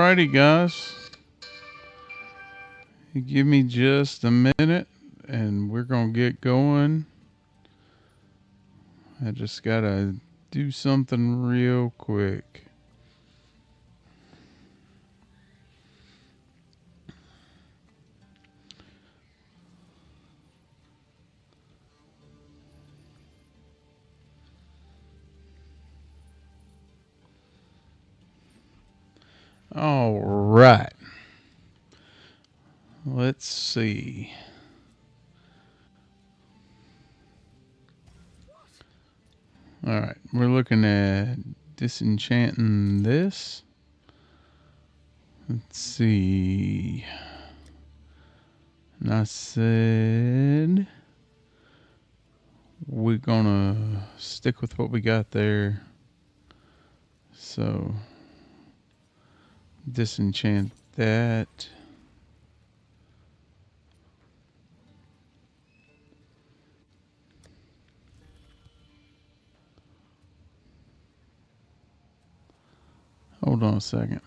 Alrighty, guys. Give me just a minute and we're going to get going. I just got to do something real quick. All right. Let's see. All right. We're looking at disenchanting this. Let's see. And I said we're going to stick with what we got there. So disenchant that. Hold on a second.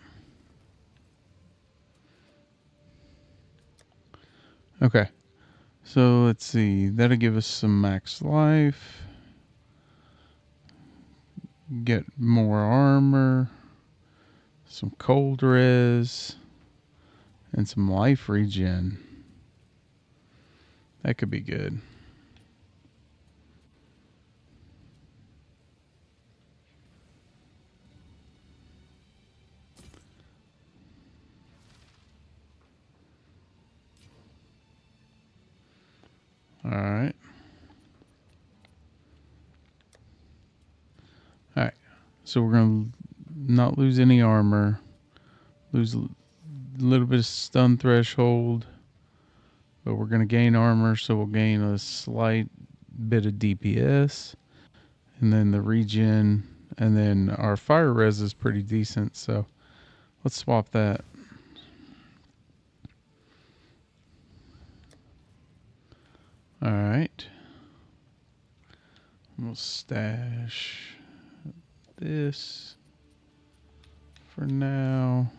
Okay. So let's see. That'll give us some max life. Get more armor. Some cold res. And some life regen. That could be good. Alright. Alright. So we're going to not lose any armor. Lose a little bit of stun threshold. But we're going to gain armor, so we'll gain a slight bit of DPS. And then the regen. And then our fire res is pretty decent, so let's swap that. Alright. We'll stash this for now.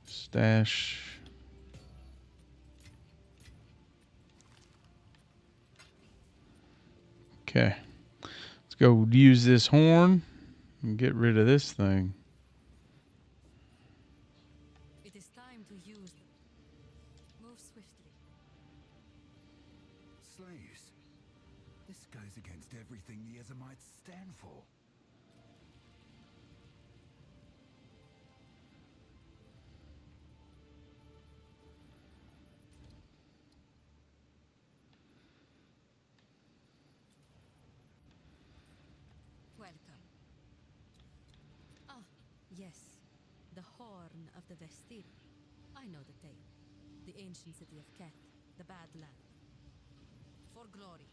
Stash. Okay. Let's go use this horn and get rid of this thing. It is time to use them. Move swiftly. Slaves. This goes against everything the Ezamites stand for. Welcome. Ah, yes. The Horn of the Vestir. I know the tale. The ancient city of Keth, the Bad Land. For glory.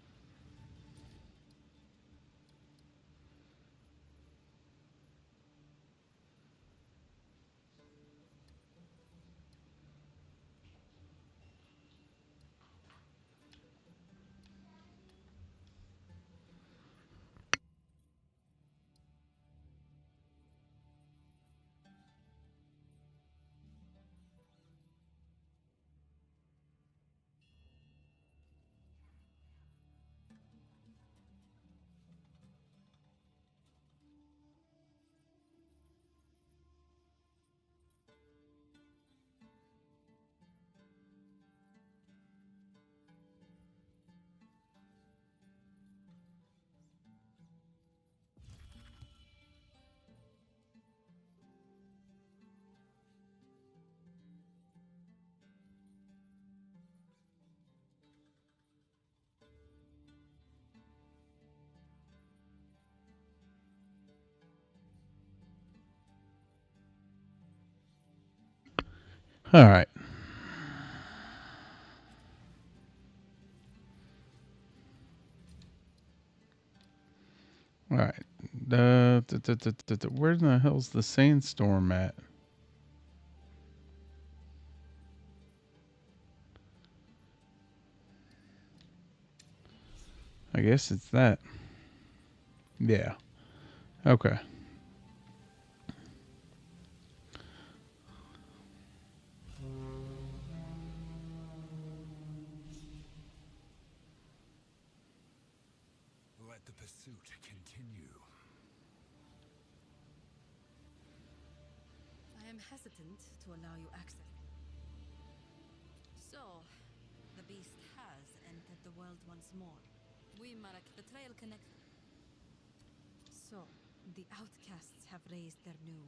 Alright. Alright. Where the hell's the sandstorm at? I guess it's that. Yeah. Okay. I'm hesitant to allow you access. So, the beast has entered the world once more. We mark the trail connect. So, the outcasts have raised their new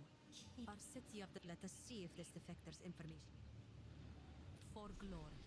our city of the. Let us see if this defector's information. For glory.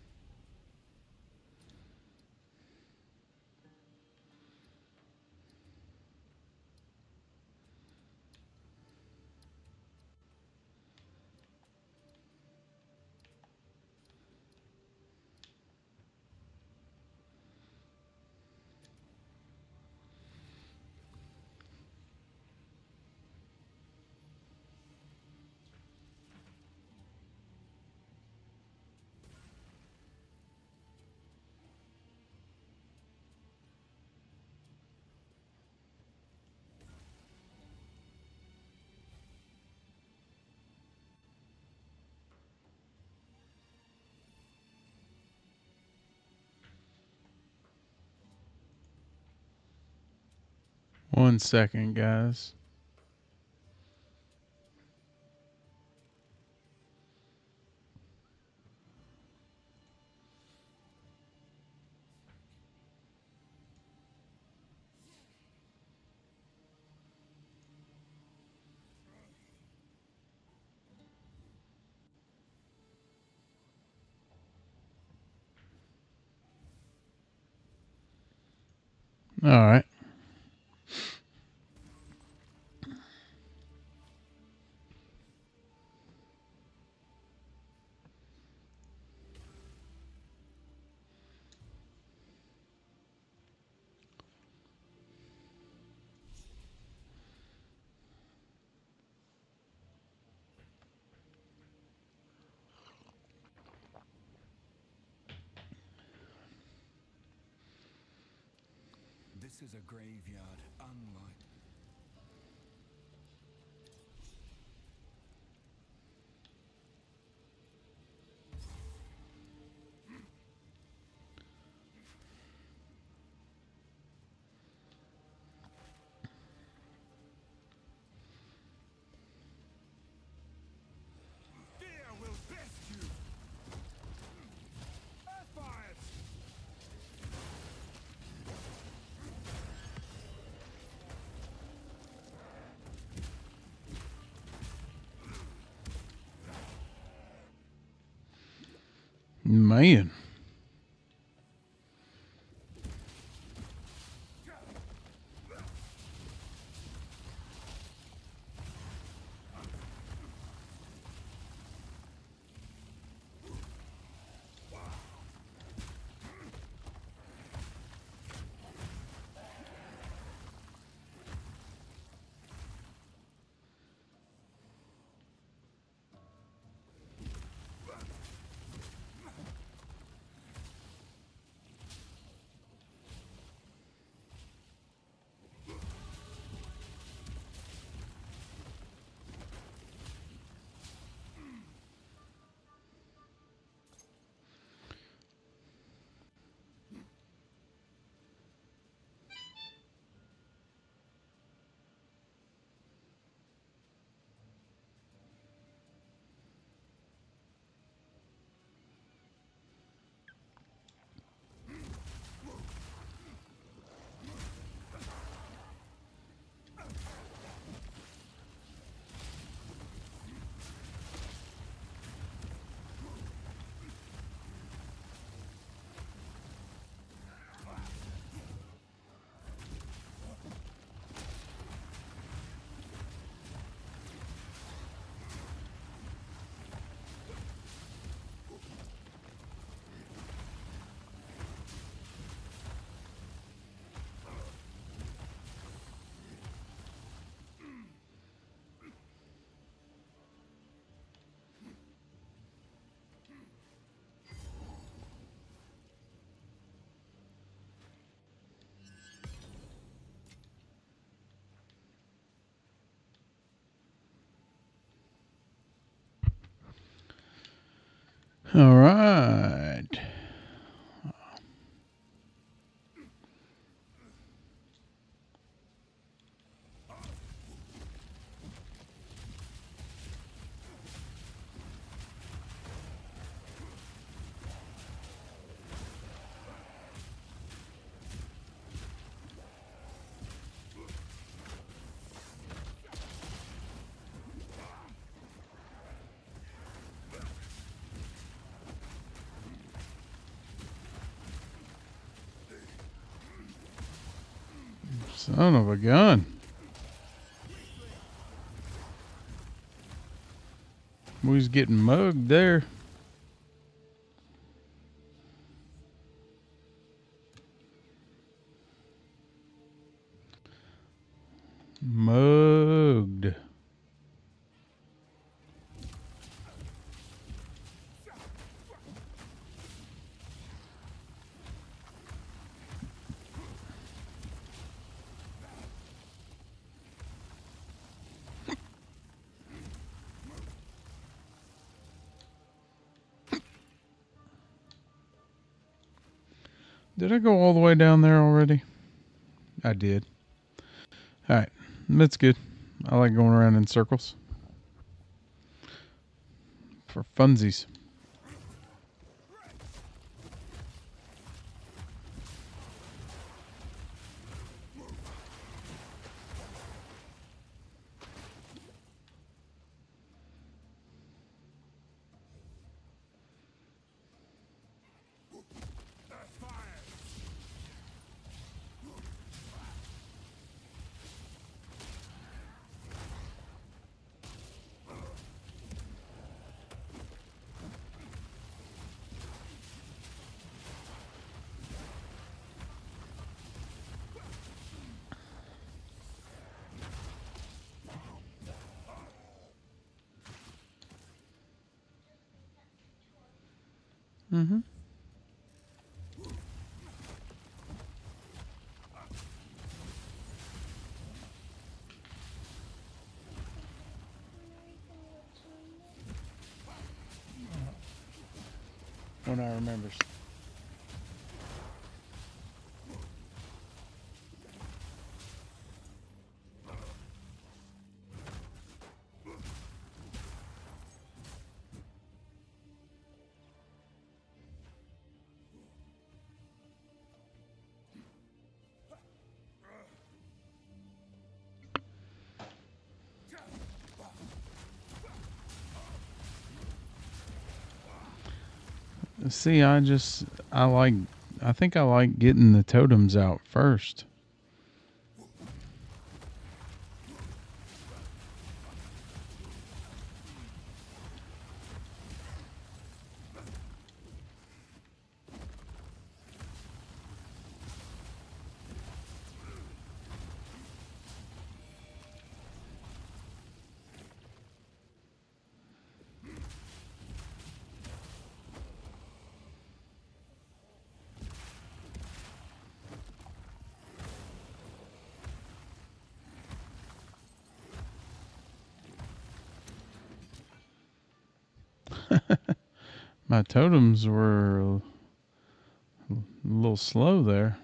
One second, guys. All right. This is a graveyard unlike. Fear will best you. Earthfires! Man. All right. Son of a gun. We was getting mugged there. Mugged. Did I go all the way down there already? I did. Alright. That's good. I like going around in circles. For funsies. Mm-hmm. When I remember. See, I think I like getting the totems out first. My totems were a little slow there.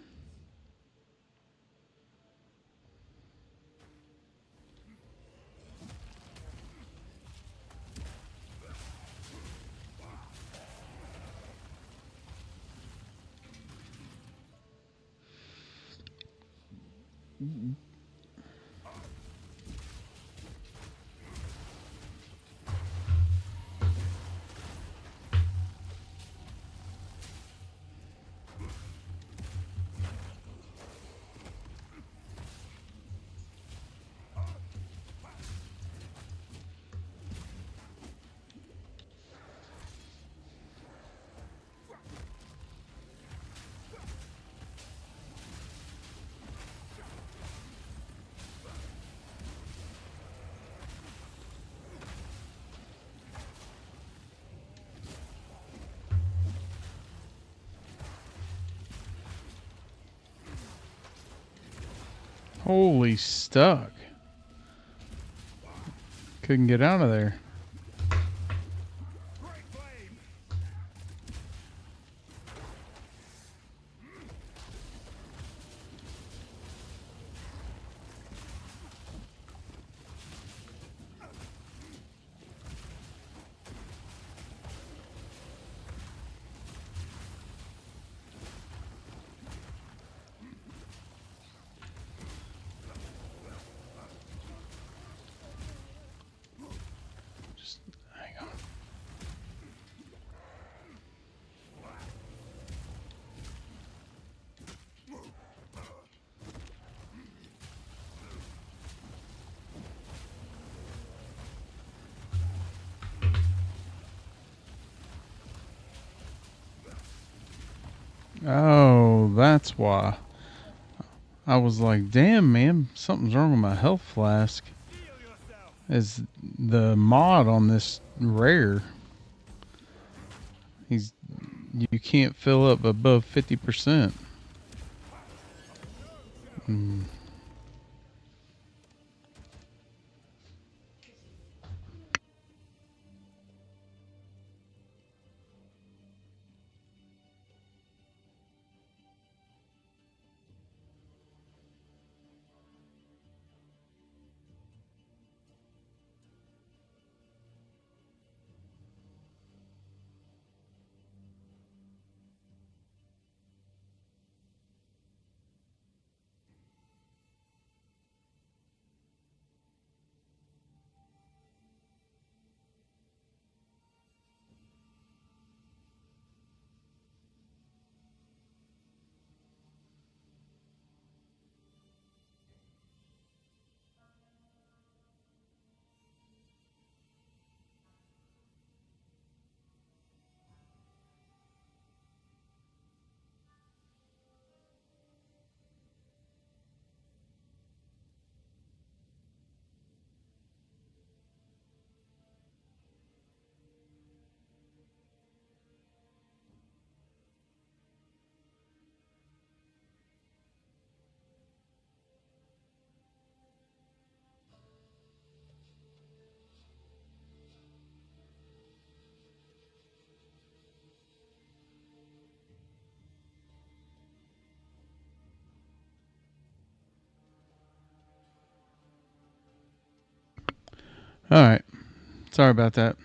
Holy stuck. Couldn't get out of there. That's why. I was like, damn, man, something's wrong with my health flask. Is the mod on this rare? You can't fill up above 50%. Alright. Sorry about that.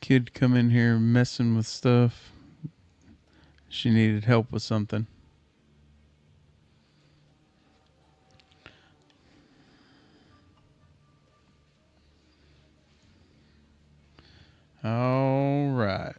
Kid come in here messing with stuff. She needed help with something. All right.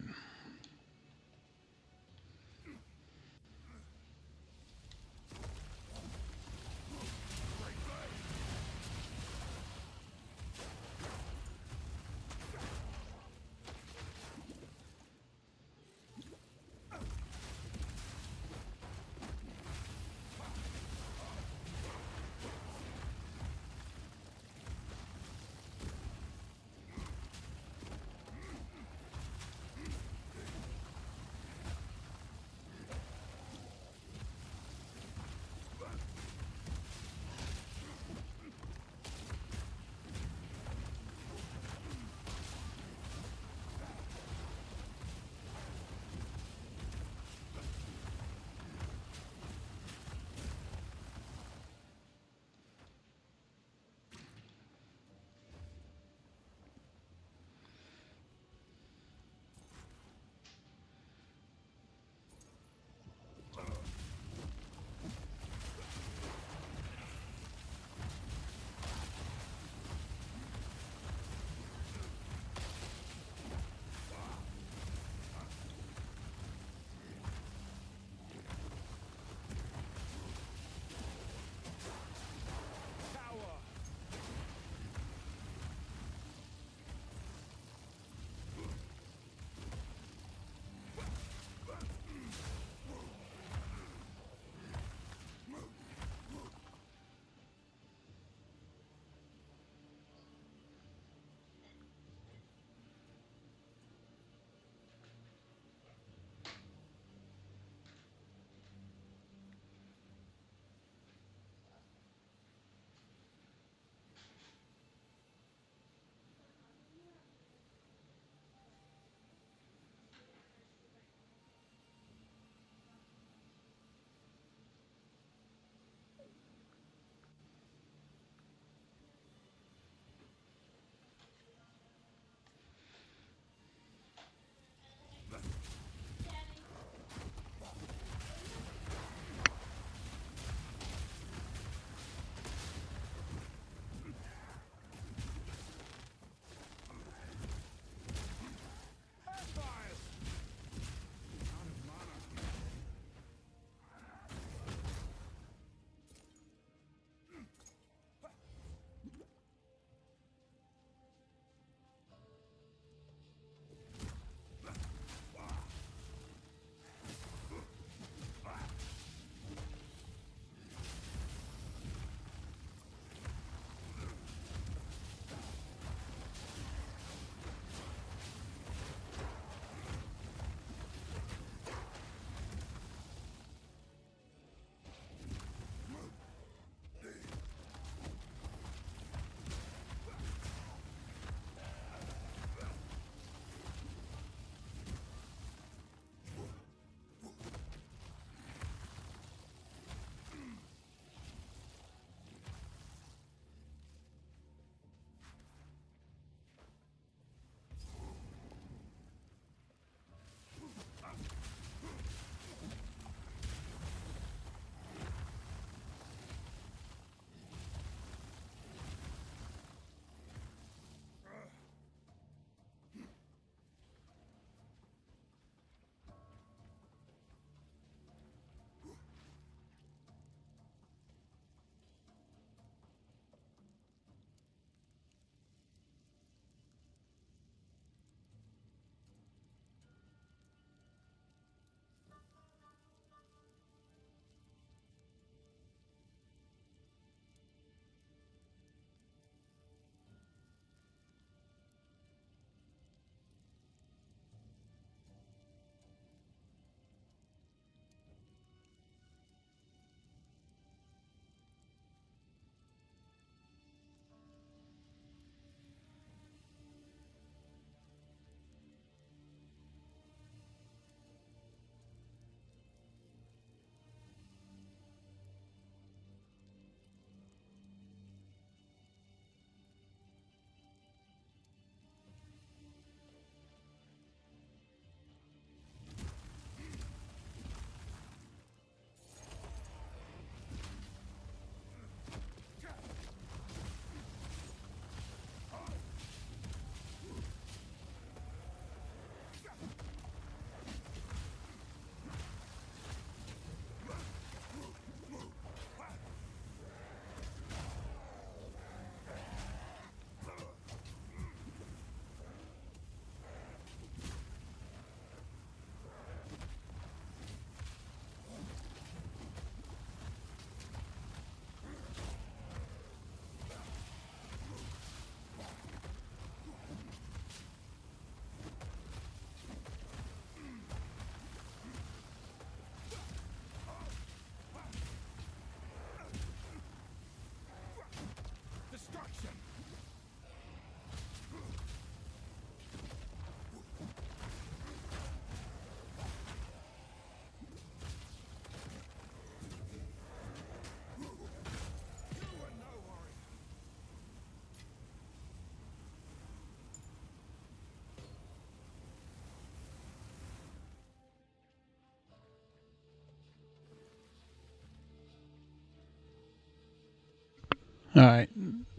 All right.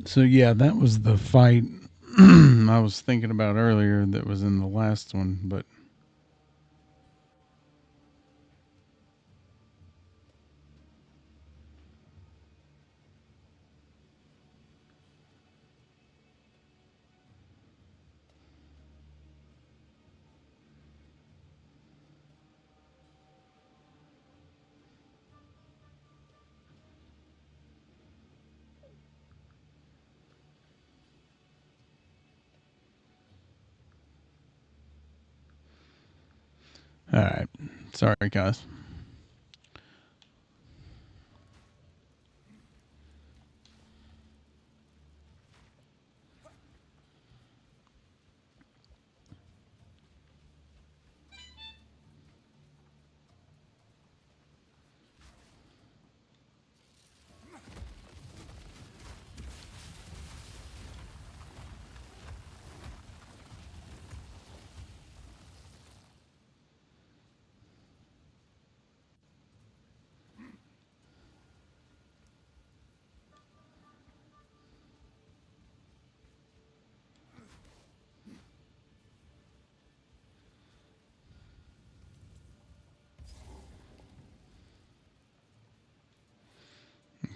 So yeah, that was the fight I was thinking about earlier that was in the last one, but all right. Sorry, guys.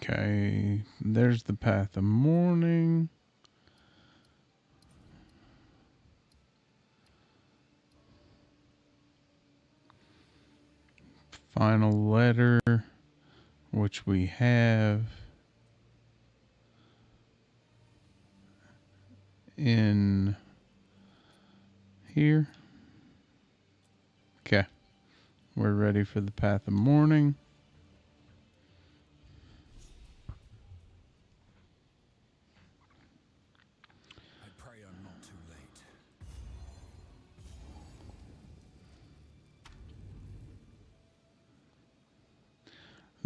Okay, there's the path of mourning. Final letter, which we have in here. Okay, we're ready for the path of mourning. I pray I'm not too late.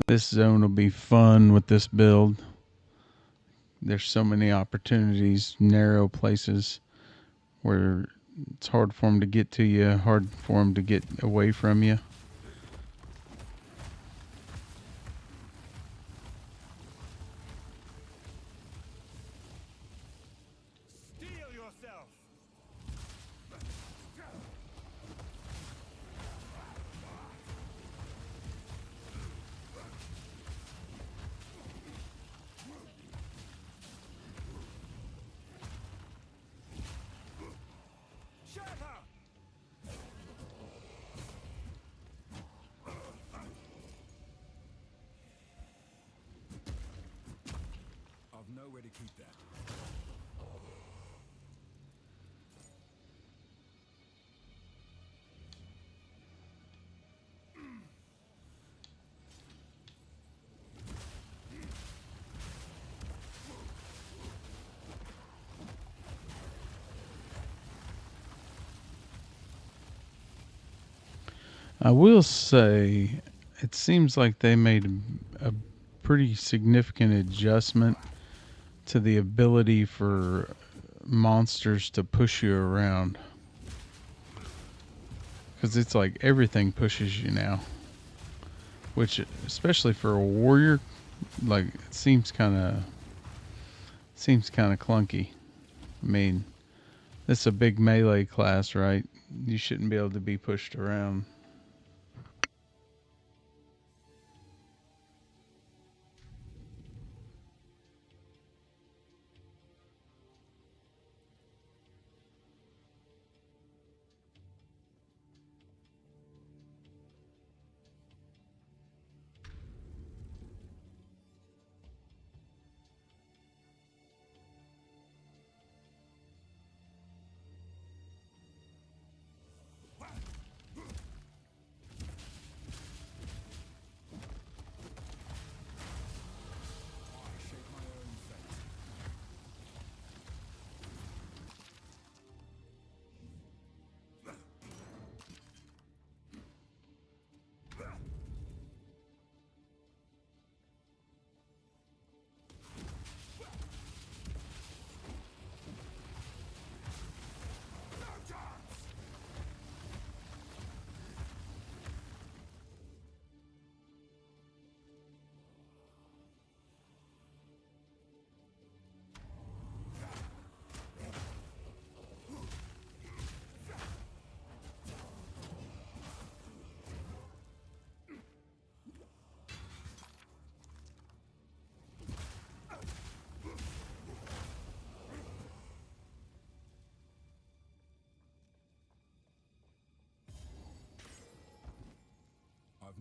This zone will be fun with this build. There's so many opportunities, narrow places where it's hard for them to get to you, hard for them to get away from you. Steel yourself! Shatter! I've nowhere to keep that. I will say, it seems like they made a pretty significant adjustment to the ability for monsters to push you around. Because it's like everything pushes you now. Which, especially for a warrior, like, it seems kind of clunky. I mean, this is a big melee class, right? You shouldn't be able to be pushed around.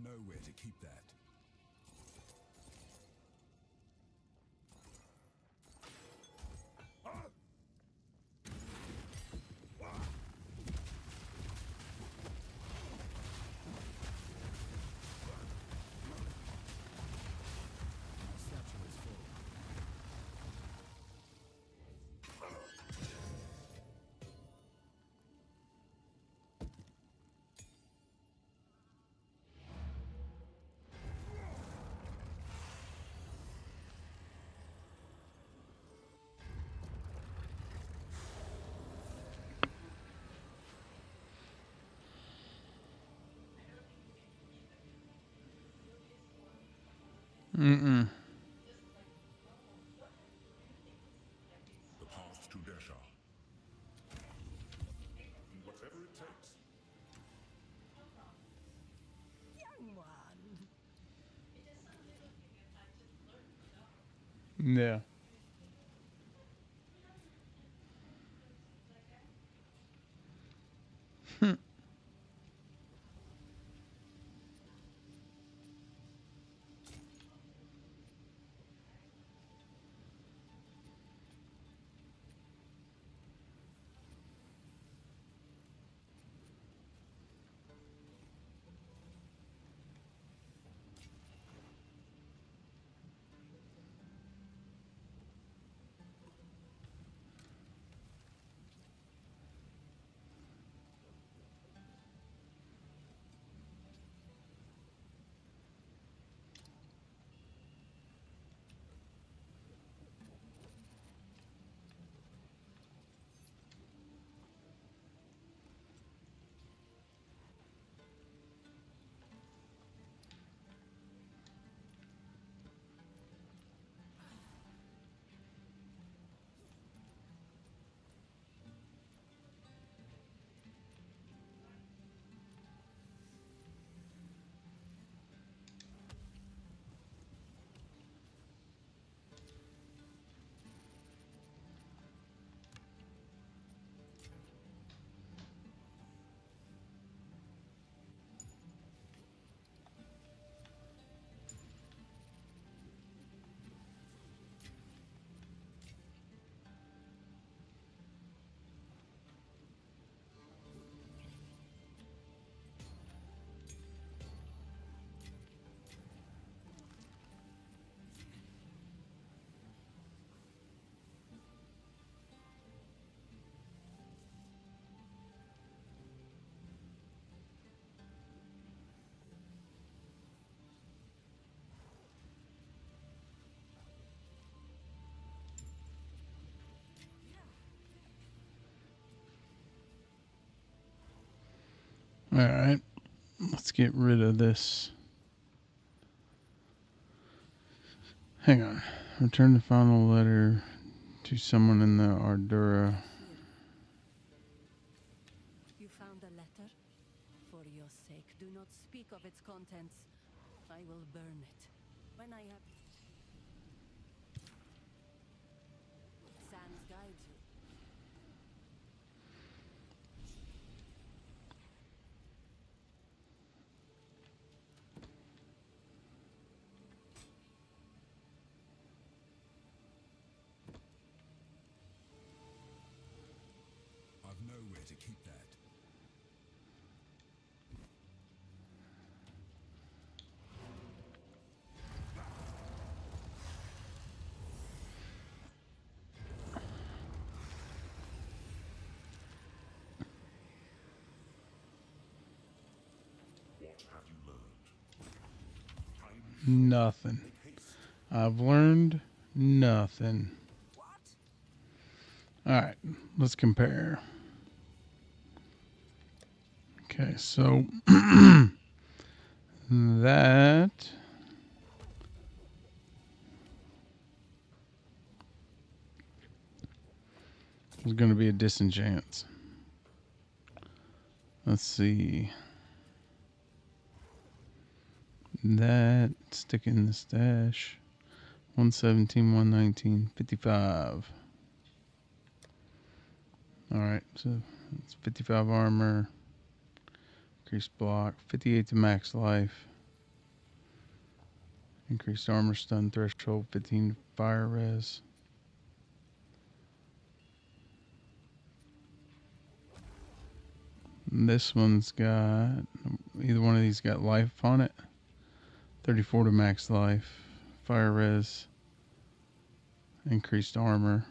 nowhere to keep that. My satchel is full. Mm-mm. The path to Desha. Whatever it takes. Young one. Yeah. All right. Let's get rid of this. Hang on. Return the final letter to someone in the Ardura. Here. You found a letter? For your sake, do not speak of its contents. I will burn it. When I have... Sans guides you. I've nowhere to keep that. What have you learned? Nothing. Make haste. I've learned nothing. What? All right. Let's compare. Okay. So that is going to be a disenchant. Let's see. That stick in the stash. 117, 119, 55. All right, so it's 55 armor, increased block, 58 to max life. Increased armor stun threshold, 15 fire res. And this one's got, either one of these got life on it. 34 to max life. Fire res. Increased armor.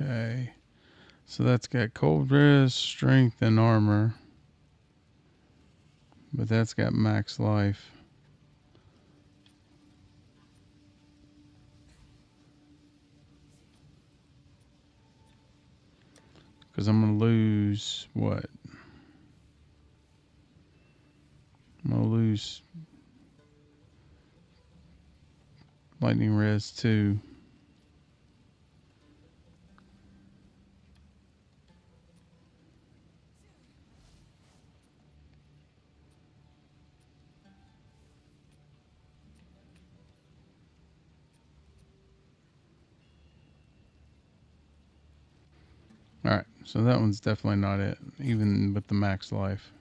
Okay. So that's got cold res, strength, and armor. But that's got max life. Because I'm going to lose what? I'm going to lose lightning res too. Alright, so that one's definitely not it, even with the max life.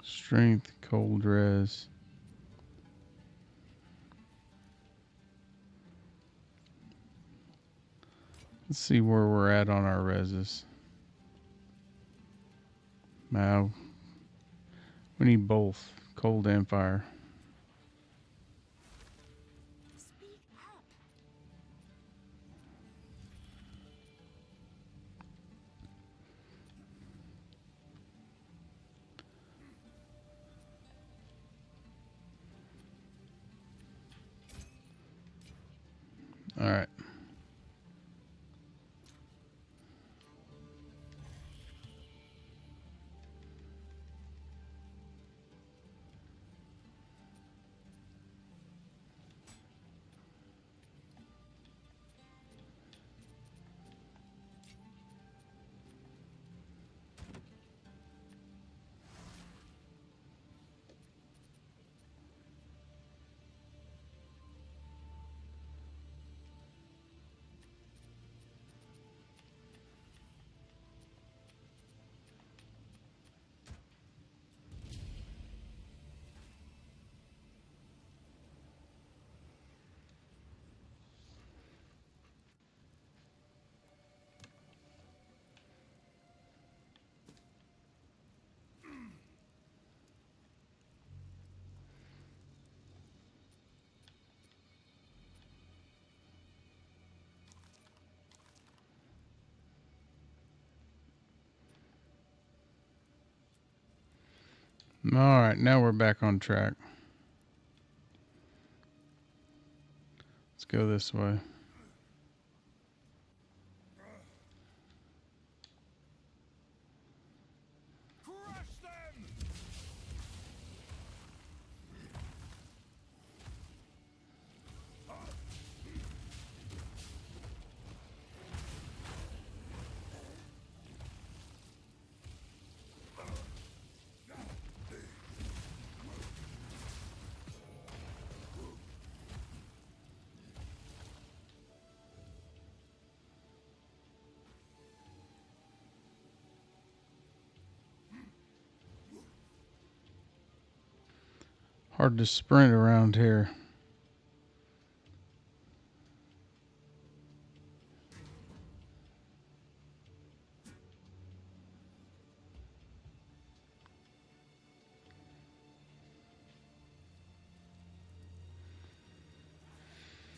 Strength, cold res. Let's see where we're at on our reses. Now, we need both cold and fire. Alright. Alright, now we're back on track. Let's go this way. Hard to sprint around here.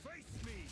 Face me!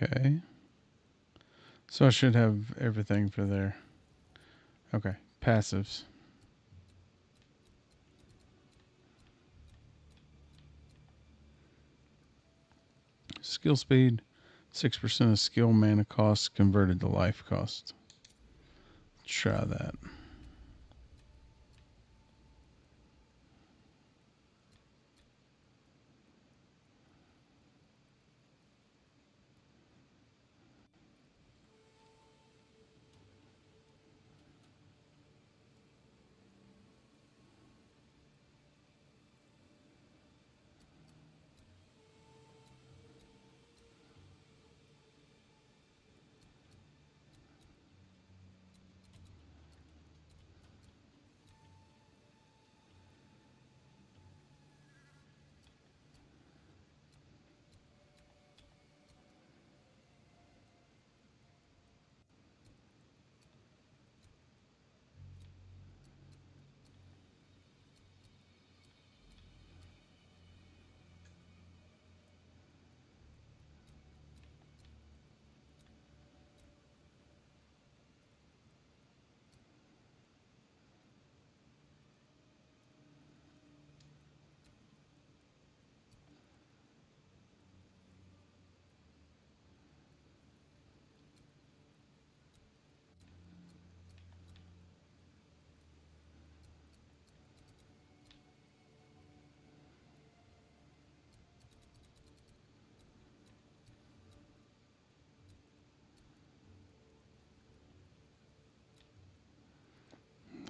Okay. So I should have everything for there. Okay. Passives. Skill speed. 6% of skill mana cost converted to life cost. Let's try that.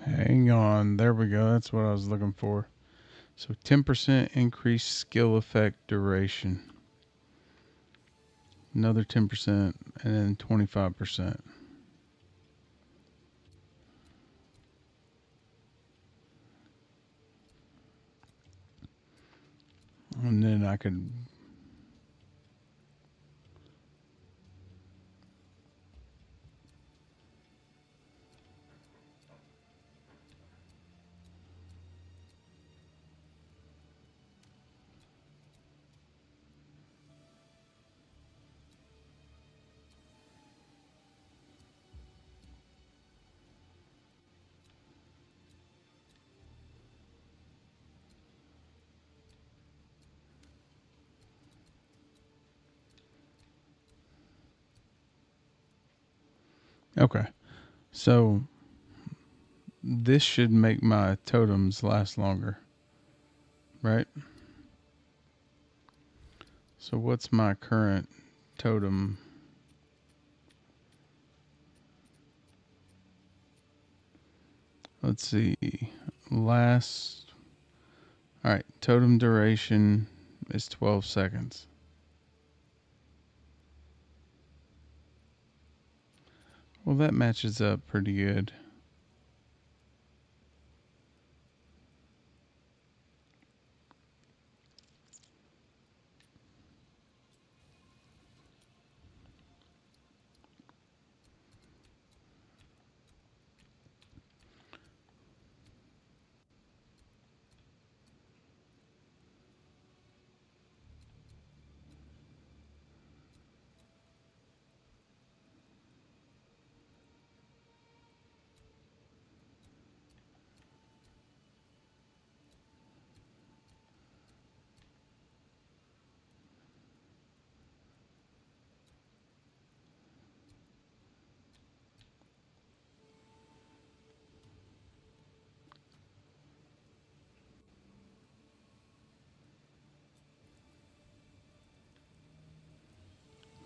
Hang on. There we go. That's what I was looking for. So 10% increased skill effect duration. Another 10%, and then 25%. And then I could... Okay. So this should make my totems last longer. Right? So what's my current totem? Let's see. Last... Alright. Totem duration is 12 seconds. Well, that matches up pretty good.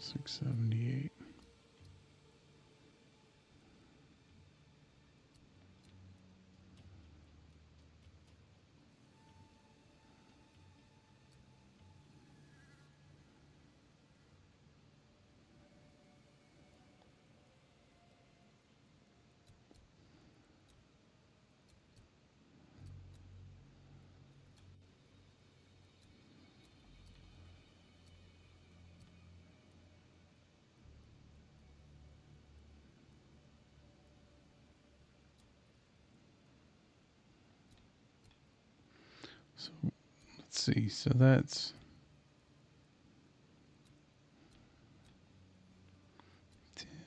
$678. So let's see. So that's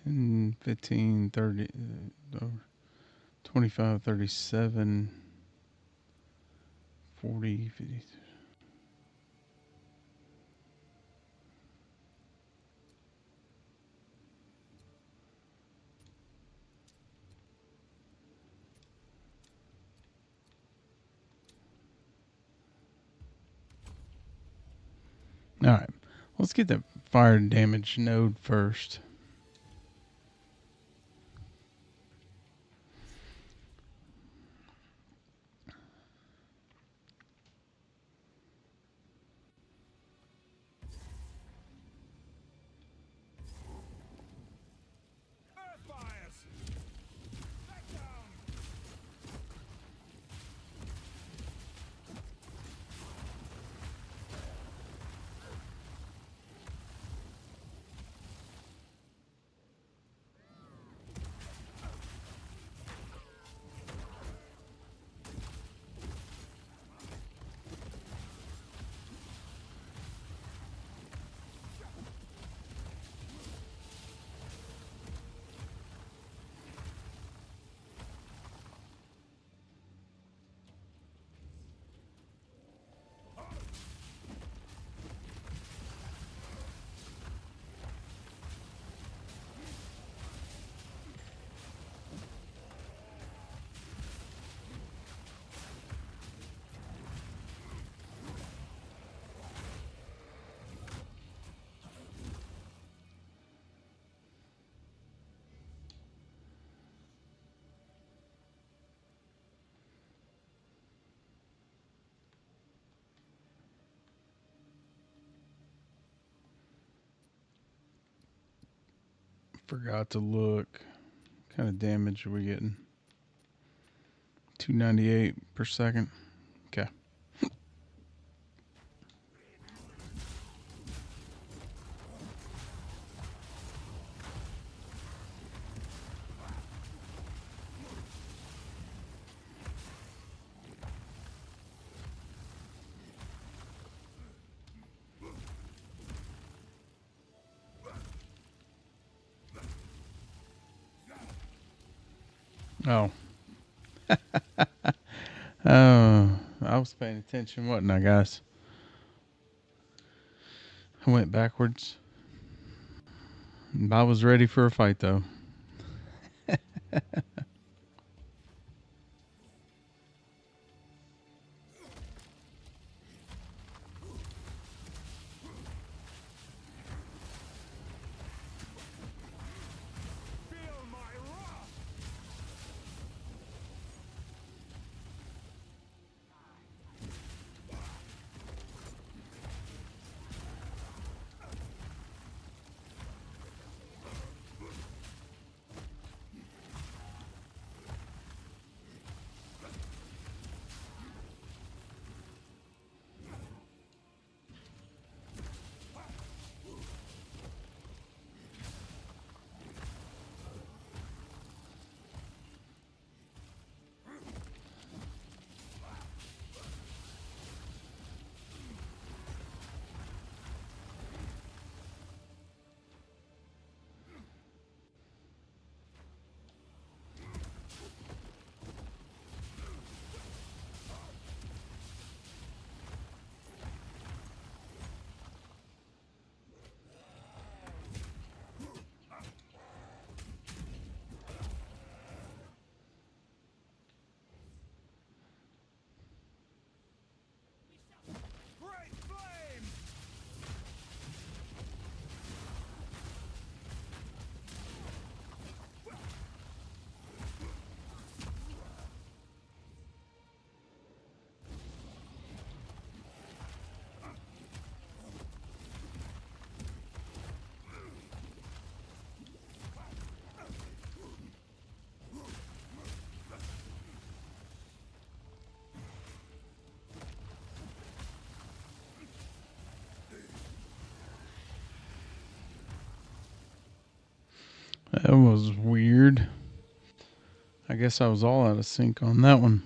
And 15, 30, 25, 37, 40, 50. All right, let's get that fire damage node first. Forgot to look. What kind of damage are we getting? 298 per second. Okay. Oh. Oh, I was paying attention, wasn't I, guys? I went backwards. I was ready for a fight, though. That was weird. I guess I was all out of sync on that one.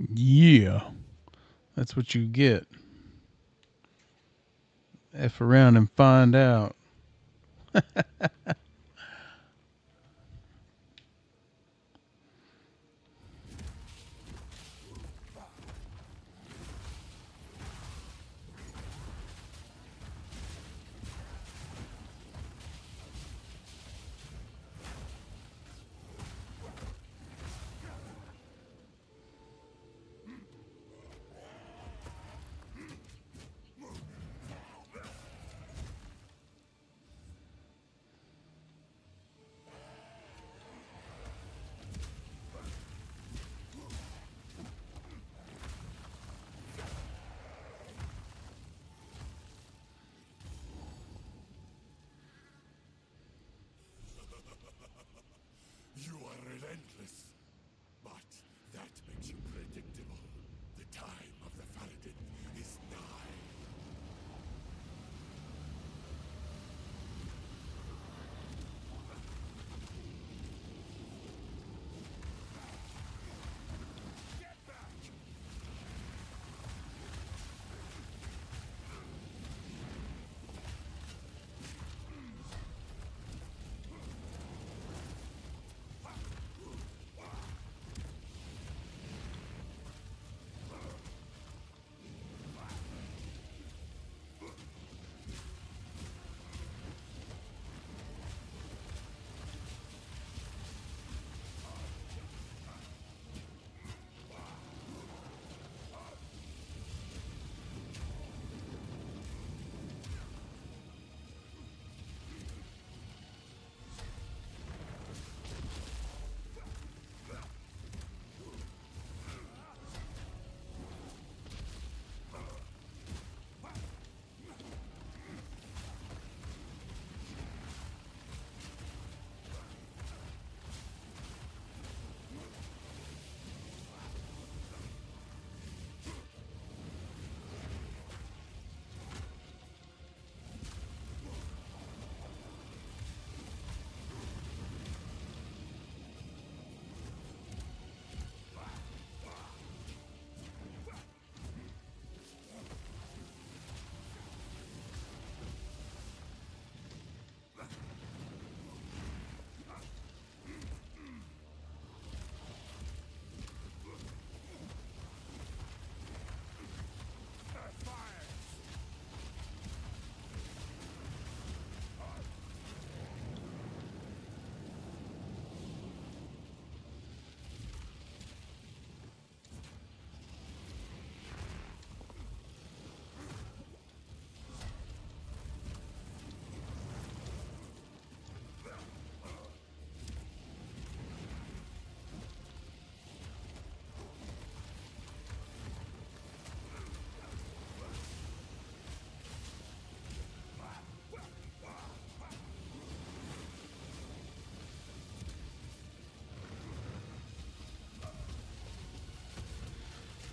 Yeah, that's what you get. F around and find out. You are relentless, but that makes you predictable. The time of the Faradin is nigh.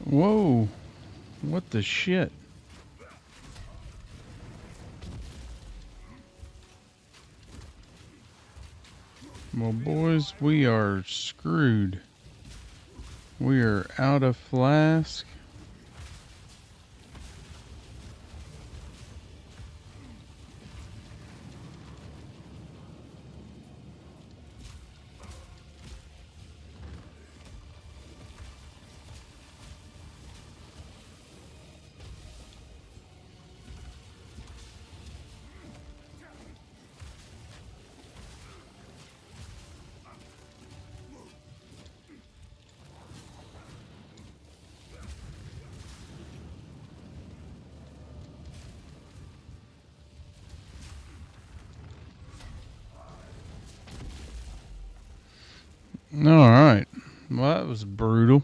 Whoa, what the shit? Well, boys, we are screwed. We are out of flask. All right. Well, that was brutal.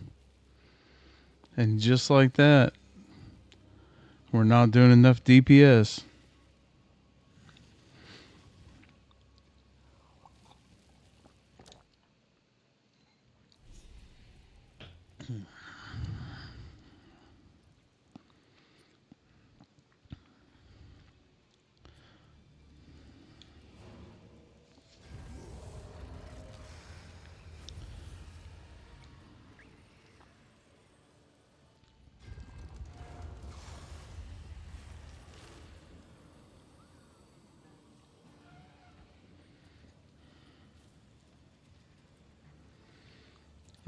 And just like that, we're not doing enough DPS.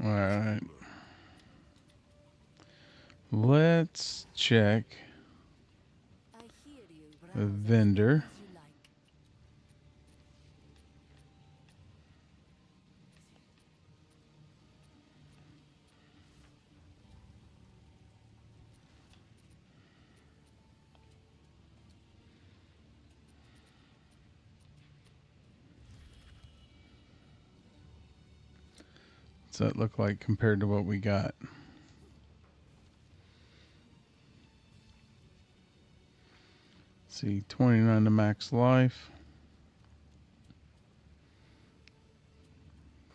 Alright. Let's check I hear you. a Browse vendor. as you like. What's that look like compared to what we got? See, 29 to max life.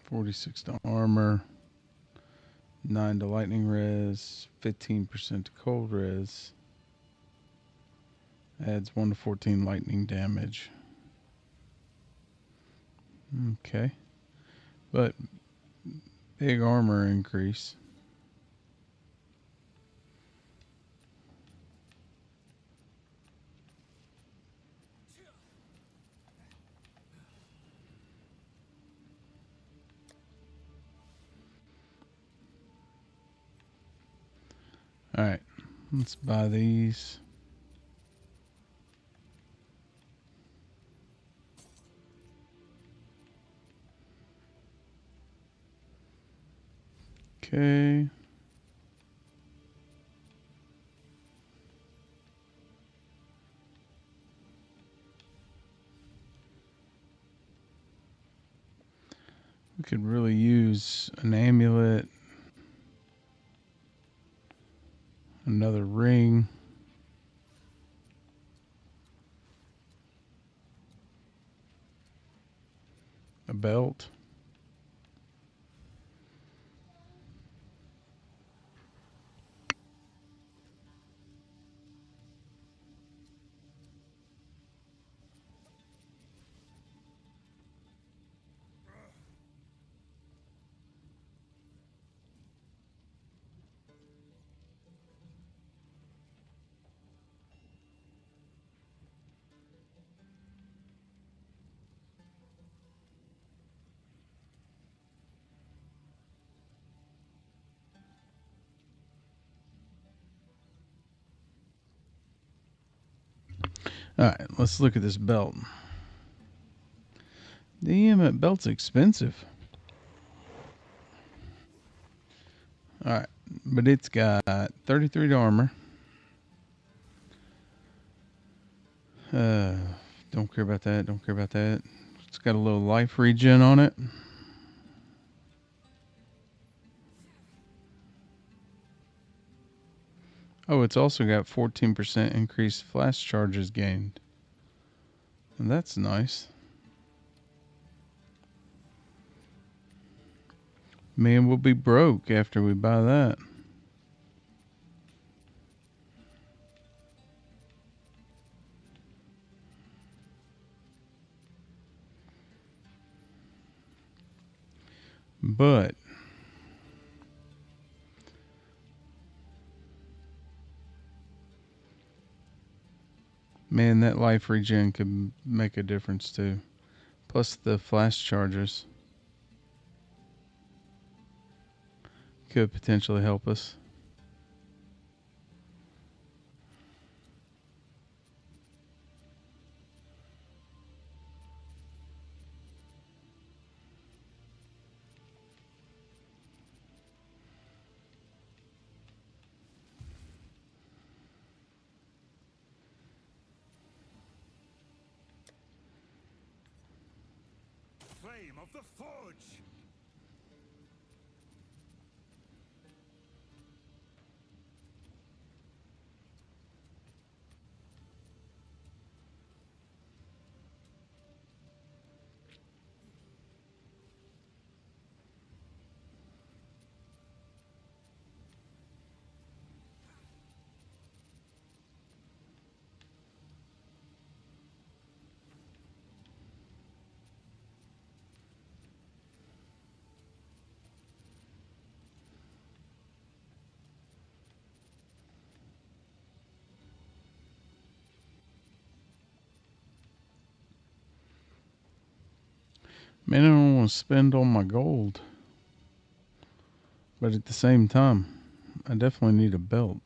46 to armor. 9 to lightning res. 15% to cold res. Adds 1 to 14 lightning damage. Okay. But big armor increase. Alright. Let's buy these. Okay. We could really use an amulet, another ring, a belt. Alright, let's look at this belt. Damn, that belt's expensive. Alright, but it's got 33 to armor. Don't care about that, don't care about that. It's got a little life regen on it. Oh, it's also got 14% increased flash charges gained. And that's nice. Man, we'll be broke after we buy that. But man, that life regen could make a difference too. Plus the flash charges could potentially help us. Flame of the Forge! Man, I don't want to spend all my gold. But at the same time, I definitely need a belt.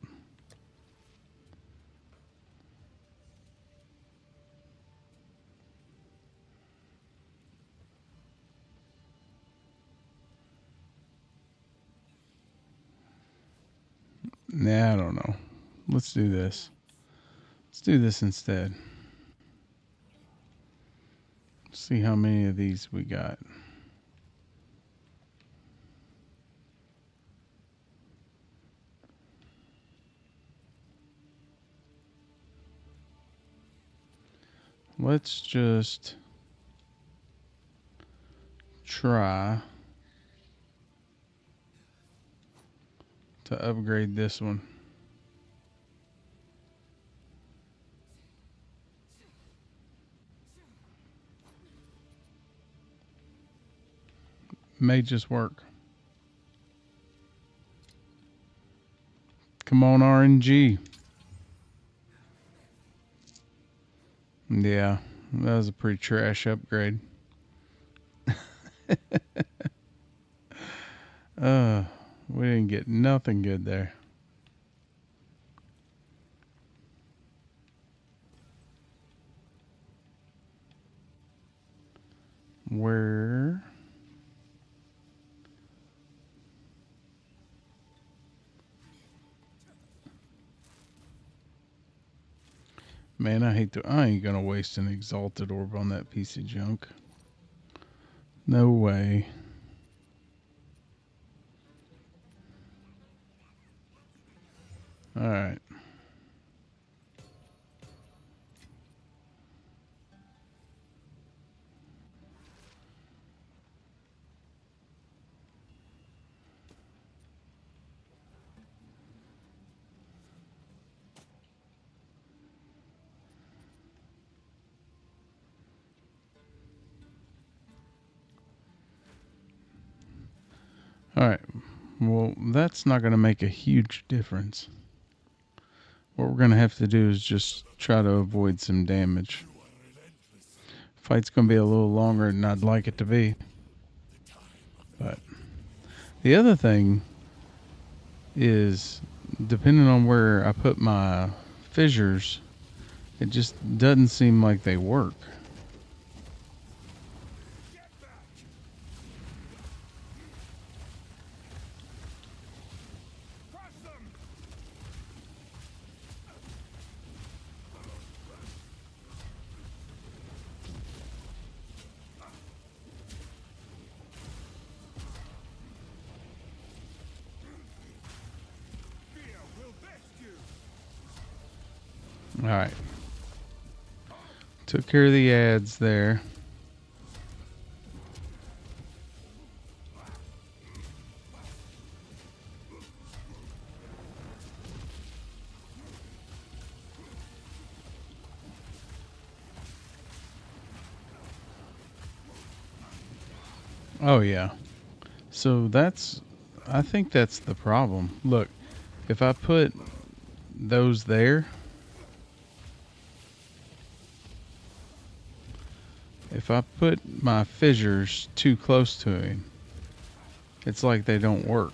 Nah, I don't know. Let's do this. Let's do this instead. See how many of these we got. Let's just try to upgrade this one. May just work. Come on, RNG. Yeah, that was a pretty trash upgrade. We didn't get nothing good there. Where? Man, I ain't gonna waste an exalted orb on that piece of junk. No way. Alright. Alright. Well, that's not going to make a huge difference. What we're going to have to do is just try to avoid some damage. Fight's going to be a little longer than I'd like it to be. But the other thing is, depending on where I put my fissures, it just doesn't seem like they work. Alright. Took care of the ads there. Oh yeah. So I think that's the problem. Look, if I put those there, if I put my fissures too close to him, it's like they don't work.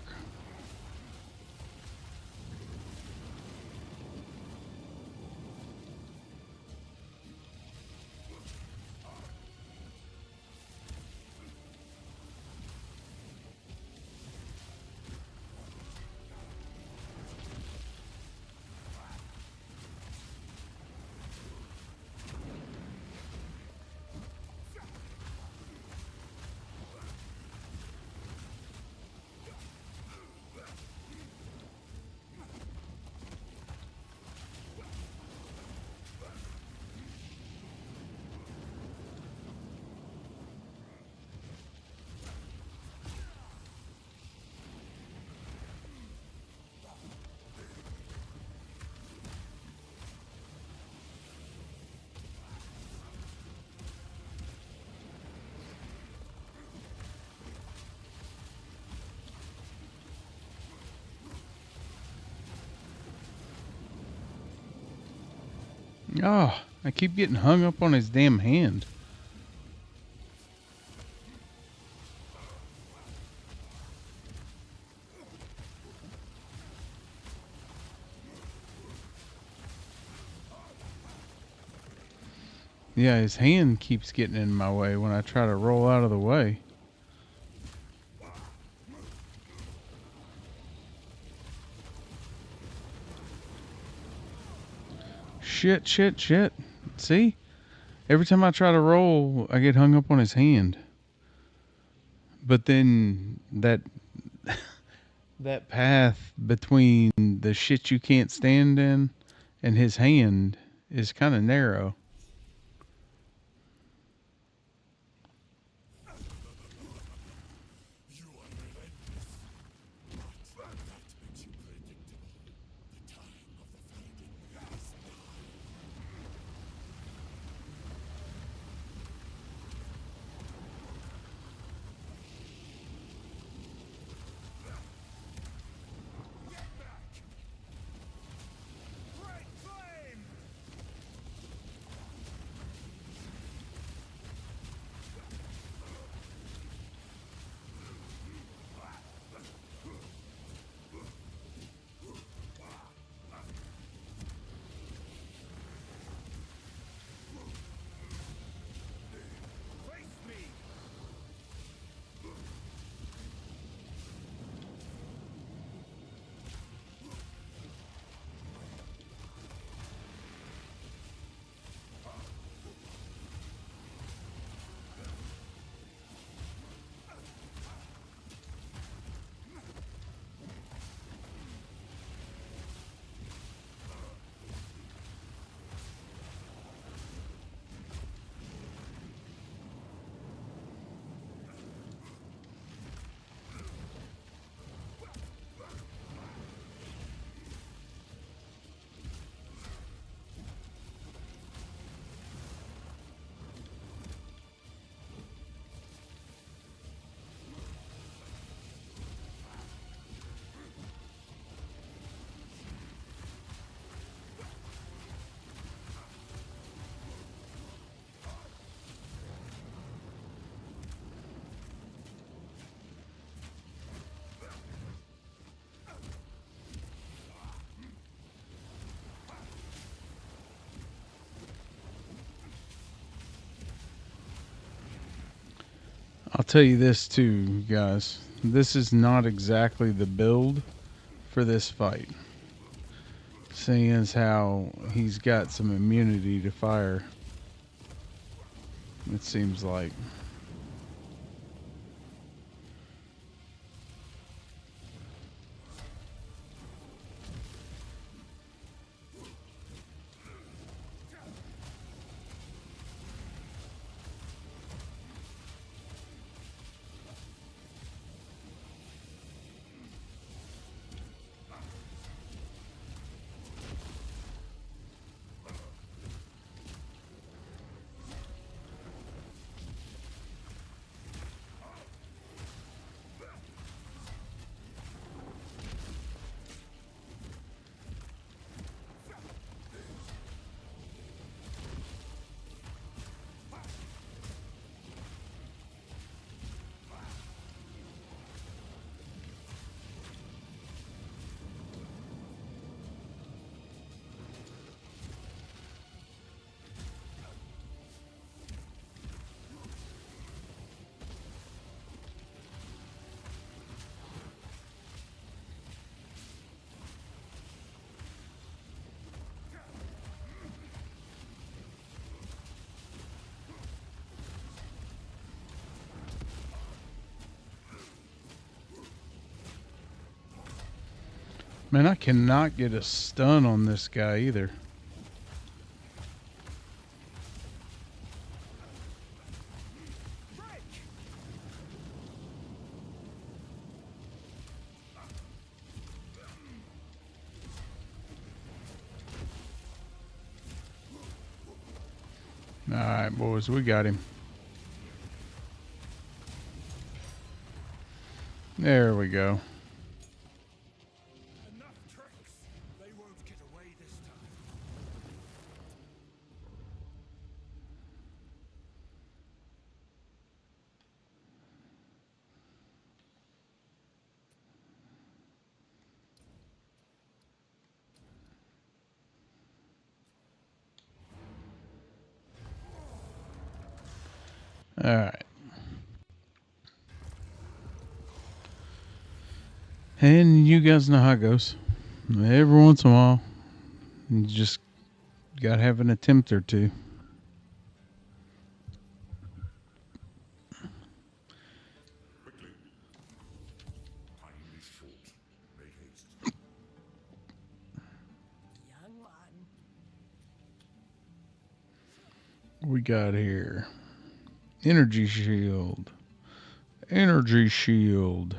Oh, I keep getting hung up on his damn hand. Yeah, his hand keeps getting in my way when I try to roll out of the way. Shit, shit, shit. See? Every time I try to roll, I get hung up on his hand. But then that path between the shit you can't stand in and his hand is kind of narrow. You are relentless, but that makes you predictable. The time of the Paladin is nigh. Great flame! Face me! I'll tell you this too, guys. This is not exactly the build for this fight. Seeing as how he's got some immunity to fire, it seems like. Man, I cannot get a stun on this guy either. Alright, boys, we got him. There we go. Enough tricks! They won't get away this time. All right. And you guys know how it goes. Every once in a while, you just got to have an attempt or two. Quickly. Time is short. Make haste. Young one. We got here energy shield. Energy shield.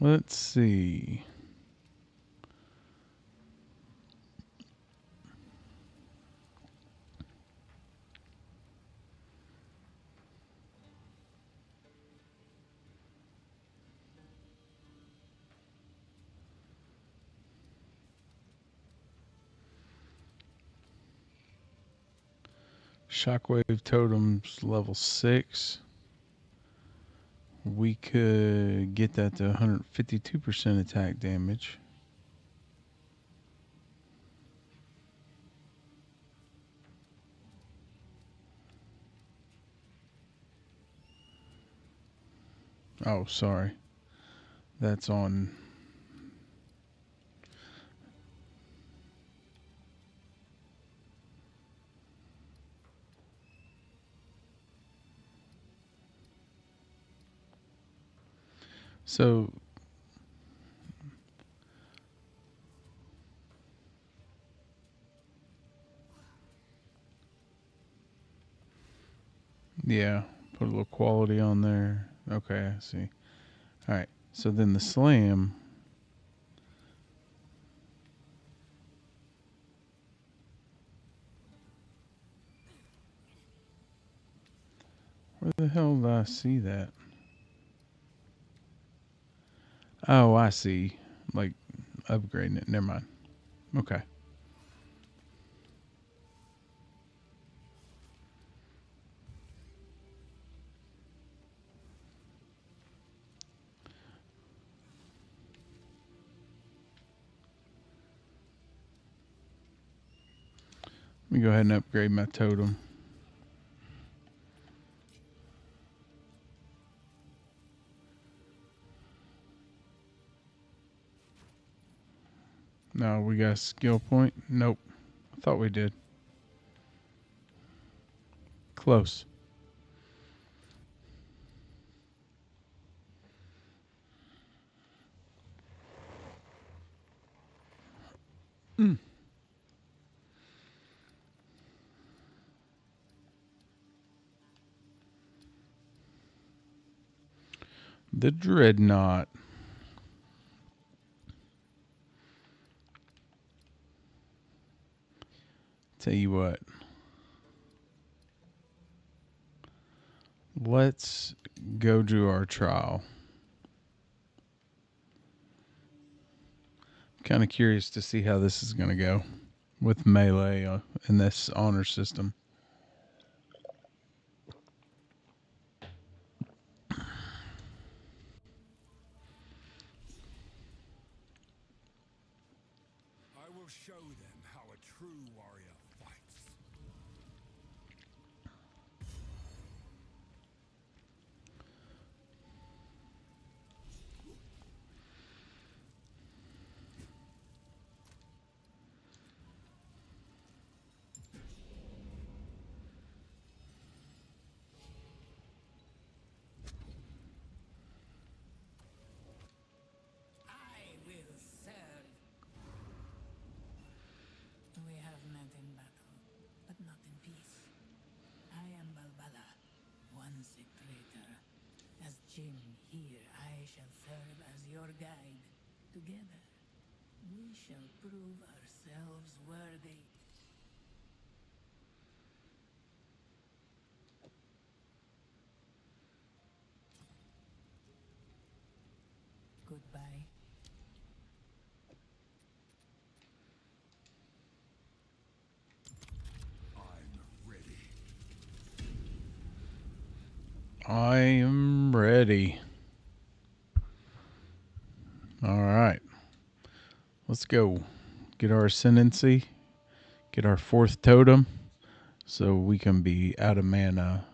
Let's see. Shockwave totem's level 6. We could get that to 152% attack damage. Oh, sorry. That's on. So yeah, put a little quality on there. Okay, I see. All right. So then the slam. Where the hell did I see that? Oh, I see. Like upgrading it. Never mind. Okay. Let me go ahead and upgrade my totem. No, we got a skill point. Nope. I thought we did. Close. The Dreadnought. Tell you what. Let's go do our trial. Kind of curious to see how this is going to go with melee in this honor system. I will show them how a true warrior fights. I will serve. We have met in battle, but not in peace. I am Balbala, once a traitor. As Jim here, I shall serve as your guide. Together, we shall prove our yourselves worthy. Goodbye. I'm ready. I am ready. All right. Let's go. Get our ascendancy. Get our 4th totem. So we can be out of mana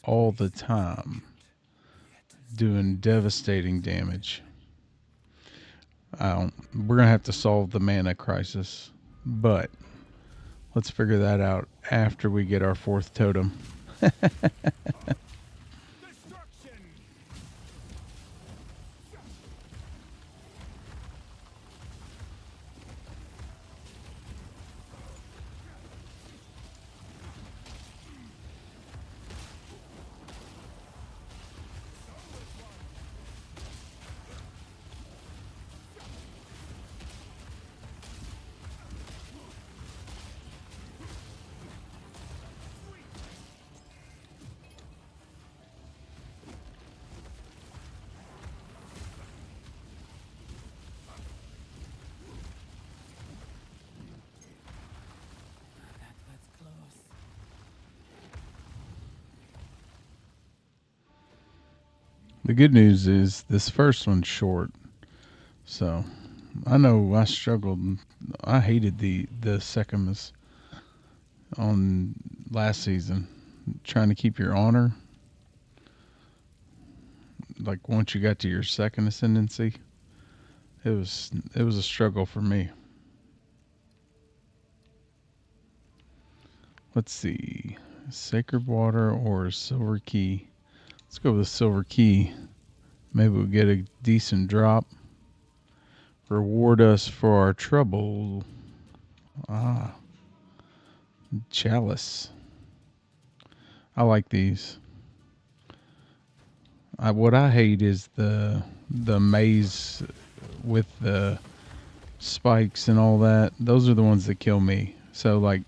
all the time. Doing devastating damage. We're going to have to solve the mana crisis. But let's figure that out after we get our 4th totem. That was close. The good news is this first one's short. So I know I struggled. I hated the Sekimus on last season. Trying to keep your honor. Like once you got to your 2nd ascendancy, it was a struggle for me. Let's see. Sacred water or silver key. Let's go with a silver key. Maybe we'll get a decent drop. Reward us for our trouble. Chalice. I like these. What I hate is the maze with the spikes and all that. Those are the ones that kill me. So like,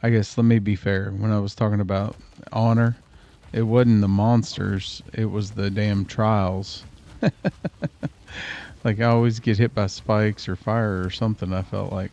I guess let me be fair. When I was talking about honor, it wasn't the monsters. It was the damn trials. Like I always get hit by spikes or fire or something. I felt like.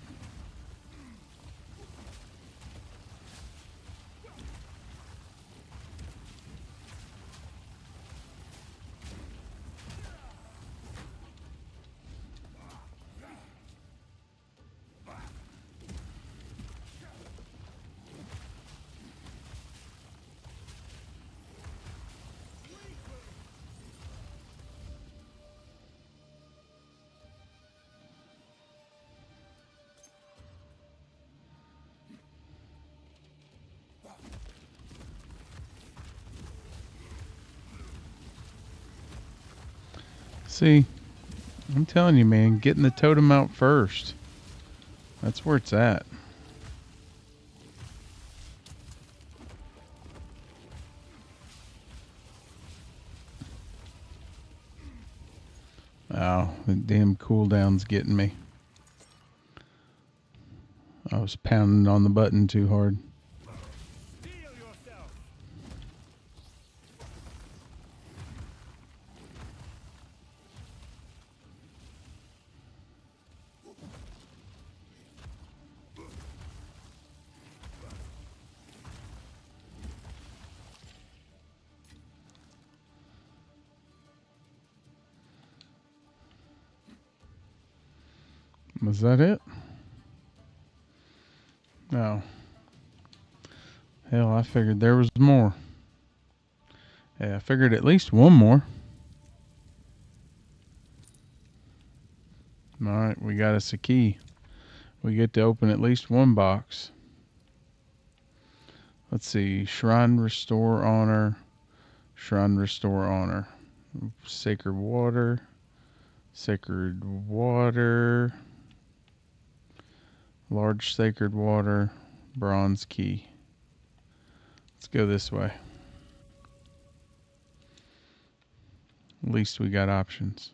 See, I'm telling you, man, getting the totem out first. That's where it's at. Oh, the damn cooldown's getting me. I was pounding on the button too hard. Was that it? No. Hell, I figured there was more. Yeah, I figured at least one more. Alright, we got us a key. We get to open at least one box. Let's see. Shrine Restore Honor. Shrine Restore Honor. Sacred Water. Sacred Water. Large Sacred Water. Bronze Key. Let's go this way. At least we got options.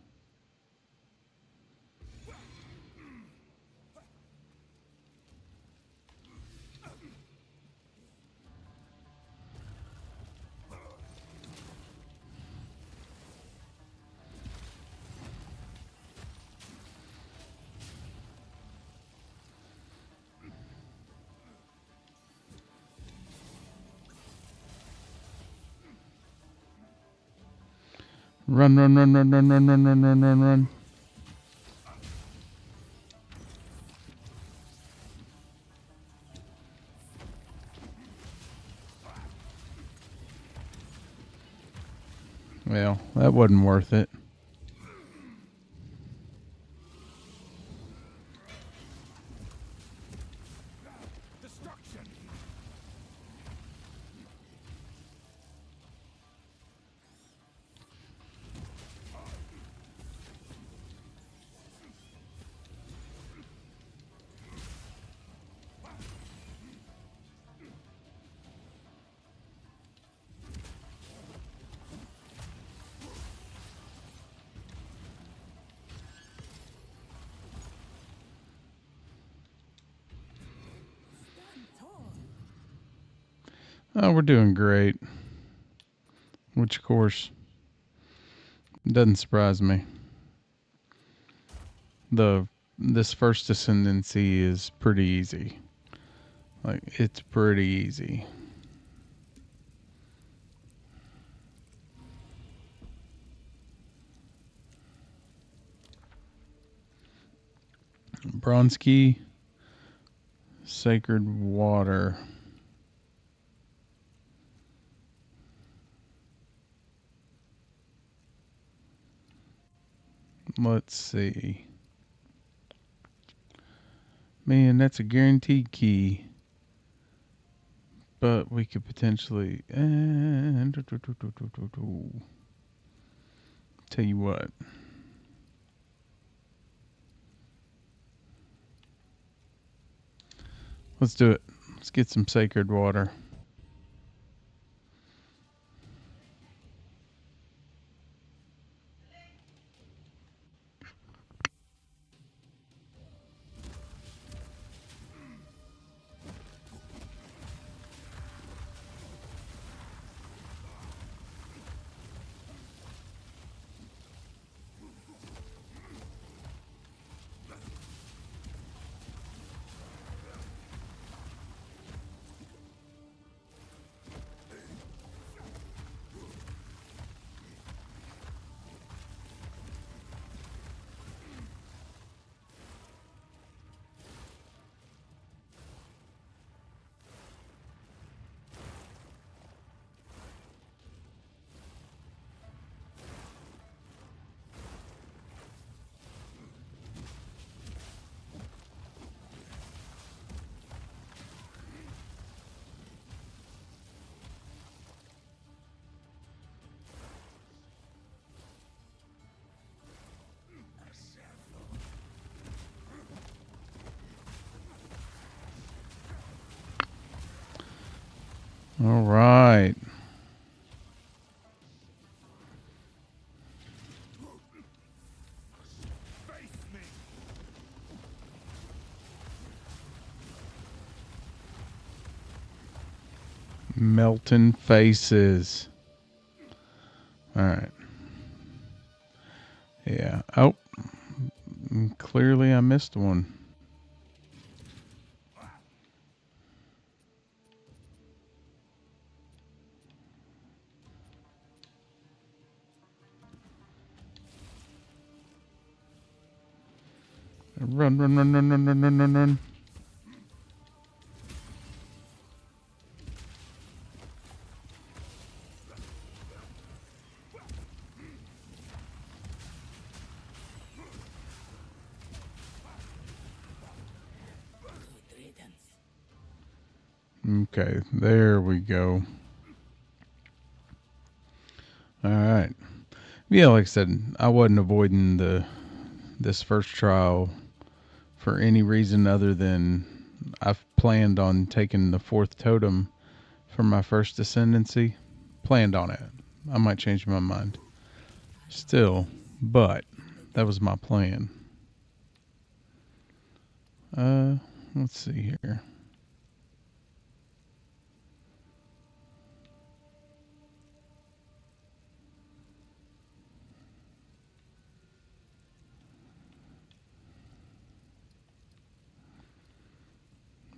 Run, run, run, run, run, run, run, run, run, run, run. Well, that wasn't worth it. Destruction! Oh, we're doing great. Which, of course, doesn't surprise me. This first ascendancy is pretty easy. Like, it's pretty easy. Bronze key, sacred water. Let's see. Man, that's a guaranteed key. But we could potentially... Tell you what. Let's do it. Let's get some sacred water. All right. Melting faces. All right. Yeah. Oh. Clearly I missed one. Run, run, run, run, run, run, run, run, run. Okay, there we go. All right. Yeah, like I said, I wasn't avoiding this first trial for any reason other than I've planned on taking the 4th totem for my first ascendancy. Planned on it. I might change my mind. Still, but that was my plan. Let's see here.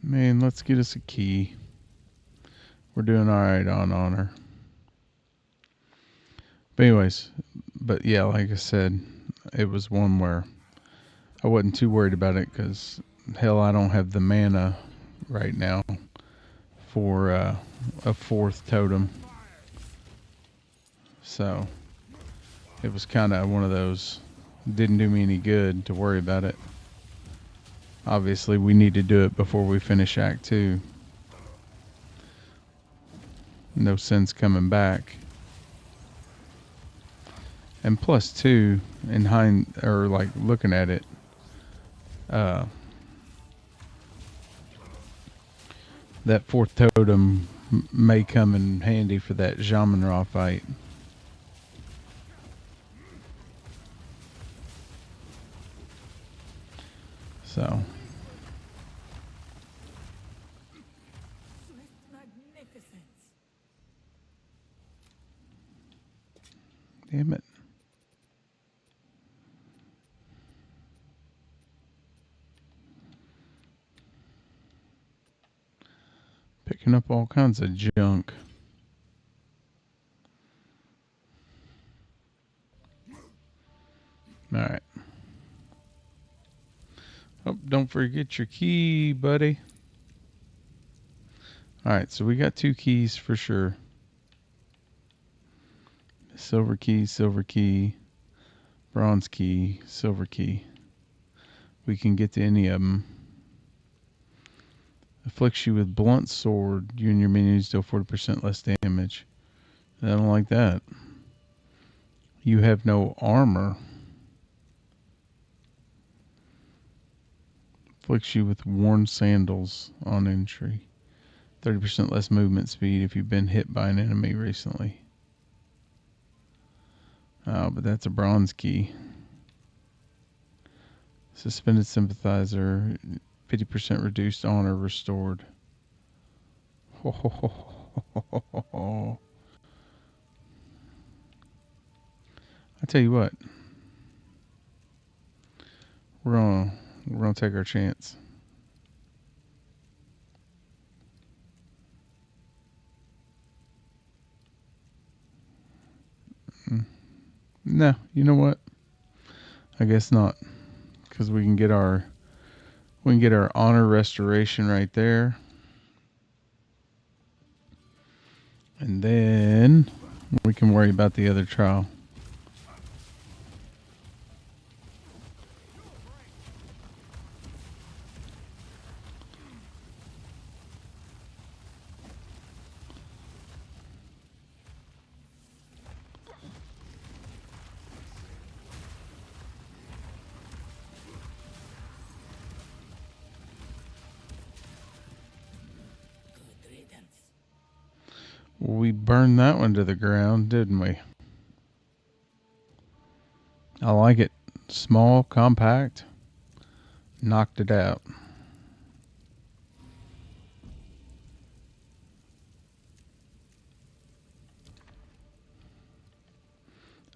Man, let's get us a key. We're doing all right on honor. But anyways, But yeah, like I said, it was one where I wasn't too worried about it because, hell, I don't have the mana right now for a 4th totem. So it was kind of one of those, didn't do me any good to worry about it. Obviously, we need to do it before we finish Act 2. No sense coming back. And plus 2, looking at it, that 4th totem may come in handy for that Jamin-Ra fight. So. Magnificence. Damn it. Picking up all kinds of junk. Alright. Oh, don't forget your key, buddy. Alright, so we got 2 keys for sure. Silver key, bronze key, silver key. We can get to any of them. Afflicts you with blunt sword. You and your minions deal 40% less damage. I don't like that. You have no armor. Afflicts you with worn sandals on entry. 30% less movement speed if you've been hit by an enemy recently. Oh, but that's a bronze key. Suspended sympathizer. 50% reduced honor restored. Ho, ho, ho, ho, ho, ho, ho. I tell you what, we're gonna take our chance. No, you know what? I guess not, because we can get our honor restoration right there, and then we can worry about the other trial. Good riddance. We burned that one to the ground, didn't we? I like it. Small, compact. Knocked it out.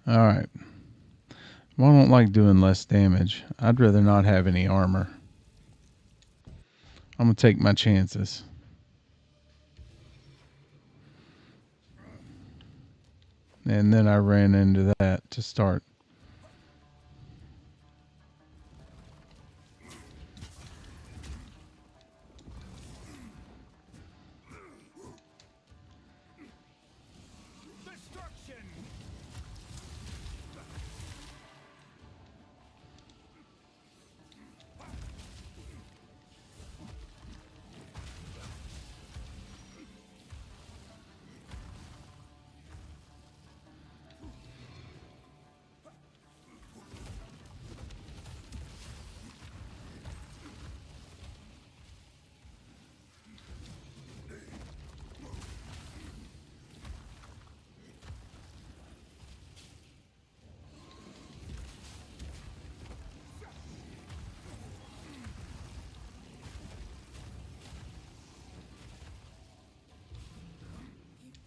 Alright. Well, I don't like doing less damage. I'd rather not have any armor. I'm going to take my chances. And then I ran into that to start. Destruction!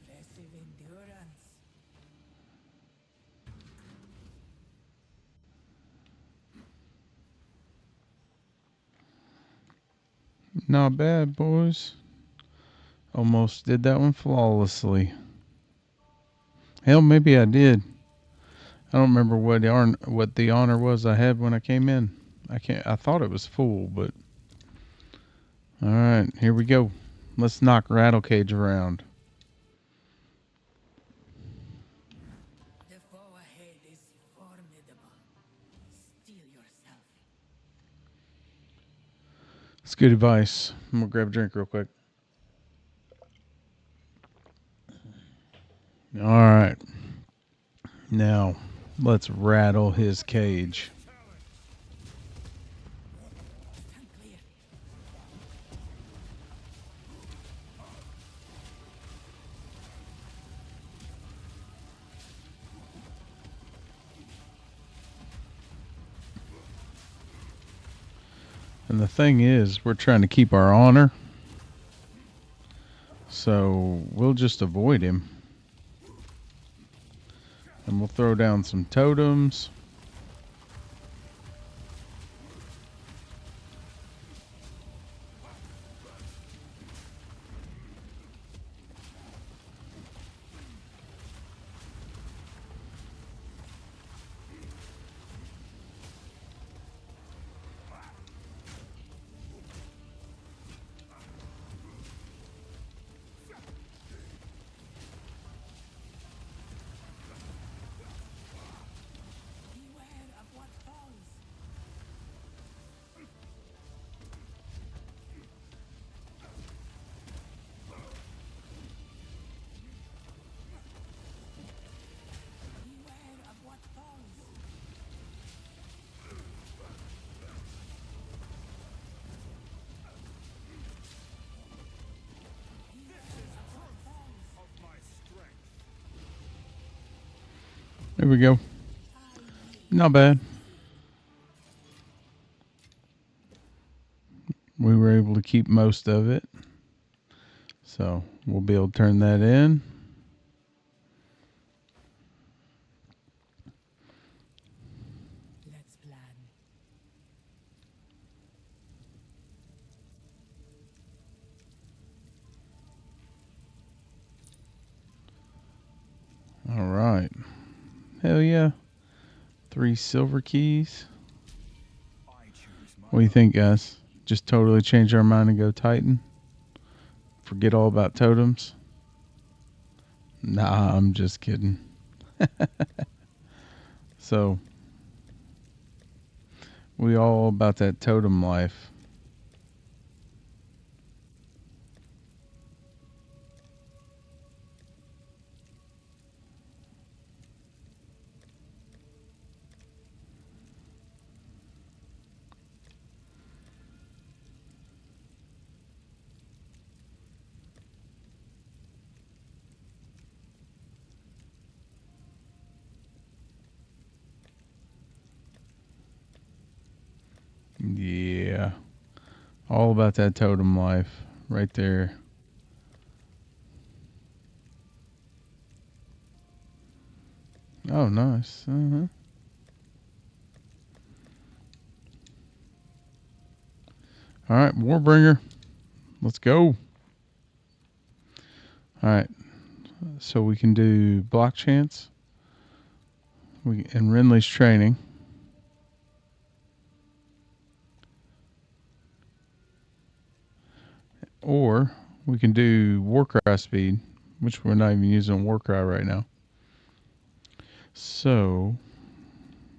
Impressive endurance. Not bad, boys. Almost did that one flawlessly. Hell, maybe I did. I don't remember what the honor was I had when I came in. I thought it was full, but all right, here we go. Let's knock Rattlecage around. The foe ahead is formidable. Steel yourself. It's good advice. I'm gonna grab a drink real quick. All right. Now, let's rattle his cage. Stand clear. And the thing is, we're trying to keep our honor. So we'll just avoid him. And we'll throw down some totems. Beware of what falls. Beware of what falls. There we go. Not bad. We were able to keep most of it. So we'll be able to turn that in. Let's plan. All right. Hell yeah. 3 silver keys. I choose my What do you think, guys? Just totally change our mind and go Titan? Forget all about totems? Nah, I'm just kidding. So, we all about that totem life. Yeah. All about that totem life right there. Oh, nice. Uh-huh. All right, Warbringer. Let's go. All right. So we can do block chance. And Renly's training. Or we can do Warcry speed, which we're not even using Warcry right now. So,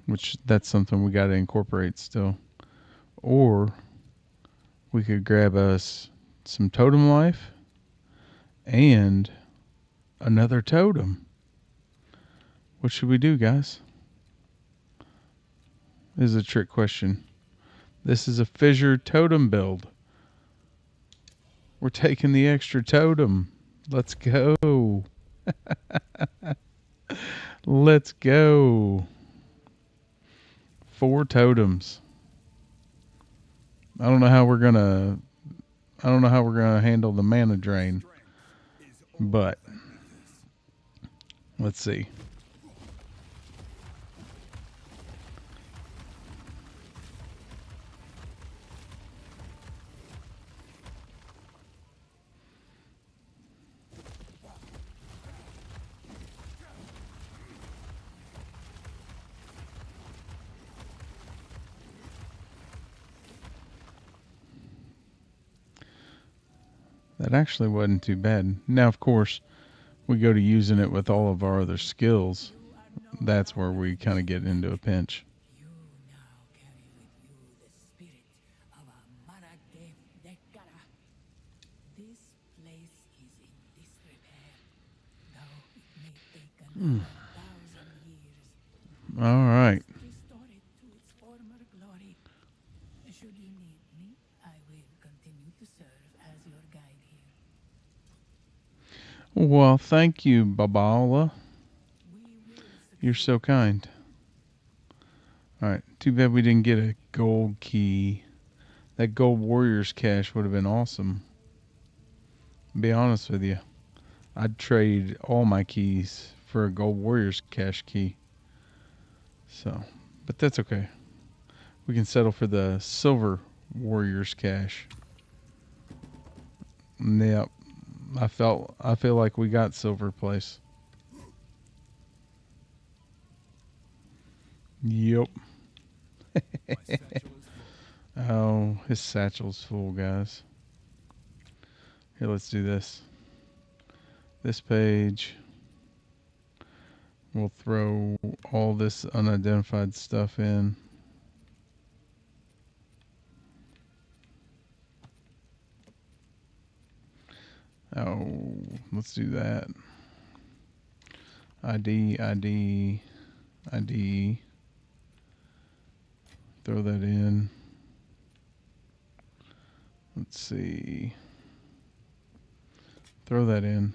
which that's something we got to incorporate still. Or we could grab us some totem life and another totem. What should we do, guys? This is a trick question. This is a Fissure totem build. We're taking the extra totem. Let's go. Let's go. 4 totems. I don't know how we're gonna handle the mana drain, but let's see. That actually wasn't too bad. Now, of course, we go to using it with all of our other skills. That's where we kind of get into a pinch. You now carry with you the spirit of a Maragdev Dekara. This place is in disrepair, though it may take another 1,000 years. All right. Restore it to its former glory. Should you need me, I will continue to serve as your guide here. Well, thank you, Babala. We will You're so kind. All right. Too bad we didn't get a gold key. That gold warriors cache would have been awesome. Be honest with you. I'd trade all my keys for a gold warriors cache key. So, but that's okay. We can settle for the silver warriors cache. Yep. I feel like we got silver place. Yep. My satchel is full. Oh, his satchel's full, guys. Here, let's do this. This page. We'll throw all this unidentified stuff in. Oh, let's do that. ID. Throw that in. Let's see. Throw that in.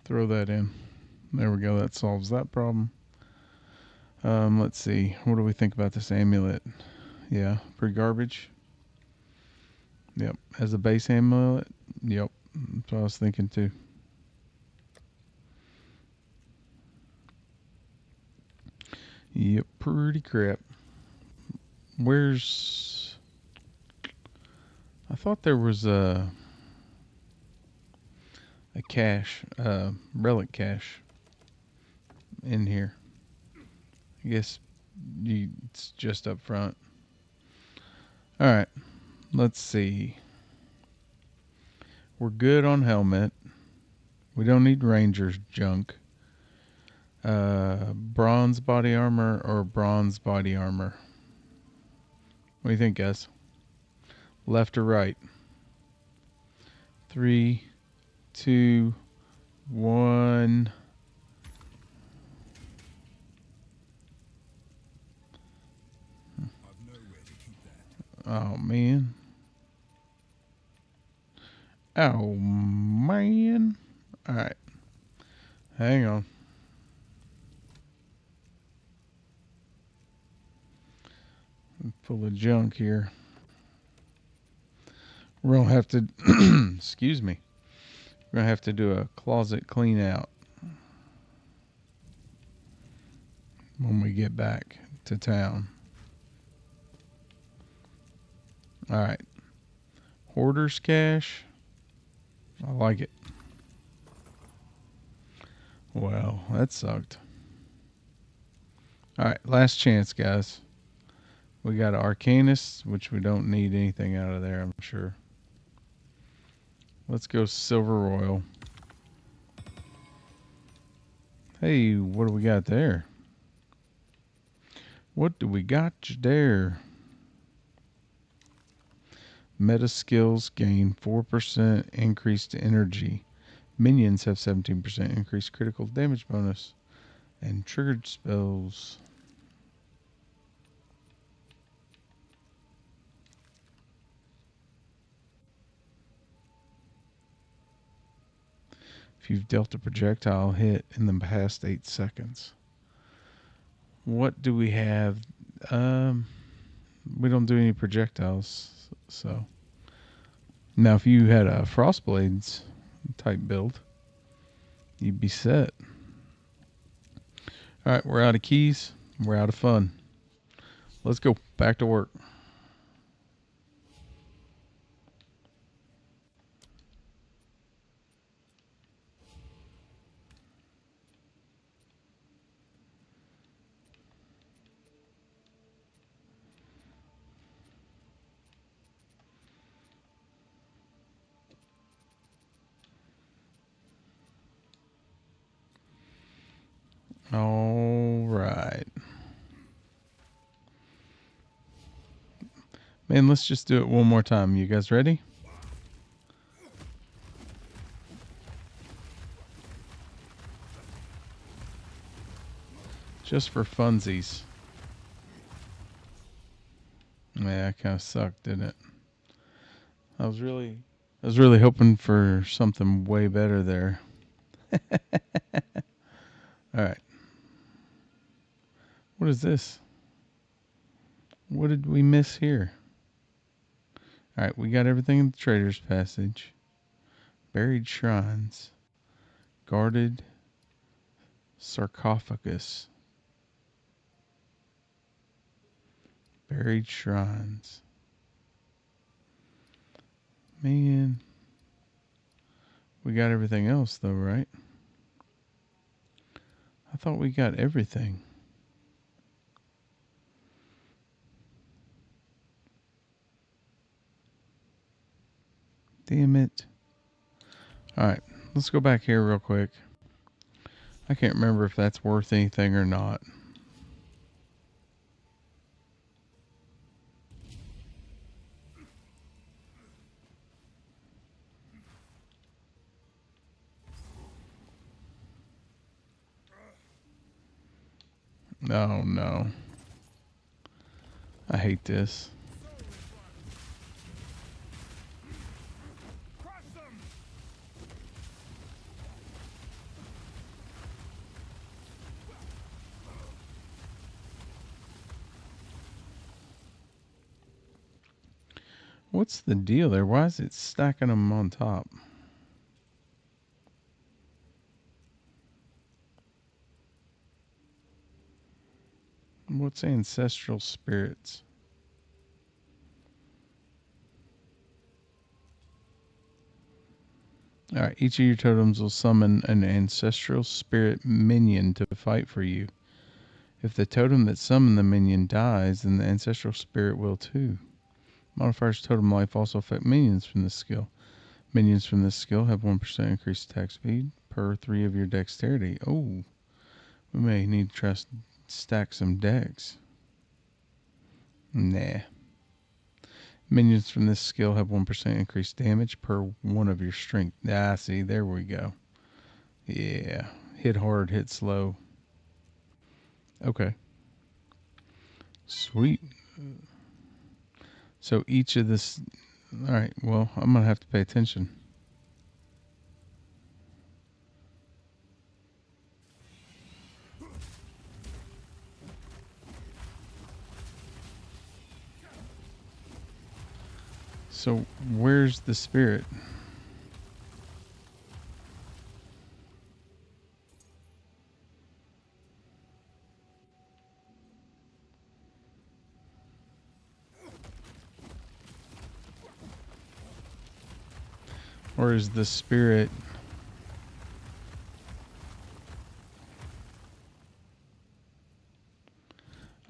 Throw that in. There we go. That solves that problem. Let's see. What do we think about this amulet? Yeah, pretty garbage. Yep. As a base amulet? Yep. That's what I was thinking too. Yep, pretty crap. Where's... I thought there was a cache, relic cache in here. I guess it's just up front. Alright, let's see. We're good on helmet. We don't need ranger's junk. Bronze body armor or bronze body armor? What do you think, guys? Left or right? 3, 2, 1. I've nowhere to keep that. Oh, man. Oh, man. Alright. Hang on. I'm full of junk here. We're going to have to... excuse me. We're going to have to do a closet clean out when we get back to town. Alright. Hoarder's cache. I like it. Well, that sucked. Alright, last chance, guys. We got Arcanist, which we don't need anything out of there, I'm sure. Let's go Silver Royal. Hey, what do we got there? What do we got there? Meta skills gain 4% increased energy. Minions have 17% increased critical damage bonus. And triggered spells. If you've dealt a projectile hit in the past 8 seconds. What do we have? We don't do any projectiles, so. Now, if you had a Frostblades type build, you'd be set. Alright, we're out of keys. We're out of fun. Let's go back to work. All right. Man, let's just do it one more time. You guys ready? Just for funsies. Yeah, that kind of sucked, didn't it? I was really hoping for something way better there. All right. What is this? What did we miss here? All right, we got everything in the Trader's Passage. Buried shrines. Guarded sarcophagus. Buried shrines. Man. We got everything else though, right? I thought we got everything. Damn it. Alright, let's go back here real quick. I can't remember if that's worth anything or not. Oh no. I hate this. What's the deal there? Why is it stacking them on top? What's ancestral spirits? Alright, each of your totems will summon an ancestral spirit minion to fight for you. If the totem that summoned the minion dies, then the ancestral spirit will too. Modifiers totem life also affect minions from this skill. Minions from this skill have 1% increased attack speed per 3 of your dexterity. Oh, we may need to try to stack some dex. Nah. Minions from this skill have 1% increased damage per 1 of your strength. Ah, see, there we go. Yeah, hit hard, hit slow. Okay. Sweet. So each of this... Alright, well, I'm going to have to pay attention. So where's the spirit? Or is the spirit...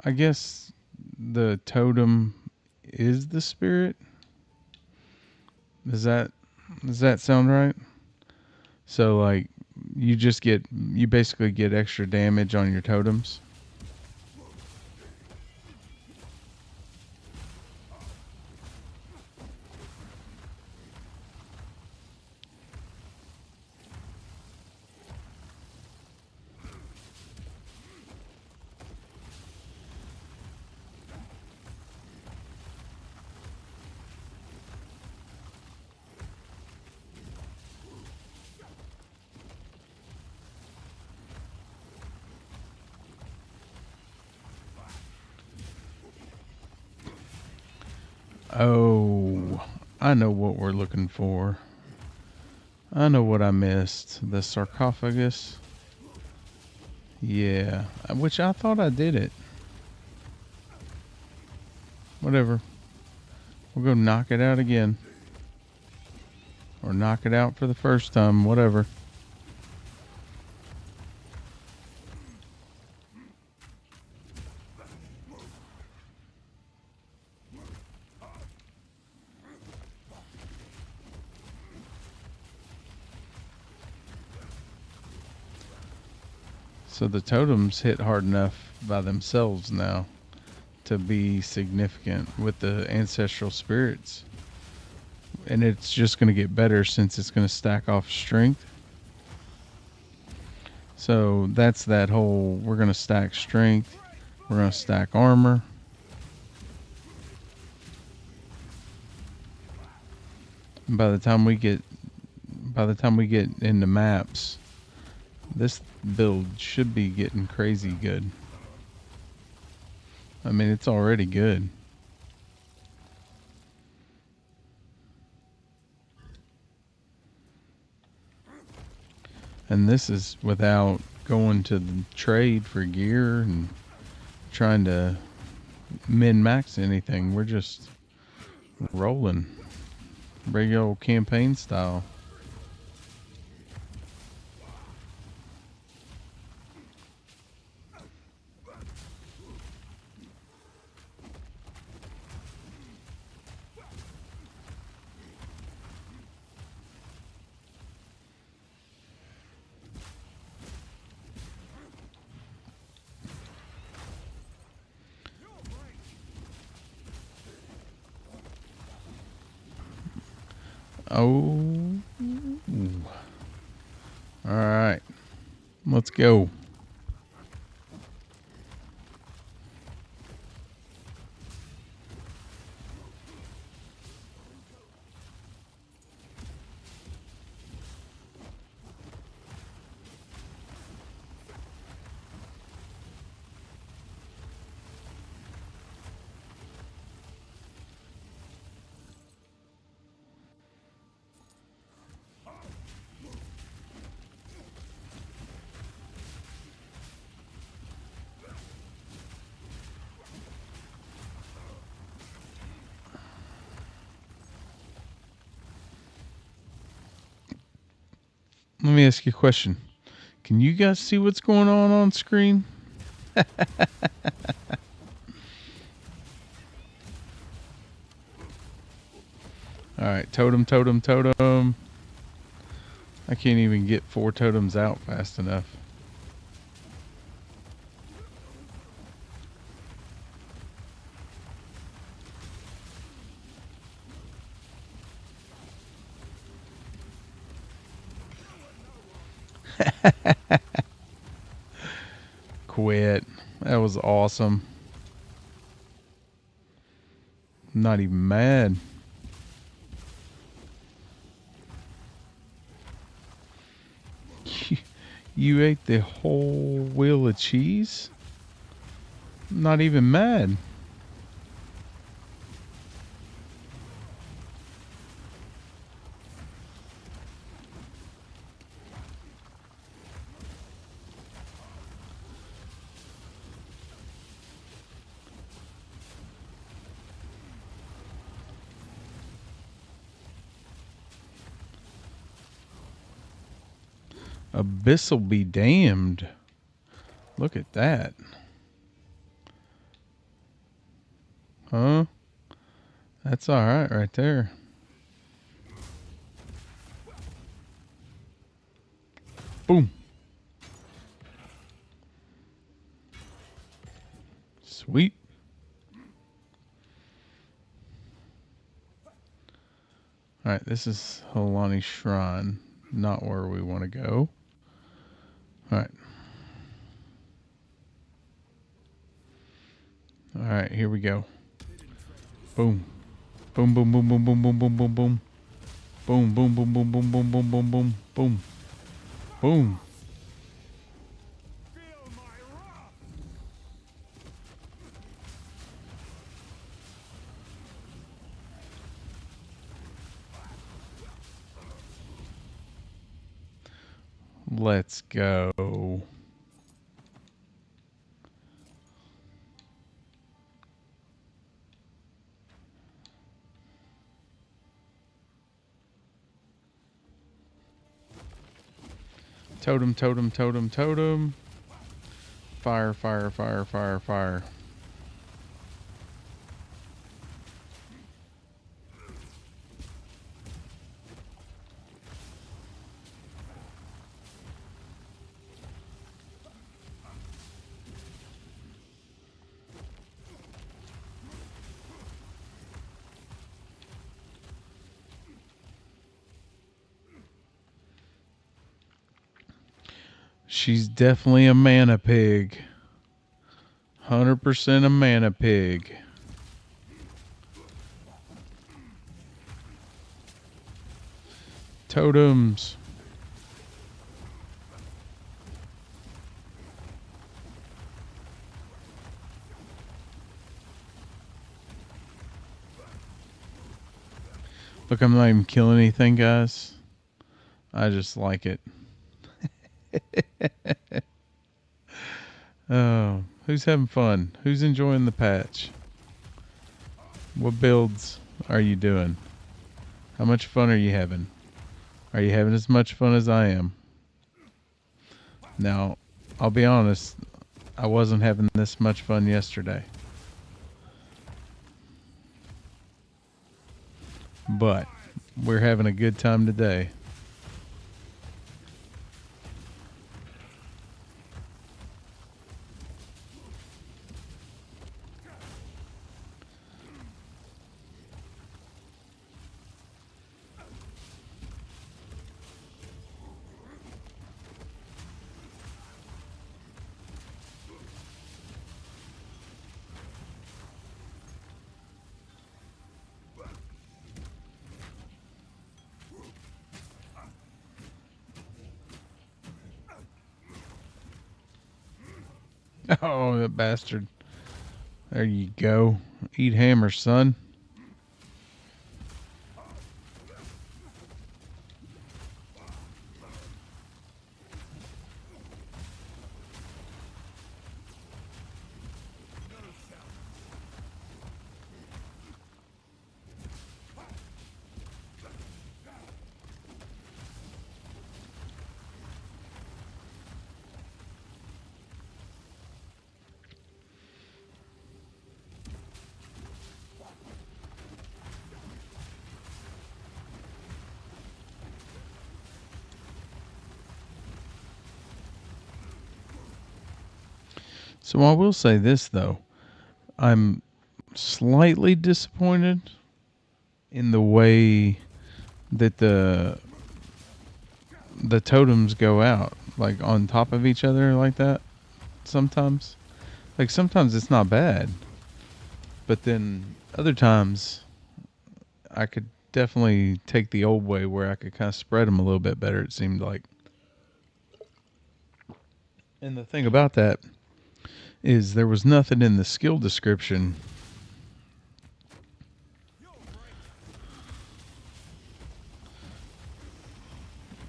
I guess the totem is the spirit? Does that sound right? So like you basically get extra damage on your totems. Oh, I know what we're looking for. I know what I missed. The sarcophagus. Yeah, which I thought I did it. Whatever. We'll go knock it out again. Or knock it out for the first time, whatever. So the totems hit hard enough by themselves now to be significant with the ancestral spirits. And it's just going to get better since it's going to stack off strength. So that's that whole, we're going to stack strength, we're going to stack armor. And by the time we get into maps, this build should be getting crazy good. I mean, it's already good. And this is without going to the trade for gear and trying to min-max anything. We're just rolling. Regular old campaign style. Oh. All right. Let's go. Let me ask you a question. Can you guys see what's going on screen? Alright, totem, totem, totem. I can't even get 4 totems out fast enough. Quit. That was awesome. I'm not even mad. You ate the whole wheel of cheese? I'm not even mad. Abyss'll be damned. Look at that. Huh? That's alright right there. Boom. Sweet. Alright, this is Holani's Shrine. Not where we want to go. Alright. Alright, here we go. Boom. Boom, boom, boom, boom, boom, boom, boom, boom, boom. Boom, boom, boom, boom, boom, boom, boom, boom, boom, boom. Boom. Let's go. Totem, totem, totem, totem. Fire, fire, fire, fire, fire. She's definitely a mana pig. 100% a mana pig. Totems. Look, I'm not even killing anything, guys. I just like it. Oh, who's having fun? Who's enjoying the patch? What builds are you doing? How much fun are you having? Are you having as much fun as I am? Now, I'll be honest, I wasn't having this much fun yesterday. But we're having a good time today. Oh, that bastard. There you go. Eat hammer, son. So I will say this, though. I'm slightly disappointed in the way that the totems go out, like on top of each other like that. Sometimes, like sometimes it's not bad, but then other times I could definitely take the old way where I could kind of spread them a little bit better. It seemed like. And the thing about that is there was nothing in the skill description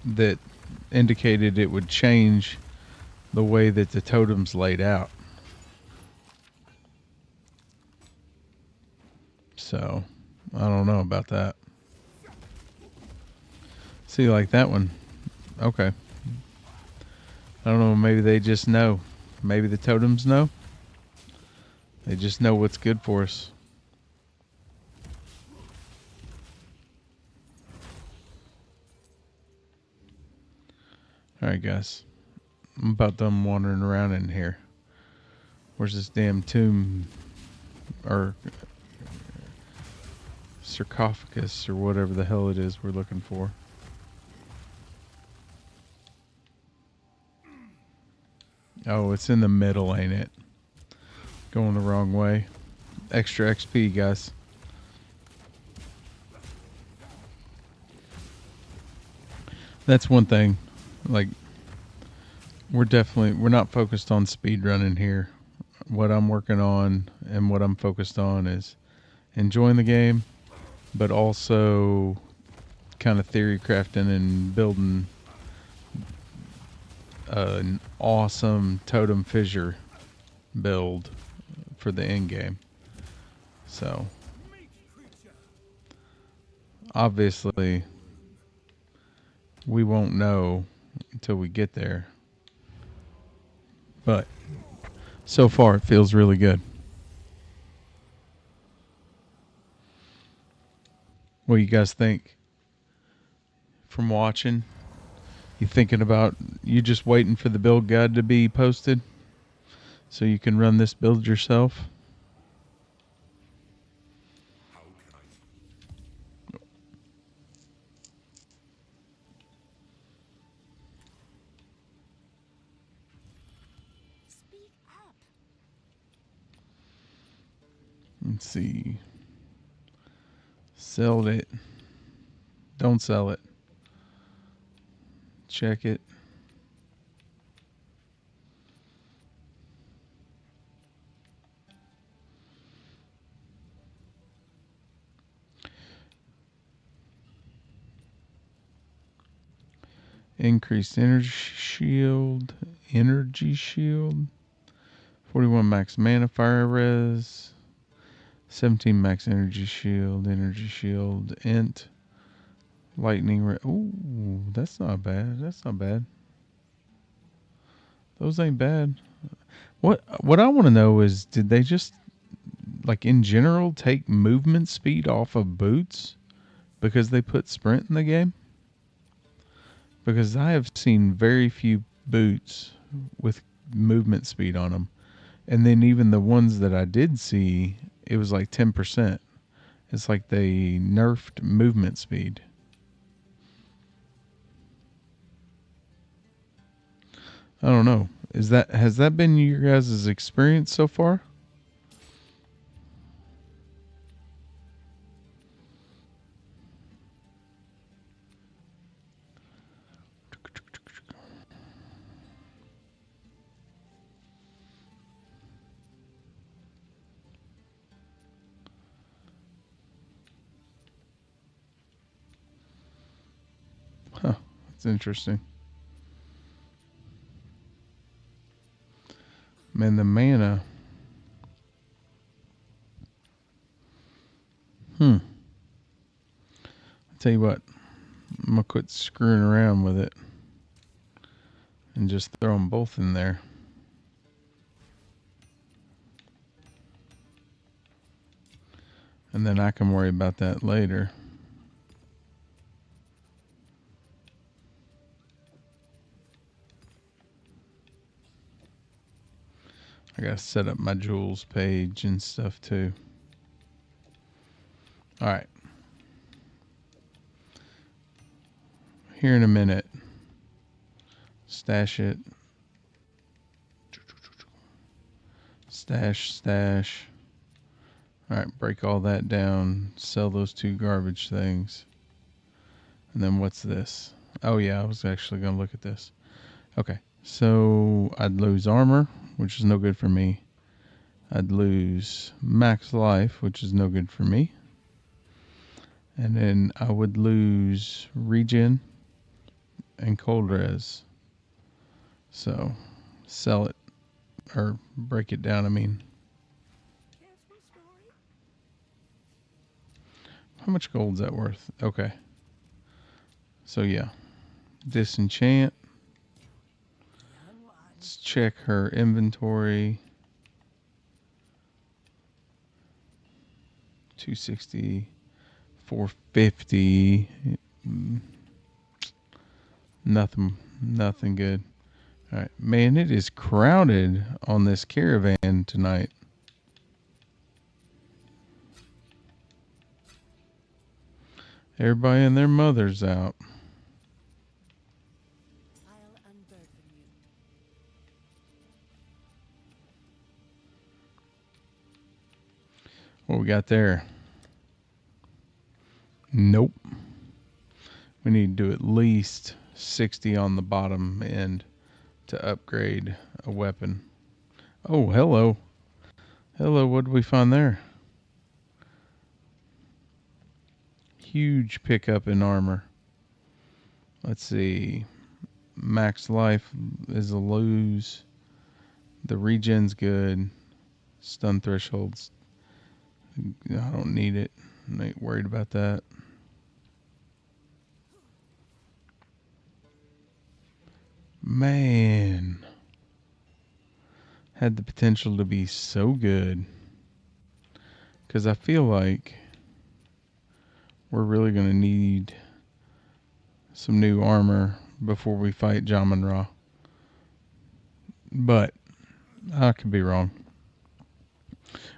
that indicated it would change the way that the totems laid out. So, I don't know about that. See, like that one. Okay. I don't know, maybe they just know. Maybe the totems know. They just know what's good for us. Alright, guys. I'm about done wandering around in here. Where's this damn tomb? Or sarcophagus, or whatever the hell it is we're looking for. Oh, it's in the middle, ain't it? Going the wrong way. Extra XP, guys. That's one thing. Like, we're not focused on speed running here. What I'm working on and what I'm focused on is enjoying the game, but also kind of theory crafting and building an awesome Totem Fissure build for the end game. So, obviously, we won't know until we get there. But so far, it feels really good. What do you guys think from watching? You thinking about you just waiting for the build guide to be posted so you can run this build yourself? Let's see. Sell it. Don't sell it. Check it. Increased energy shield. Energy shield. 41 max mana fire res. 17 max energy shield. Energy shield. Int. Lightning res. Ooh, that's not bad. That's not bad. Those ain't bad. What I want to know is, did they just, like in general, take movement speed off of boots because they put sprint in the game? Because I have seen very few boots with movement speed on them. And then even the ones that I did see, it was like 10%. It's like they nerfed movement speed. I don't know. Has that been your guys' experience so far? Huh. That's interesting. Man, the mana. I'll tell you what. I'm going to quit screwing around with it and just throw them both in there. And then I can worry about that later. I gotta set up my jewels page and stuff too. Alright. Here in a minute. Stash it. Stash. Alright, break all that down. Sell those 2 garbage things. And then what's this? Oh yeah, I was actually gonna look at this. Okay, so I'd lose armor, which is no good for me. I'd lose max life, which is no good for me. And then I would lose regen and cold res. So sell it, or break it down, I mean. How much gold's that worth? Okay. So yeah. Disenchant. Let's check her inventory. 260, 450. Nothing good. All right, man, it is crowded on this caravan tonight. Everybody and their mother's out. I'll unburden you. What we got there? Nope. We need to do at least 60 on the bottom end to upgrade a weapon. Oh, hello. Hello, what did we find there? Huge pickup in armor. Let's see. Max life is a lose. The regen's good. Stun thresholds. I don't need it. I ain't worried about that. Man. Had the potential to be so good. Because I feel like we're really going to need some new armor before we fight Jamun-Ra. But I could be wrong.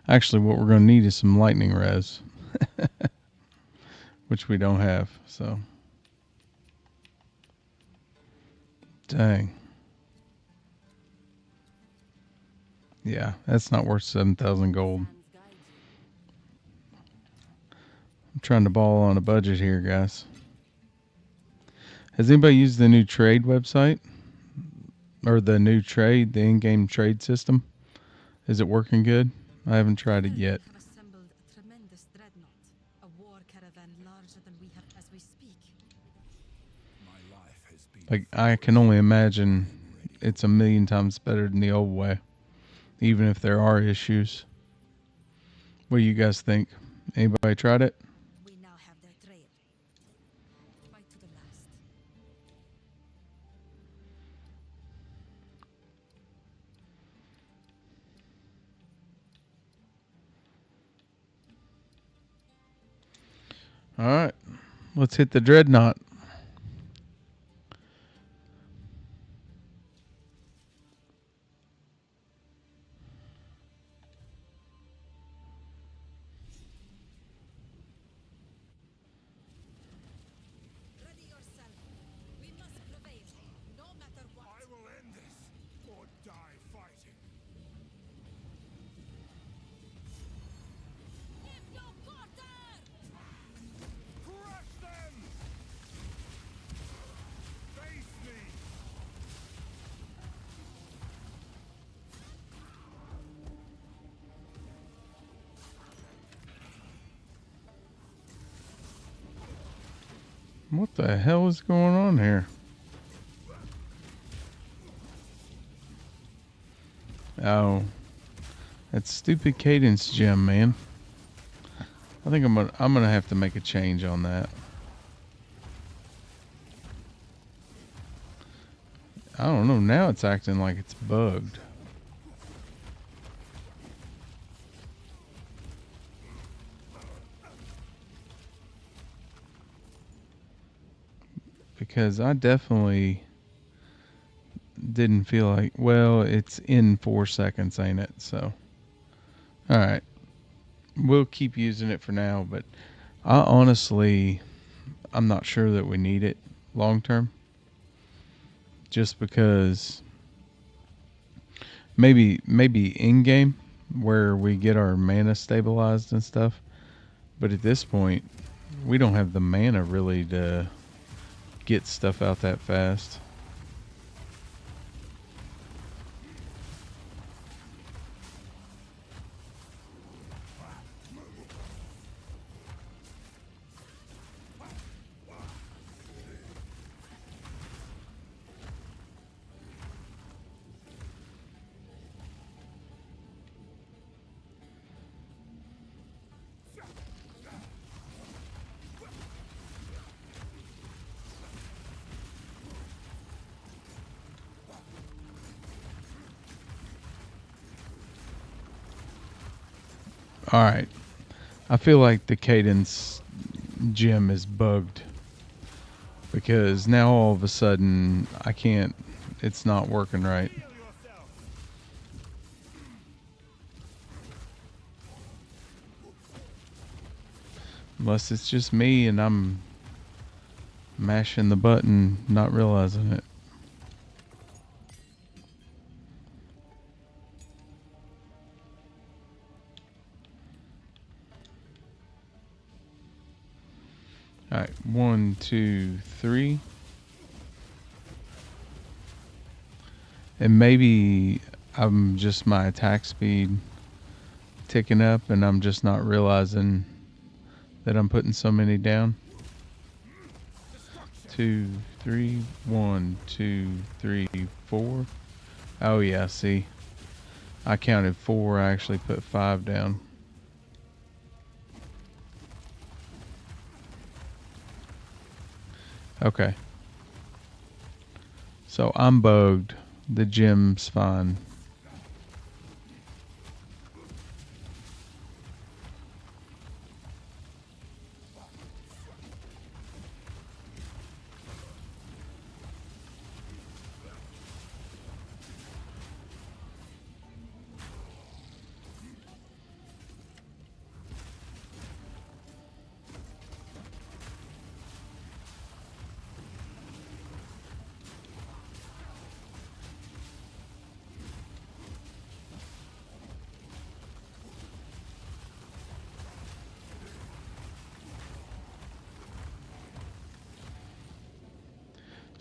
Actually, what we're going to need is some lightning res. Which we don't have, so. Dang. Yeah, that's not worth 7,000 gold. trying to ball on a budget here, guys. Has anybody used the new trade website? Or the new trade, the in-game trade system? Is it working good? I haven't tried it yet. Have assembled a tremendous dreadnought, a war caravan larger than we have as we speak. My life has been Like, I can only imagine it's a million times better than the old way, even if there are issues. What do you guys think? Anybody tried it? We now have their trail. Fight to the last. All right, let's hit the dreadnought. Ready yourself. We must prevail, no matter what. I will end this, or die fighting. Give no quarter! Crush them! Face me! What the hell is going on here? Oh, that stupid cadence gem, man. I think I'm gonna have to make a change on that. I don't know. Now it's acting like it's bugged. Because I definitely didn't feel like, well, it's in 4 seconds, ain't it? So, alright. We'll keep using it for now, but I honestly, I'm not sure that we need it long term. Just because maybe in game where we get our mana stabilized and stuff. But at this point, we don't have the mana really to get stuff out that fast. Alright. I feel like the cadence gem is bugged. Because now all of a sudden I can't, it's not working right. Heal yourself! Unless it's just me and I'm mashing the button, not realizing it. Alright, 1, 2, 3. And maybe I'm just my attack speed ticking up and I'm just not realizing that I'm putting so many down. 2, 3, 1, 2, 3, 4. Oh yeah, see. I counted 4, I actually put 5 down. Okay. So I'm bugged. The gem's fine.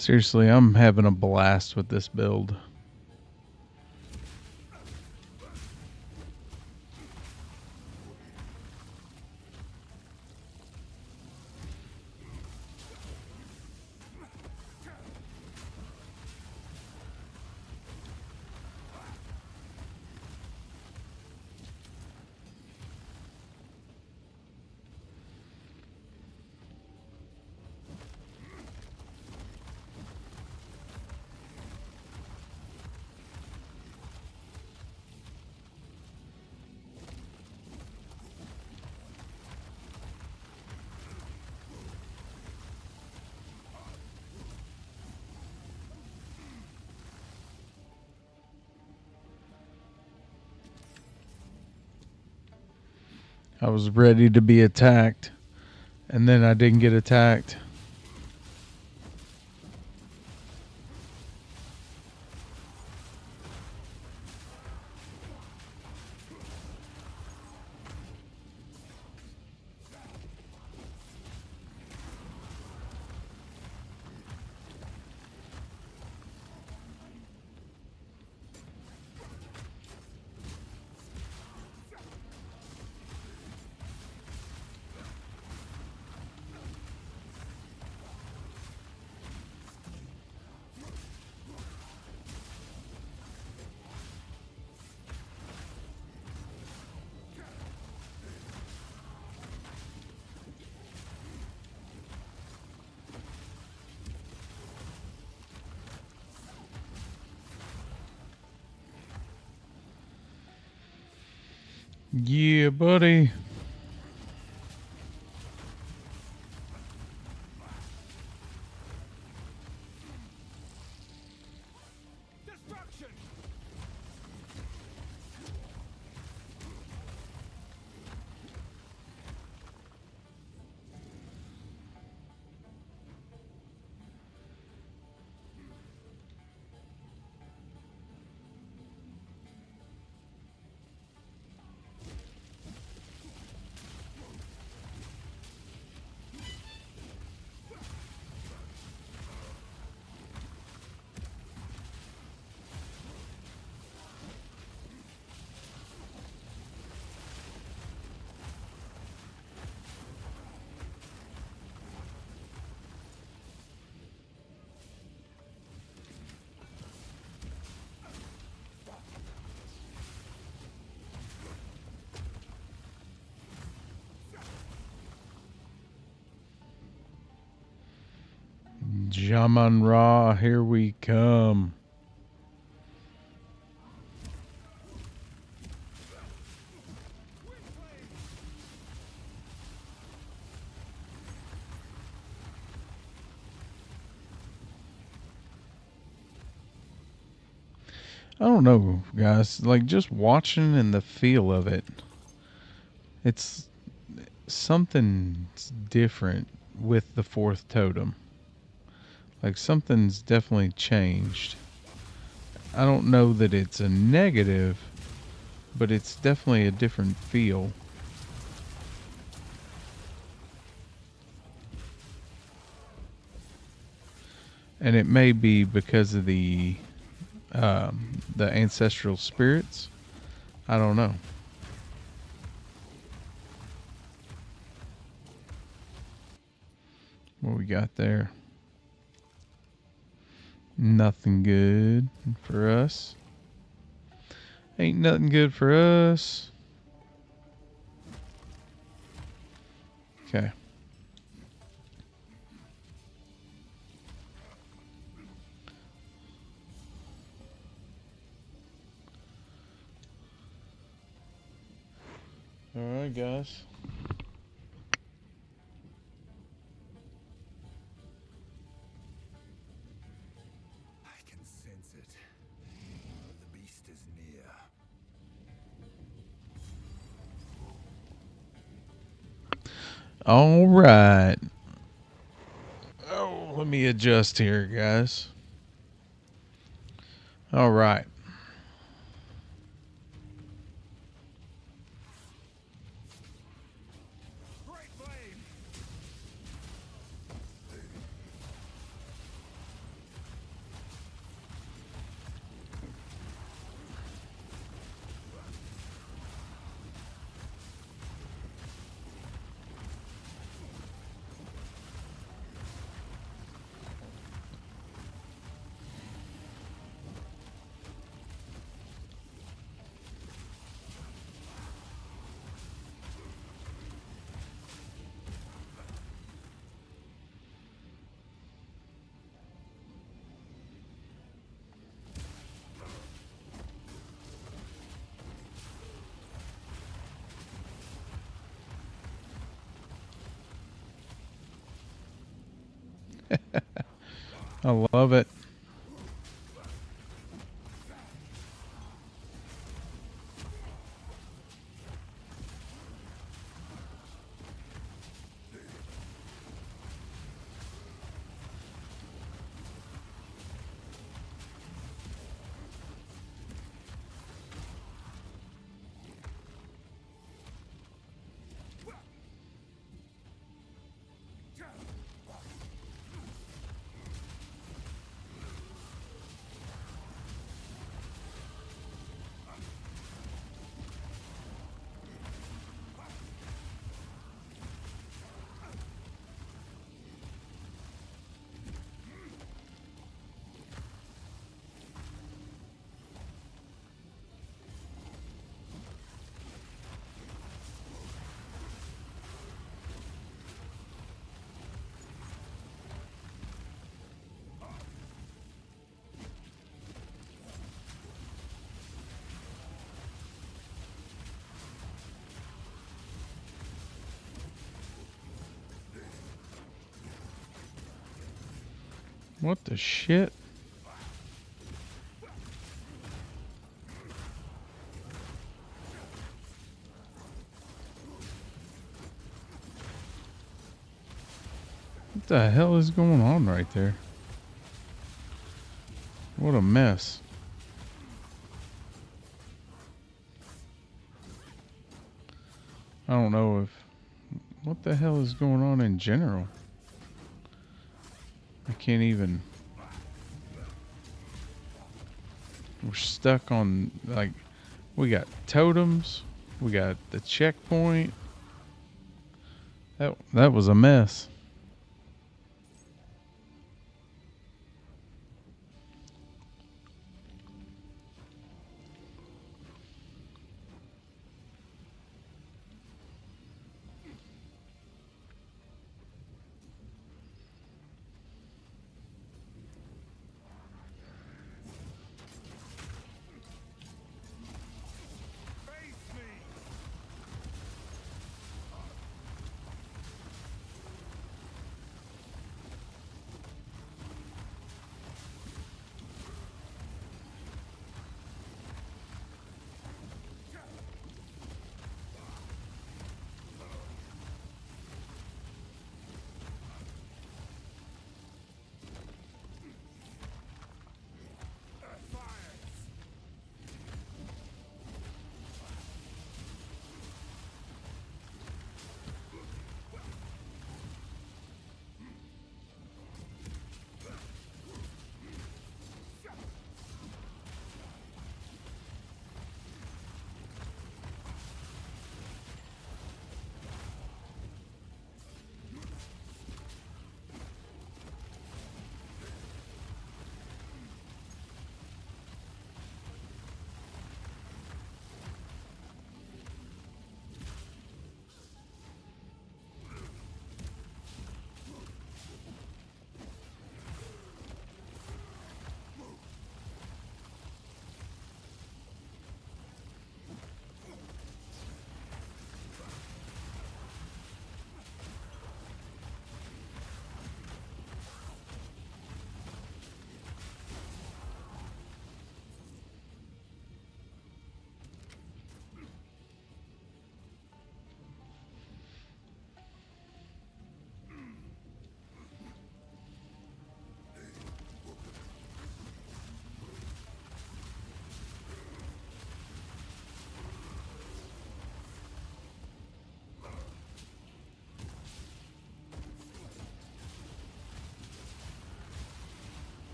Seriously, I'm having a blast with this build. I was ready to be attacked, and then I didn't get attacked. Yeah, buddy. Destruction! Jaman Ra, here we come. I don't know, guys. Like, just watching and the feel of it, it's something different with the fourth totem. Like, something's definitely changed. I don't know that it's a negative, but it's definitely a different feel. And it may be because of the ancestral spirits. I don't know. What we got there? Nothing good for us. Ain't nothing good for us. Okay. All right, guys. I can sense it. The beast is near. All right. Oh, let me adjust here, guys. All right. Great flame! I love it. What the shit? What the hell is going on right there? What a mess. I don't know if... What the hell is going on in general? I can't even... We're stuck on, like... We got totems. We got the checkpoint. That was a mess.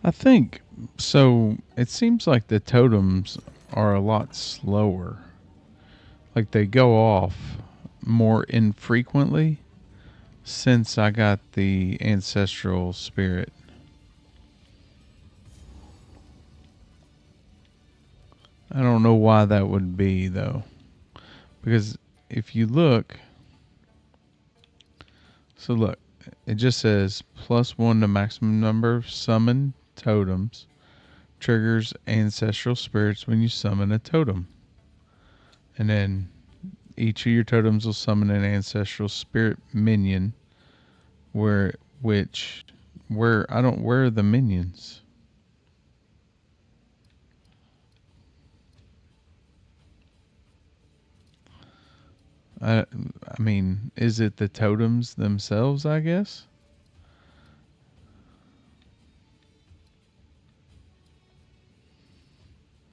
I think So it seems like the totems are a lot slower. Like they go off more infrequently since I got the ancestral spirit. I don't know why that would be though. Because if you look, so look, it just says +1 to maximum number of summoned totems. Triggers ancestral spirits when you summon a totem. And then each of your totems will summon an ancestral spirit minion. Where are the minions? I mean, is it the totems themselves, I guess?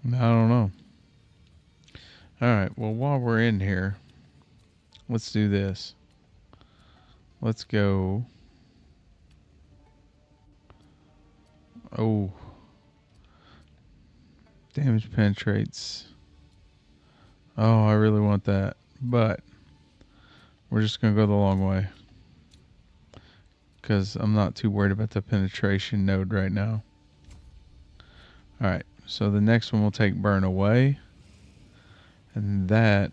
I don't know. Alright, well, while we're in here, let's do this. Let's go. Oh. Damage penetrates. Oh, I really want that. But we're just going to go the long way. Because I'm not too worried about the penetration node right now. Alright, so the next one will take burn away. And that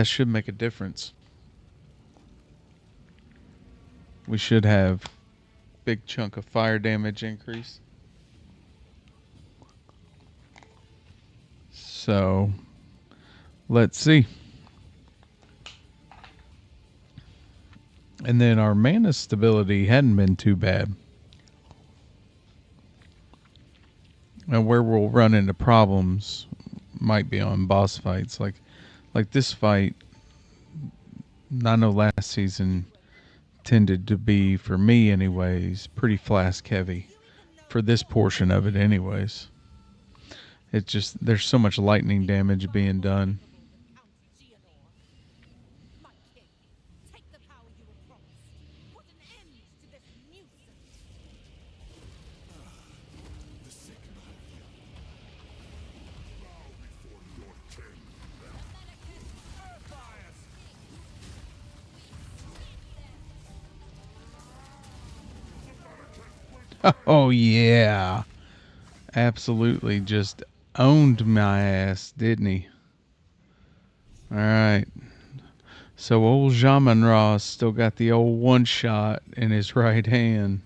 should make a difference. We should have big chunk of fire damage increase. So let's see. And then our mana stability hadn't been too bad. And where we'll run into problems might be on boss fights. Like this fight, I know last season tended to be, for me anyways, pretty flask heavy. For this portion of it anyways. It's just, there's so much lightning damage being done. Oh yeah. Absolutely just owned my ass, didn't he? Alright. So old Jamin Ross still got the old one shot in his right hand.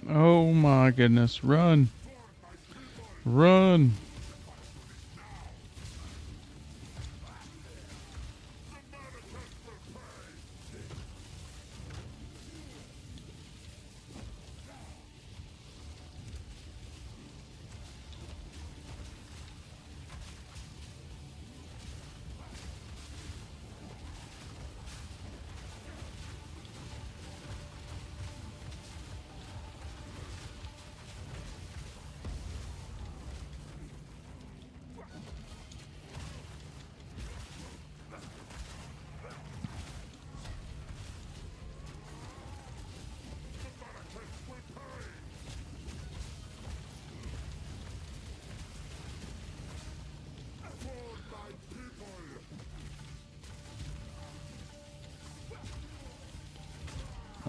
Oh my goodness. Run. Run.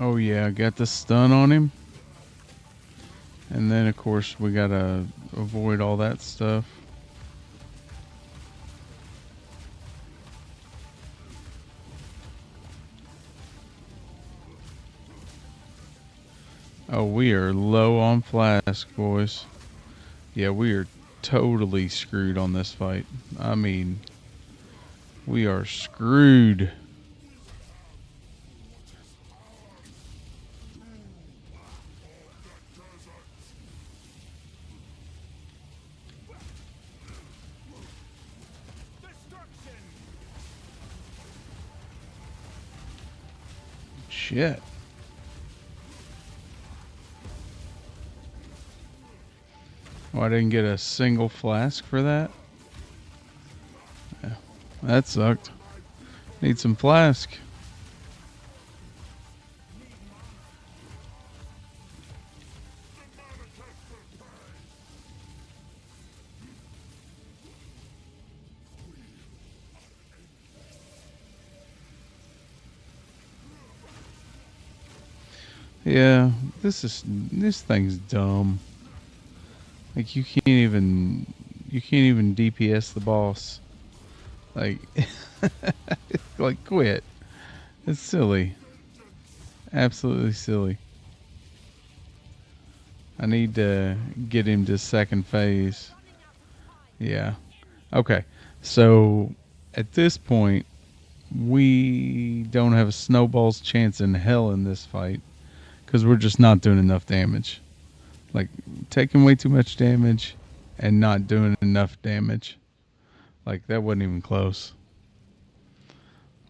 Oh yeah, got the stun on him. And then of course we gotta avoid all that stuff. Oh, we are low on flask, boys. Yeah, we are totally screwed on this fight. I mean, we are screwed. Shit. Oh, I didn't get a single flask for that? Yeah, that sucked. Need some flask. Yeah, this thing's dumb. Like you can't even DPS the boss. Like like quit. It's silly. Absolutely silly. I need to get him to second phase. Yeah. Okay. So at this point we don't have a snowball's chance in hell in this fight because we're just not doing enough damage. Like taking way too much damage and not doing enough damage. Like that wasn't even close.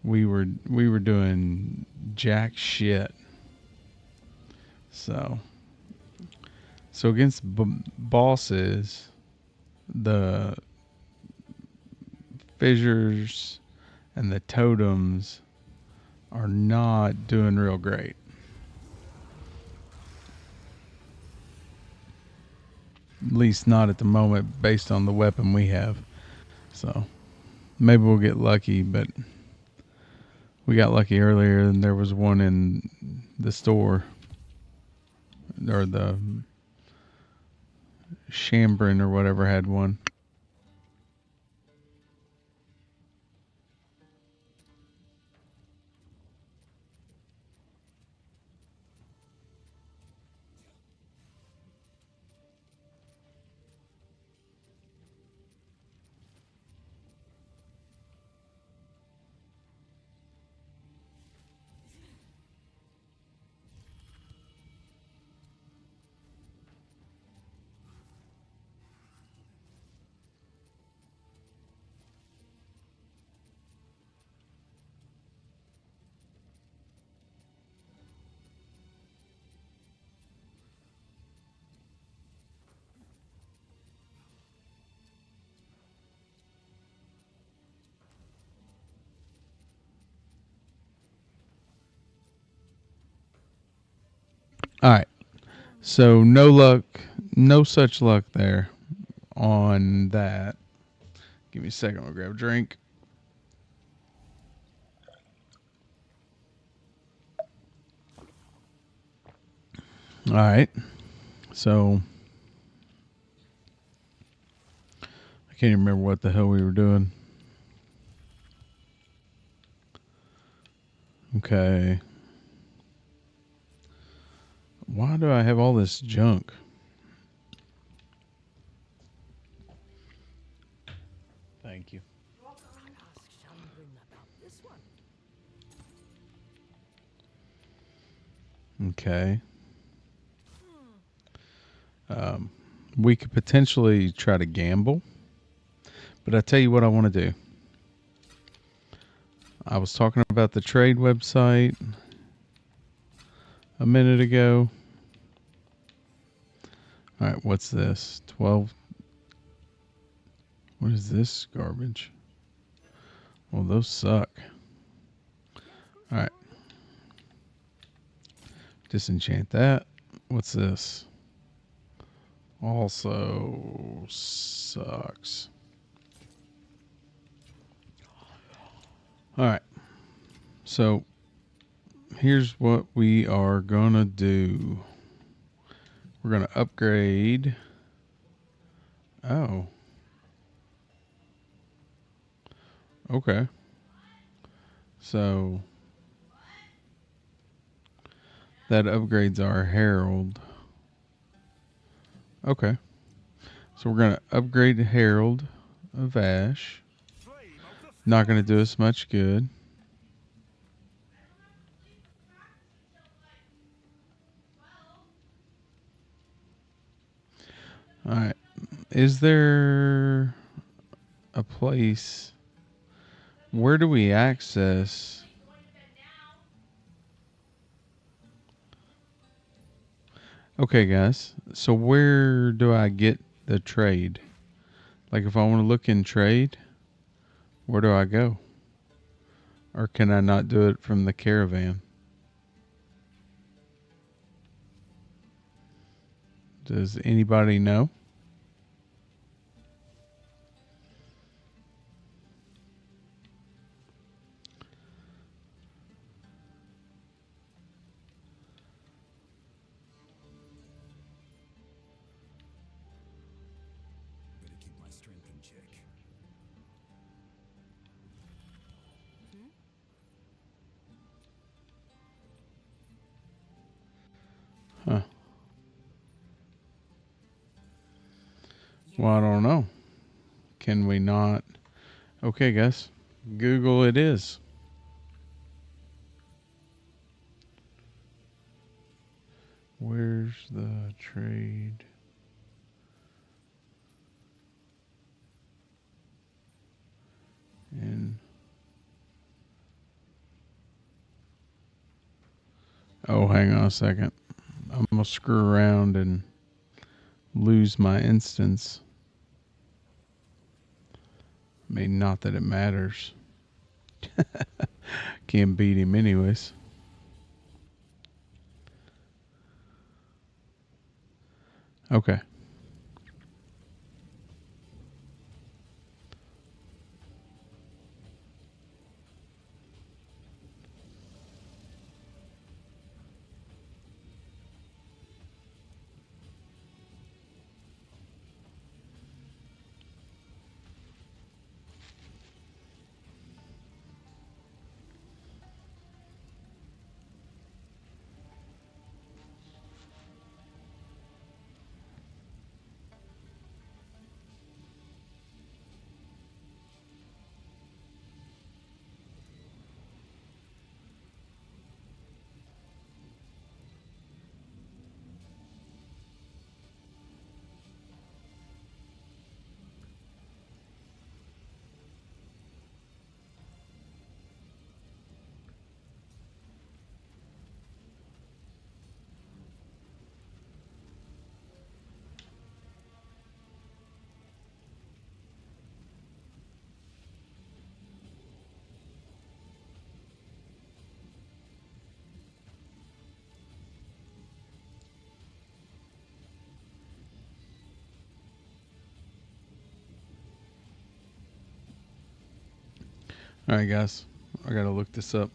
We were doing jack shit. So against bosses, the fissures and the totems are not doing real great. At least not at the moment based on the weapon we have. So maybe we'll get lucky, but we got lucky earlier and there was one in the store. Or the Shambrin or whatever had one. All right. So no such luck there on that. Give me a second. I'll grab a drink. All right. So I can't even remember what the hell we were doing. Okay. Why do I have all this junk? Thank you. Okay. We could potentially try to gamble, but I tell you what I want to do. I was talking about the trade website a minute ago. All right, what's this? 12. What is this garbage? Well, those suck. All right. Disenchant that. What's this? Also sucks. All right. So here's what we are gonna do. We're gonna upgrade. Oh. Okay. So that upgrades our Herald. Okay. So we're gonna upgrade the Herald of Ash. Not gonna do us much good. Alright. Is there a place? Where do we access? Okay, guys. So where do I get the trade? Like if I want to look in trade, where do I go? Or can I not do it from the caravan? Does anybody know? Better keep my strength in check. Huh. Well, I don't know. Can we not? Okay, guys. Google it is. Where's the trade? In. Oh, hang on a second. I'm going to screw around and lose my instance. I mean, not that it matters. Can't beat him anyways. Okay. All right, guys. I got to look this up.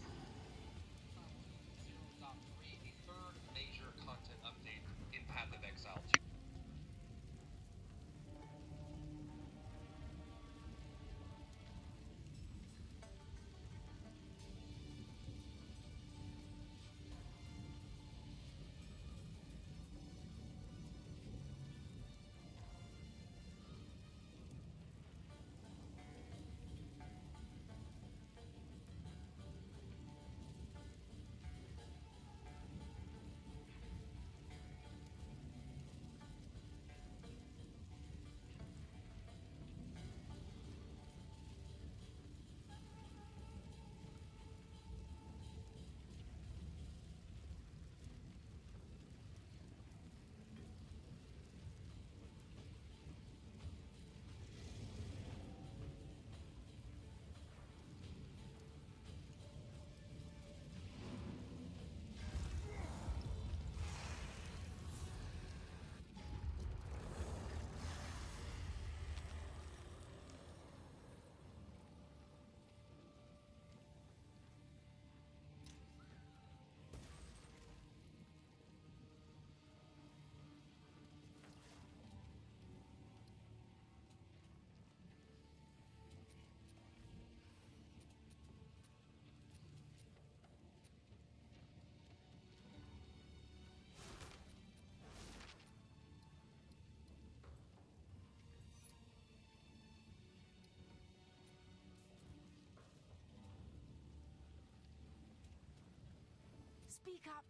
Speak up.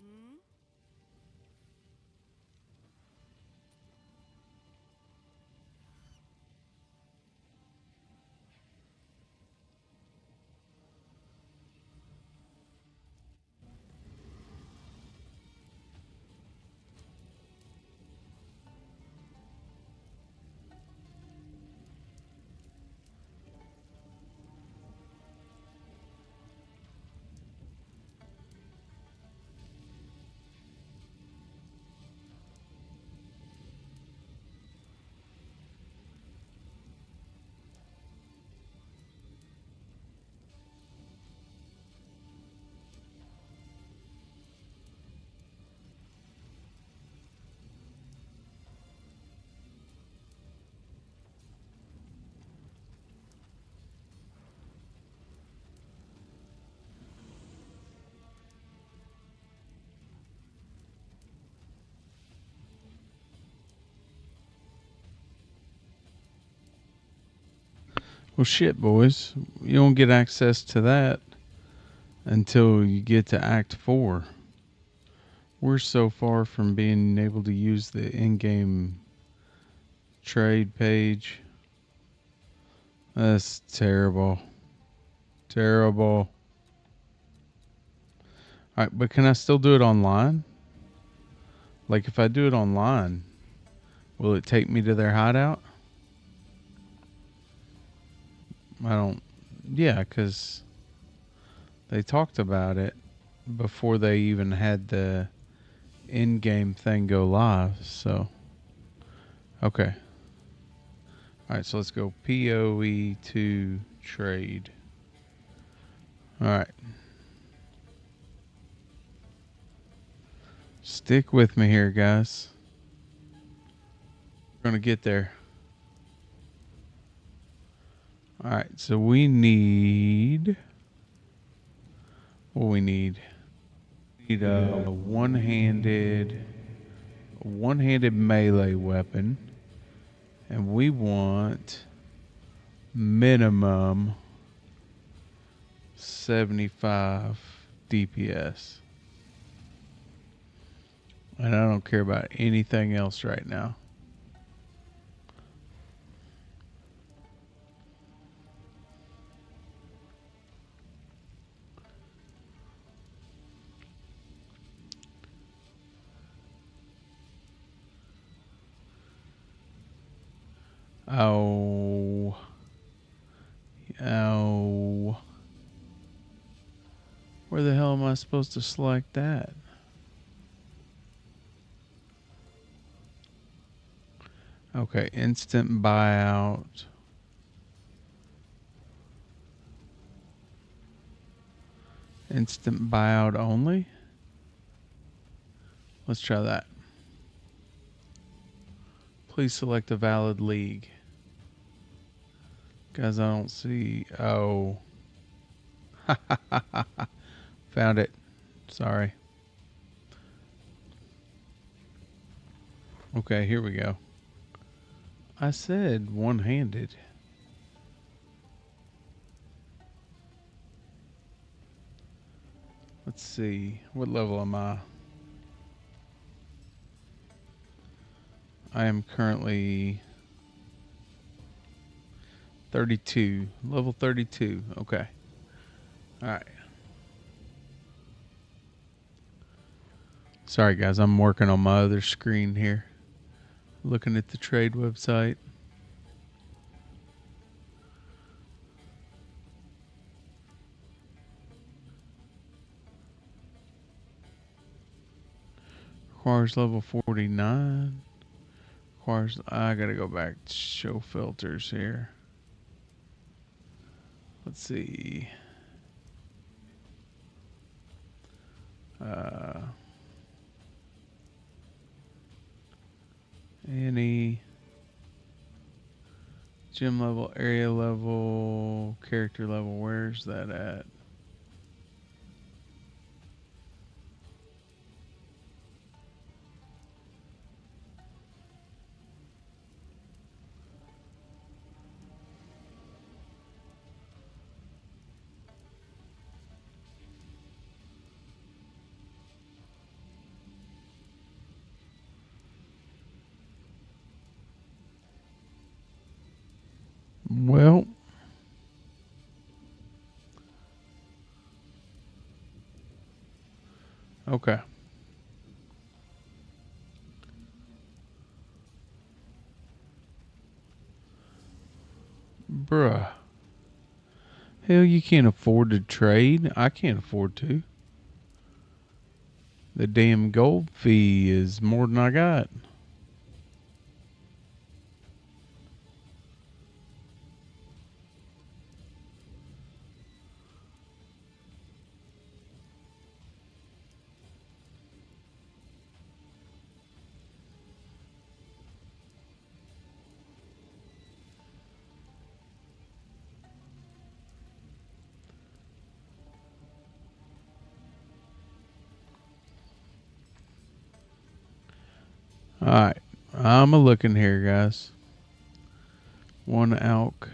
Hmm? Well, shit, boys. You don't get access to that until you get to Act 4. We're so far from being able to use the in-game trade page. That's terrible. Terrible. Alright, but can I still do it online? Like, if I do it online, will it take me to their hideout? I don't... Yeah, because they talked about it before they even had the in-game thing go live, so... Okay. Alright, so let's go POE2 trade. Alright. Stick with me here, guys. We're going to get there. Alright, so we need... What we need? We need a one-handed melee weapon. And we want minimum 75 DPS. And I don't care about anything else right now. Oh. Oh. Where the hell am I supposed to select that? Okay, instant buyout. Instant buyout only? Let's try that. Please select a valid league. Guys, I don't see... Oh. Found it. Sorry. Okay, here we go. I said one-handed. Let's see. What level am I? I am currently 32. Level 32. Okay. Alright. Sorry guys, I'm working on my other screen here. Looking at the trade website. Requires level 49. Requires... I gotta go back to show filters here. Let's see. Any gym level, area level, character level, where's that at? Okay. Bruh. Hell, you can't afford to trade. I can't afford to. The damn gold fee is more than I got. Alright. I'm a looking here, guys. One alk.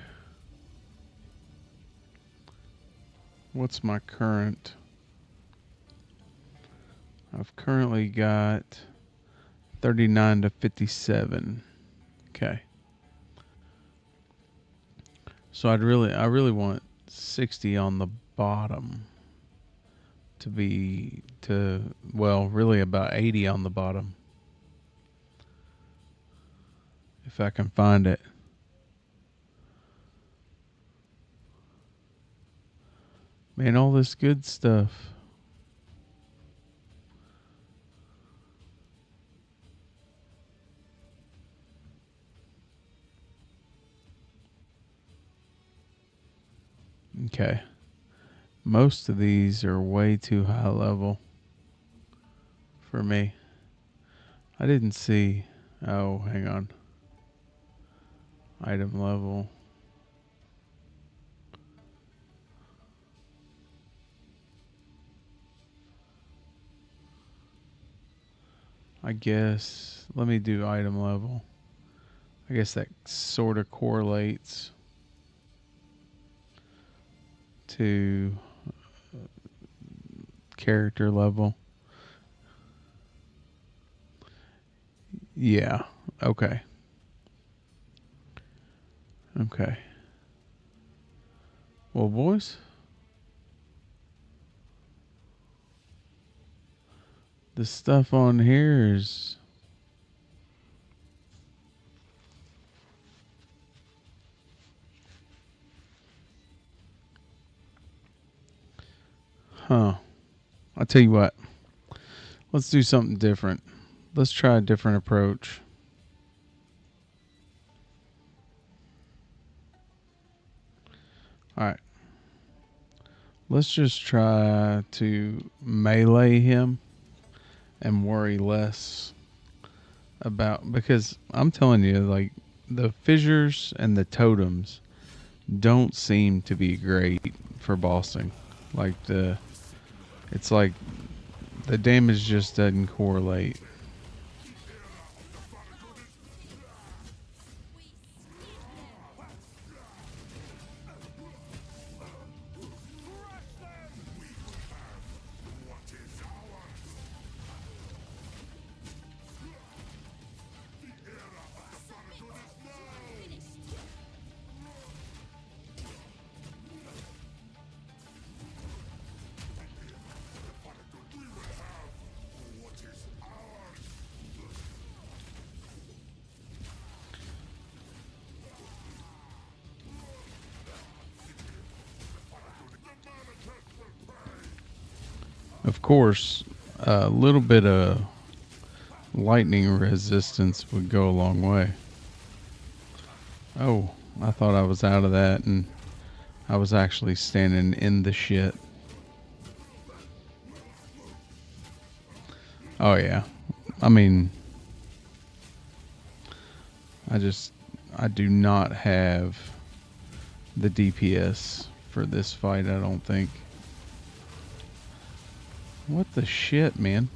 What's my current? I've currently got 39 to 57. Okay. So I really want 60 on the bottom really about 80 on the bottom. If I can find it. Man, all this good stuff. Okay. Most of these are way too high level for me. I didn't see. Oh, hang on. Item level. I guess. Let me do item level. I guess that sort of correlates to character level. Yeah. Okay. Okay. Well, boys, the stuff on here is I'll tell you what. Let's do something different. Let's try a different approach. All right. Let's just try to melee him and worry less about, because I'm telling you, like, the fissures and the totems don't seem to be great for bossing. Like it's like the damage just doesn't correlate. Of course, a little bit of lightning resistance would go a long way. Oh, I thought I was out of that, and I was actually standing in the shit. Oh yeah. I mean, I do not have the DPS for this fight, I don't think. What the shit, man?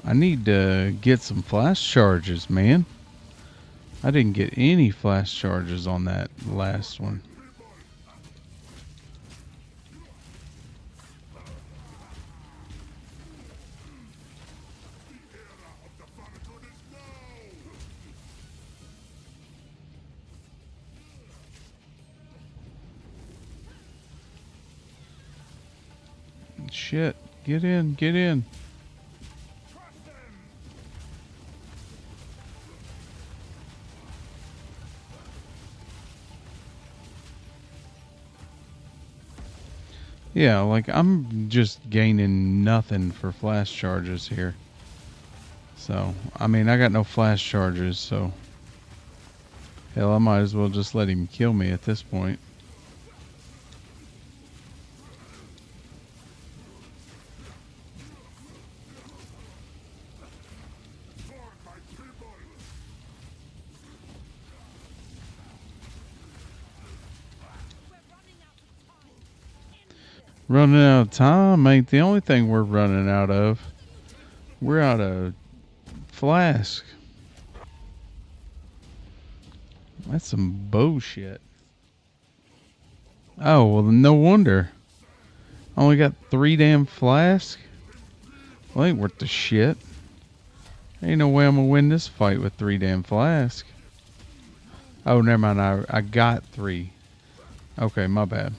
I need to get some flash charges, man. I didn't get any flash charges on that last one. Shit. Get in, get in. Yeah, like I'm just gaining nothing for flash charges here. So, I mean, I got no flash charges, so hell, I might as well just let him kill me at this point. Running out of time ain't the only thing we're running out of. We're out of flask. That's some bullshit. Oh, well, no wonder. I only got 3 damn flasks. Well, ain't worth the shit. Ain't no way I'm gonna win this fight with 3 damn flasks. Oh, never mind. I got 3. Okay, my bad.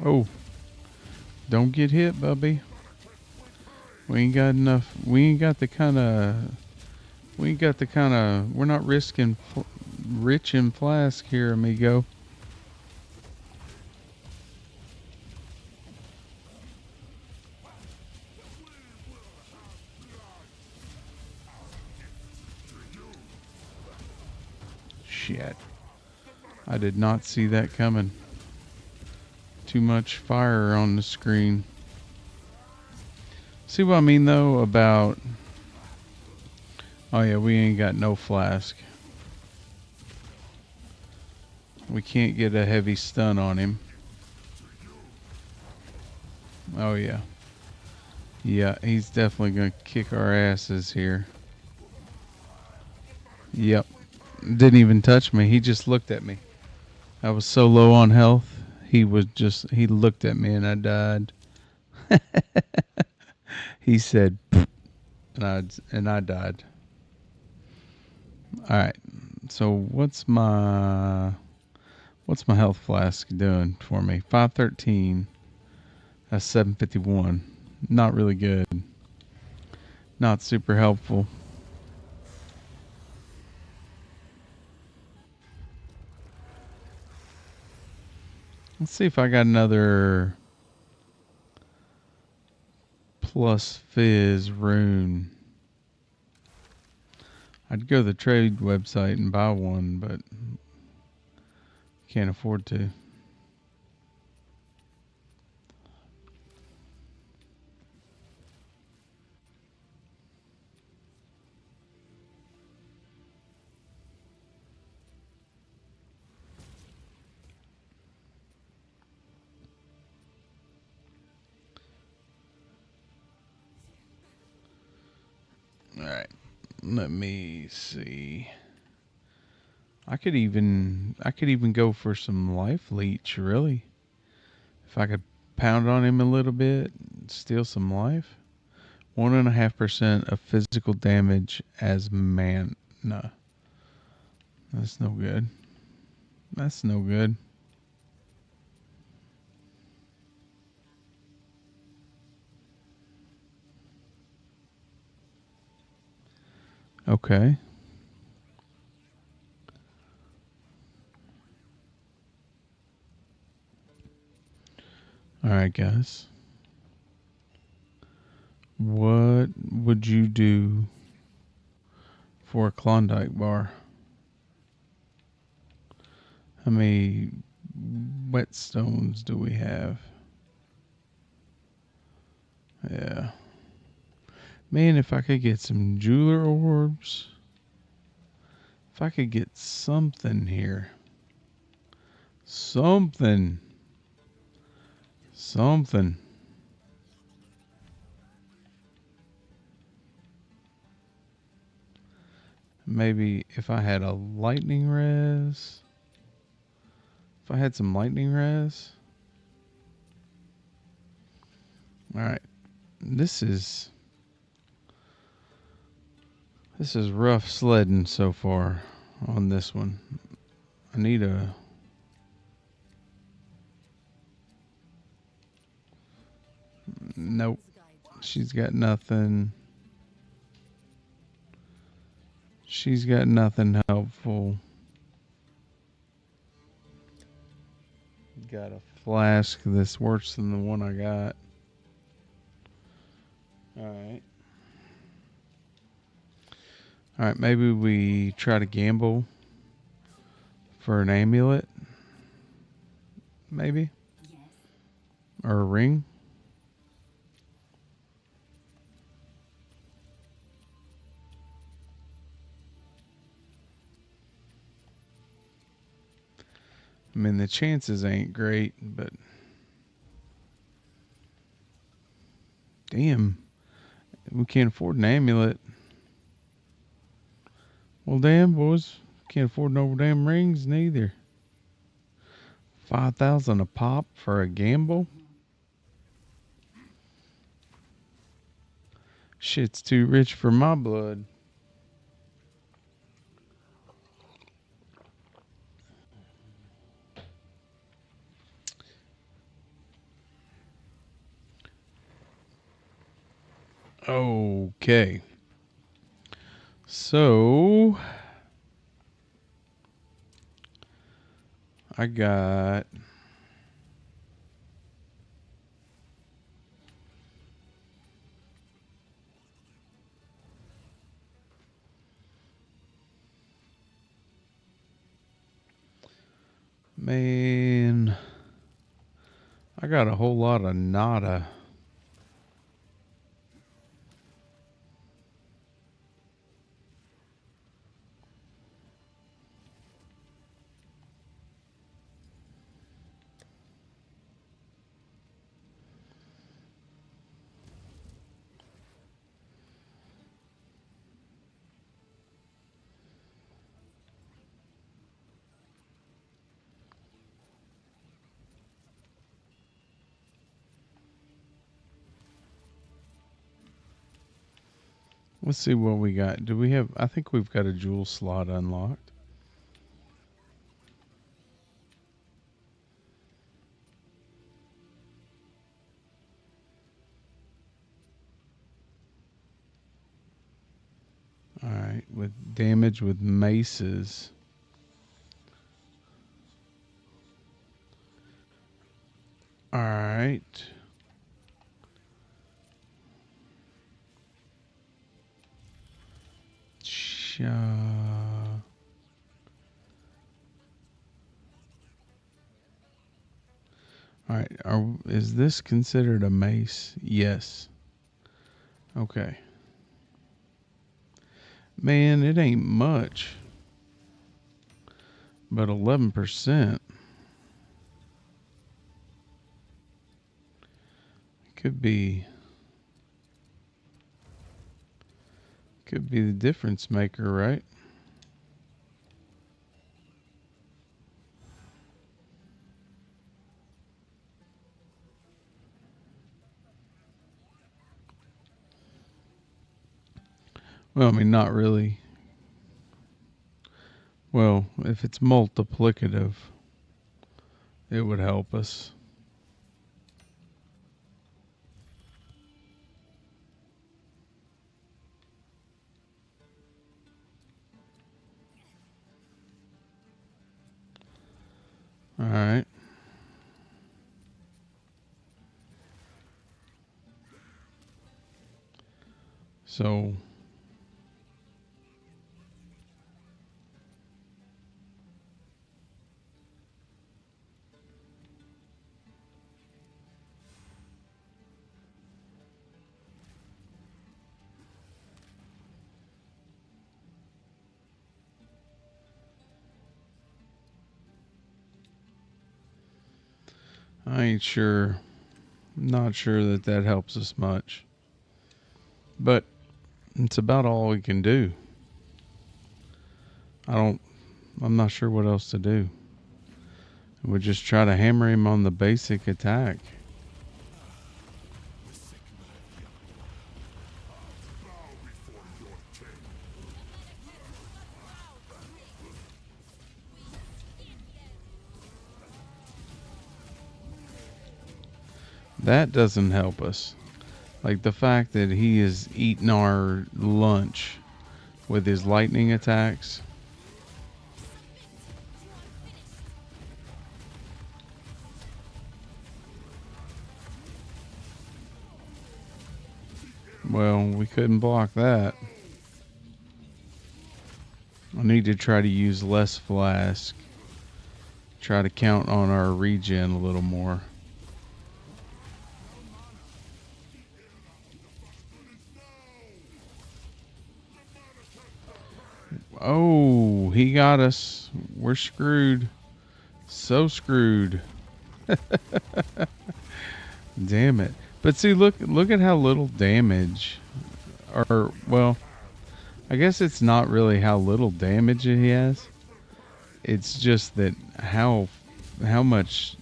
Oh, don't get hit, Bubby. We ain't got enough. We ain't got the kind of. We ain't got the kind of. We're not risking rich in flask here, amigo. Shit. I did not see that coming. Too much fire on the screen. See what I mean, though, about... Oh, yeah, we ain't got no flask. We can't get a heavy stun on him. Oh, yeah. Yeah, he's definitely going to kick our asses here. Yep. Didn't even touch me. He just looked at me. I was so low on health. He looked at me and I died. He said, and I died. All right. So what's my health flask doing for me? 513. That's 751. Not really good. Not super helpful. Let's see if I got another plus fizz rune. I'd go to the trade website and buy one, but can't afford to. All right. Let me see. I could even go for some life leech, really. If I could pound on him a little bit, steal some life. 1.5% of physical damage as mana. That's no good. That's no good. Okay. Alright, guys. What would you do for a Klondike bar? How many whetstones do we have? Yeah. Man, if I could get some jeweler orbs. If I could get something here. Something. Maybe if I had a lightning res. If I had some lightning res. Alright. This is rough sledding so far on this one. I need a... Nope. She's got nothing. She's got nothing helpful. Got a flask that's worse than the one I got. Alright. Alright, maybe we try to gamble for an amulet. Maybe. Or a ring. I mean, the chances ain't great, but... Damn. We can't afford an amulet. Well, damn, boys. Can't afford no damn rings neither. 5,000 a pop for a gamble? Shit's too rich for my blood. Okay. So I got man, I got a whole lot of nada. Let's see what we got. Do we have... I think we've got a jewel slot unlocked. Alright, with damage with maces. Alright. Alright, is this considered a mace? Yes. Okay. Man, it ain't much. But 11%. Could be the difference maker, right? Well, I mean, not really. Well, if it's multiplicative, it would help us. All right. So I ain't sure. Not sure that that helps us much. But it's about all we can do. I'm not sure what else to do. We just try to hammer him on the basic attack. That doesn't help us. Like the fact that he is eating our lunch with his lightning attacks. Well, we couldn't block that. I need to try to use less flask. Try to count on our regen a little more. Oh, he got us. We're screwed. So screwed. Damn it. But see, look at how little damage. Or, well, I guess it's not really how little damage he has. It's just that how much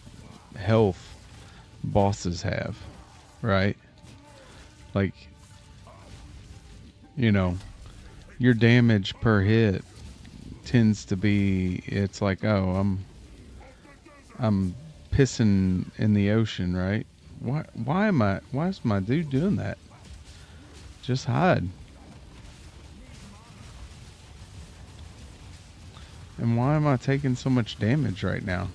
health bosses have, right? Like, you know, your damage per hit tends to be, it's like, oh, I'm pissing in the ocean, right? Why is my dude doing that? Just hide. And why am I taking so much damage right now?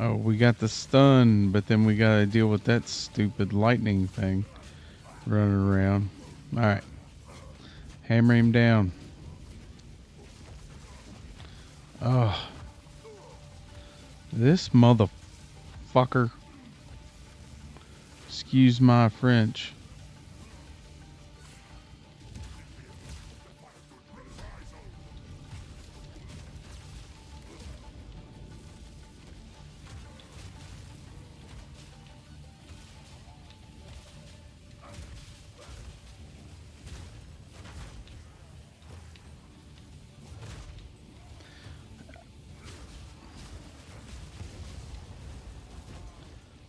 Oh, we got the stun, but then we gotta deal with that stupid lightning thing running around. Alright. Hammer him down. Oh. This motherfucker. Excuse my French.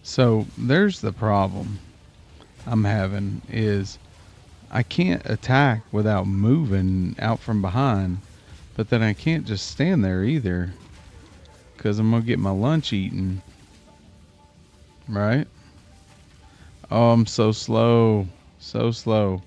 So there's the problem I'm having is I can't attack without moving out from behind, but then I can't just stand there either because I'm going to get my lunch eaten. Right? Oh, I'm so slow. So slow.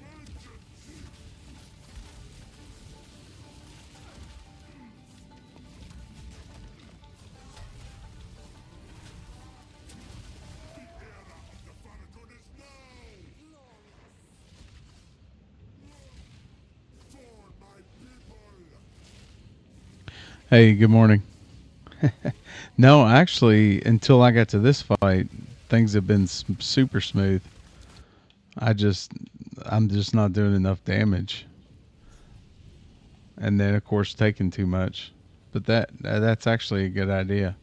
Hey, good morning. No, actually, until I got to this fight, things have been super smooth. I'm just not doing enough damage. And then, of course, taking too much. But that's actually a good idea.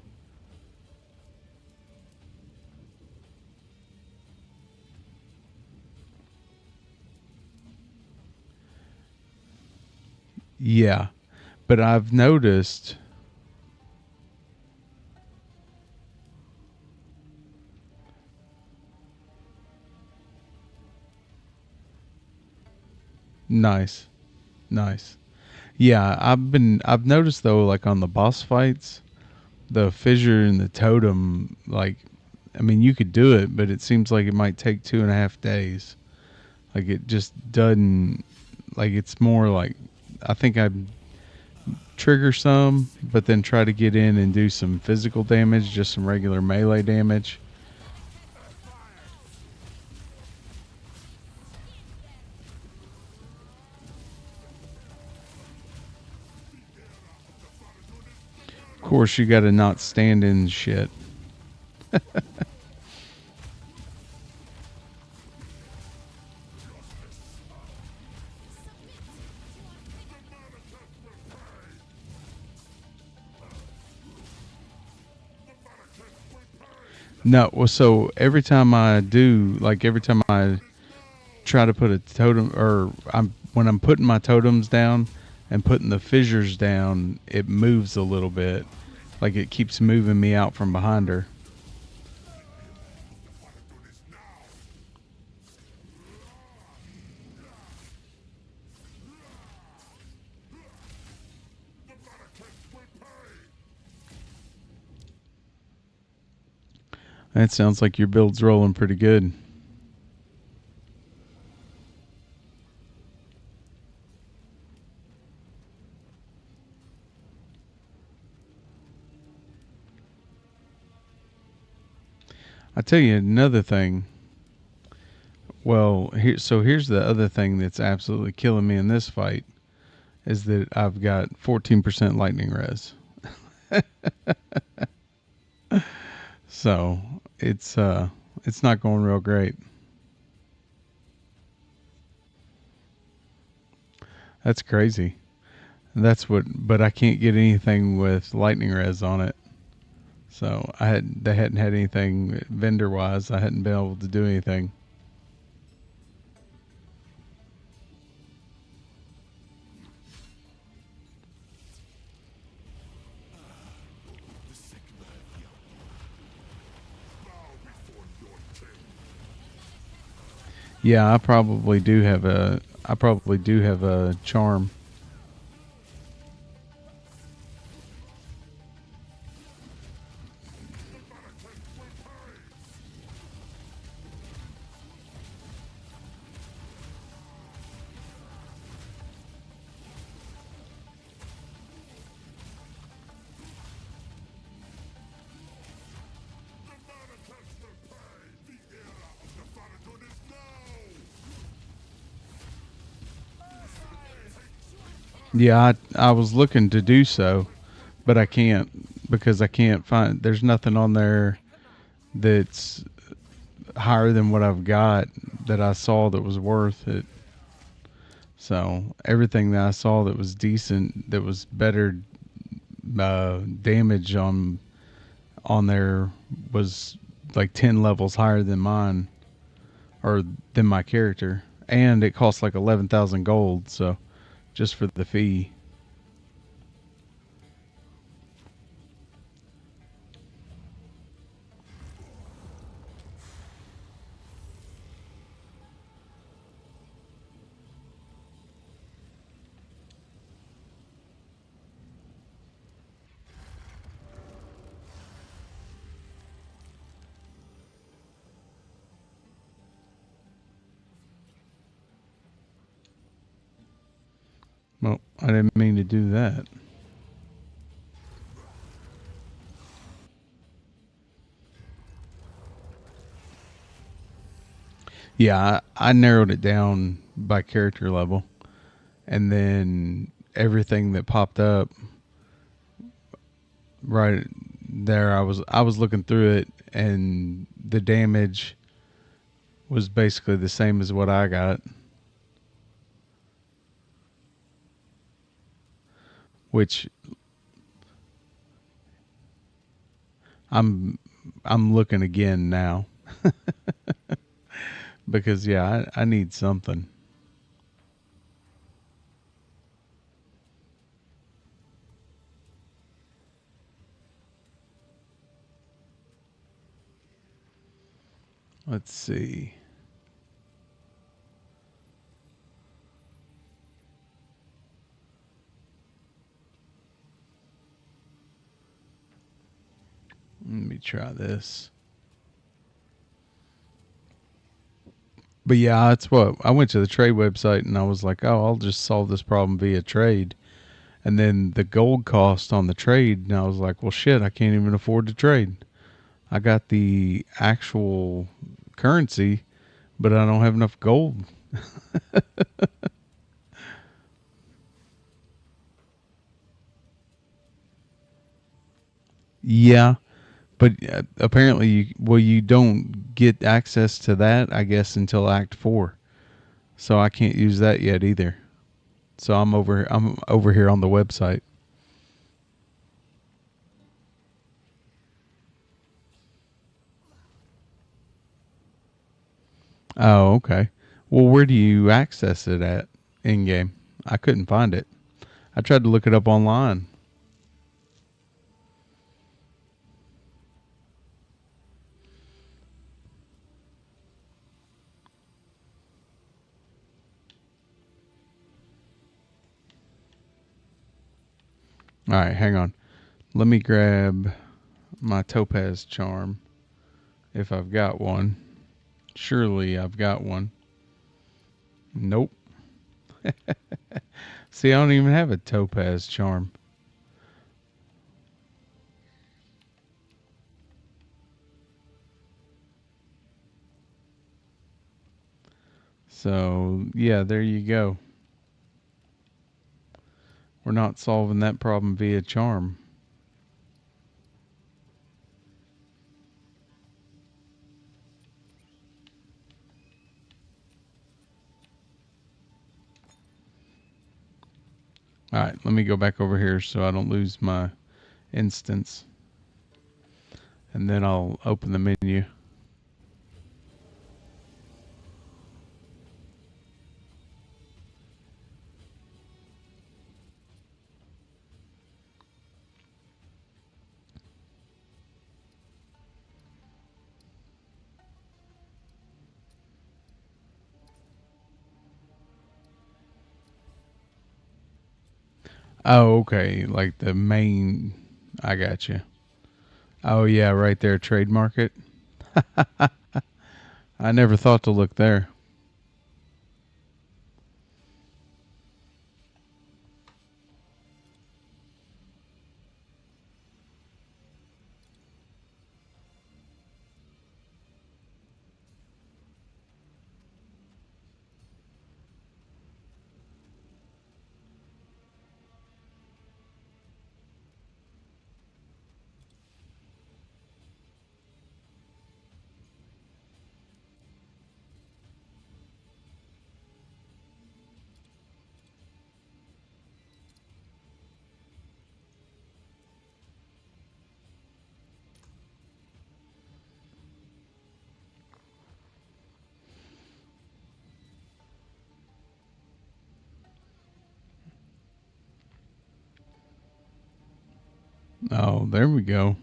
Yeah. But I've noticed nice. Nice. Yeah, I've noticed though, like on the boss fights, the fissure and the totem, like, I mean, you could do it, but it seems like it might take 2.5 days. Like it just doesn't, like it's more like, I think I trigger some, but then try to get in and do some physical damage, just some regular melee damage. course, you got to not stand in shit. No, well, so every time I do, like every time I try to put a totem, or when I'm putting my totems down and putting the fissures down, it moves a little bit, like it keeps moving me out from behind her. That sounds like your build's rolling pretty good. I tell you another thing. Well, here's the other thing that's absolutely killing me in this fight is that I've got 14% lightning res. So it's not going real great. That's crazy. But I can't get anything with lightning res on it. So they hadn't had anything vendor wise. I hadn't been able to do anything. Yeah, I probably do have a charm. Yeah, I was looking to do so, but I can't because I can't find. There's nothing on there that's higher than what I've got that I saw that was worth it. So everything that I saw that was decent, that was better damage on there was like 10 levels higher than mine or than my character, and it cost like 11,000 gold. So just for the fee. Well, I didn't mean to do that. Yeah, I narrowed it down by character level, and then everything that popped up right there, I was looking through it, and the damage was basically the same as what I got, which I'm looking again now because yeah, I need something. Let's see. Let me try this. But yeah, that's what I went to the trade website and I was like, oh, I'll just solve this problem via trade. And then the gold cost on the trade, and I was like, well, shit, I can't even afford to trade. I got the actual currency, but I don't have enough gold. Yeah, but apparently, you don't get access to that, I guess, until Act 4. So I can't use that yet either. So I'm over here on the website. Oh, okay. Well, where do you access it at in game? I couldn't find it. I tried to look it up online. All right, hang on. Let me grab my topaz charm if I've got one. Surely I've got one. Nope. See, I don't even have a topaz charm. So, yeah, there you go. We're not solving that problem via charm. All right, let me go back over here so I don't lose my instance. And then I'll open the menu. Oh, okay. Like the main. I got you. Oh, yeah, right there. Trade market. I never thought to look there. Oh, there we go.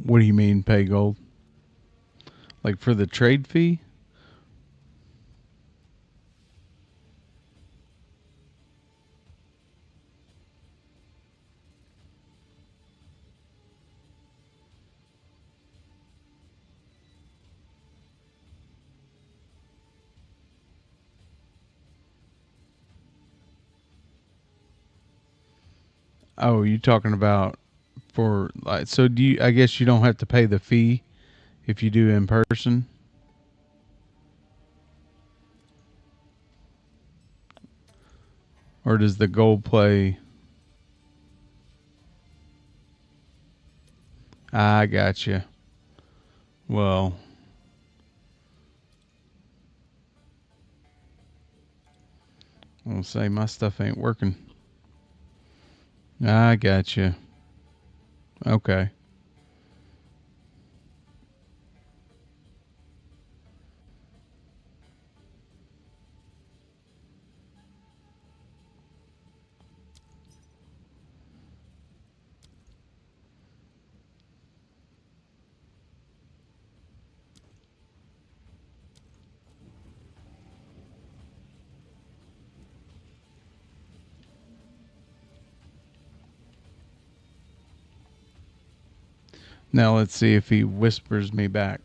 What do you mean pay gold? Like for the trade fee? Oh, you talking about for like? So do you? I guess you don't have to pay the fee if you do in person. Or does the gold play? I got you. Well, I'll say my stuff ain't working. I got you. Okay. Now let's see if he whispers me back.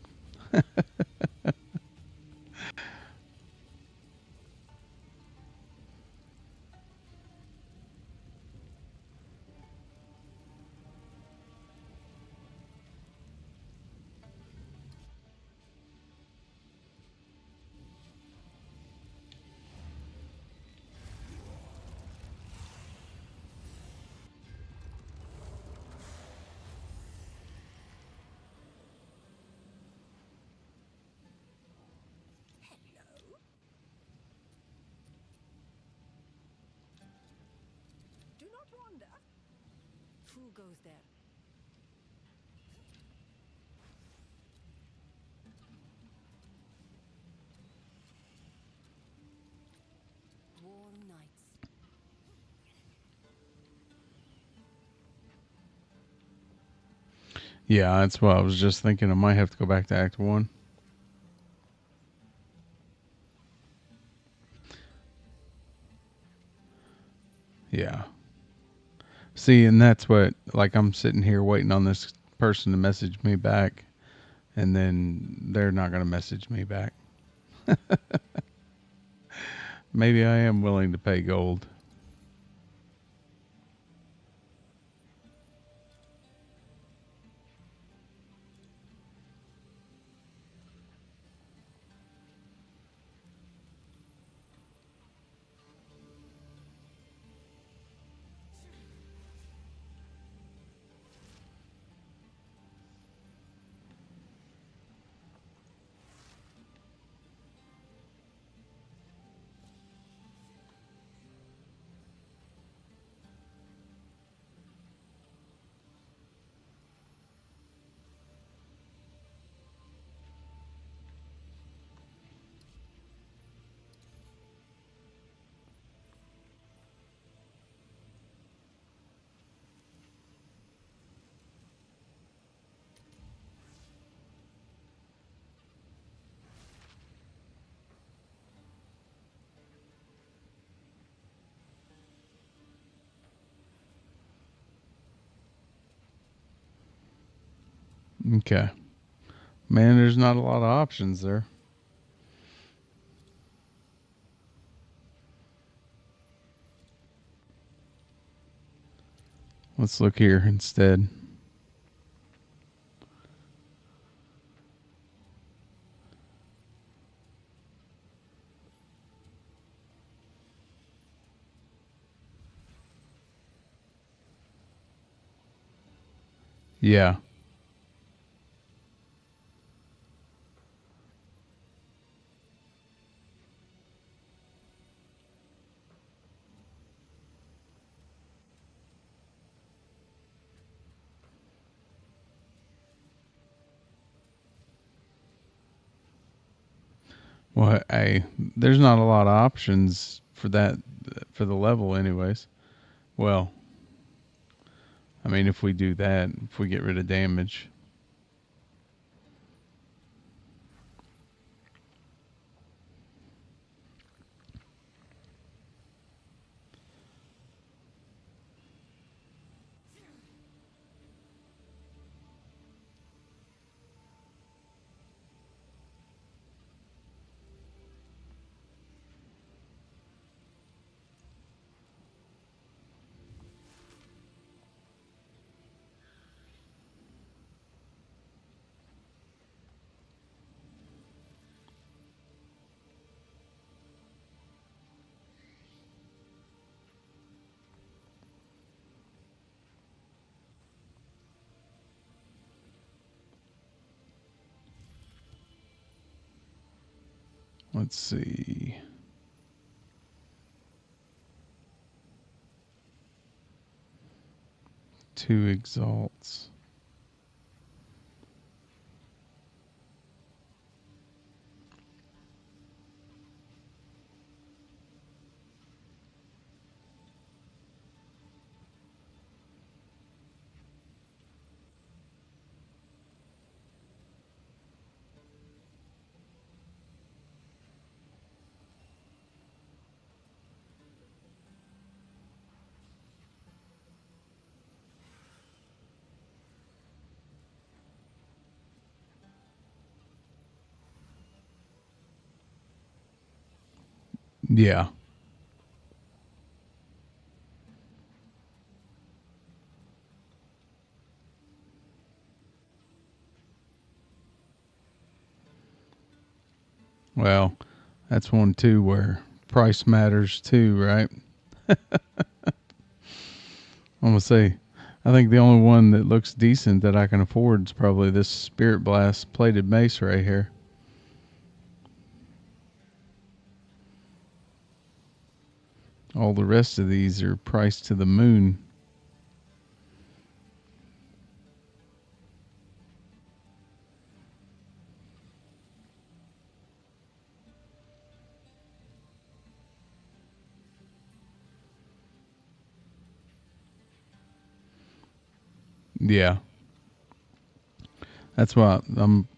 Do not wander. Who goes there? Warm nights. Yeah, that's what I was just thinking. I might have to go back to Act 1. Yeah. See, and that's what, like, I'm sitting here waiting on this person to message me back, and then they're not going to message me back. Maybe I am willing to pay gold. Okay. Man, there's not a lot of options there. Let's look here instead. Yeah. Well, hey, there's not a lot of options for that, for the level, anyways. Well, I mean, if we do that, if we get rid of damage. Let's see. Two exalts. Yeah. Well, that's one too where price matters too, right? I'm gonna say, I think the only one that looks decent that I can afford is probably this Spirit Blast plated mace right here. All the rest of these are priced to the moon. Yeah. That's why I'm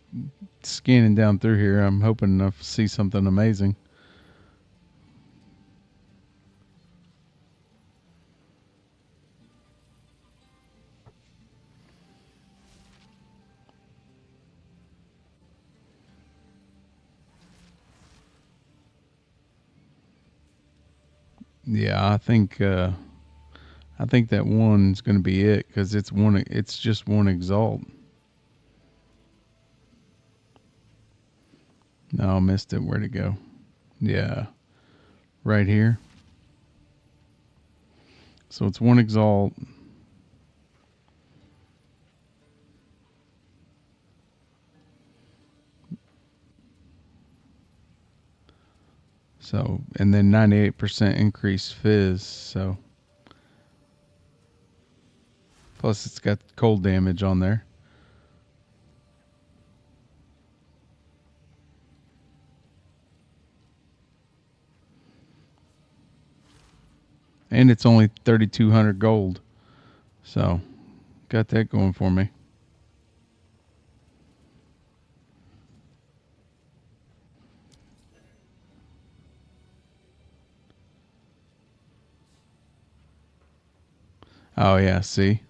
scanning down through here. I'm hoping to see something amazing. Yeah, I think that one's going to be it because it's one. It's just one exalt. No, I missed it. Where'd it go? Yeah, right here. So it's one exalt. So, and then 98% increased fizz. So, plus it's got cold damage on there. And it's only 3,200 gold. So, got that going for me. Oh, yeah, see?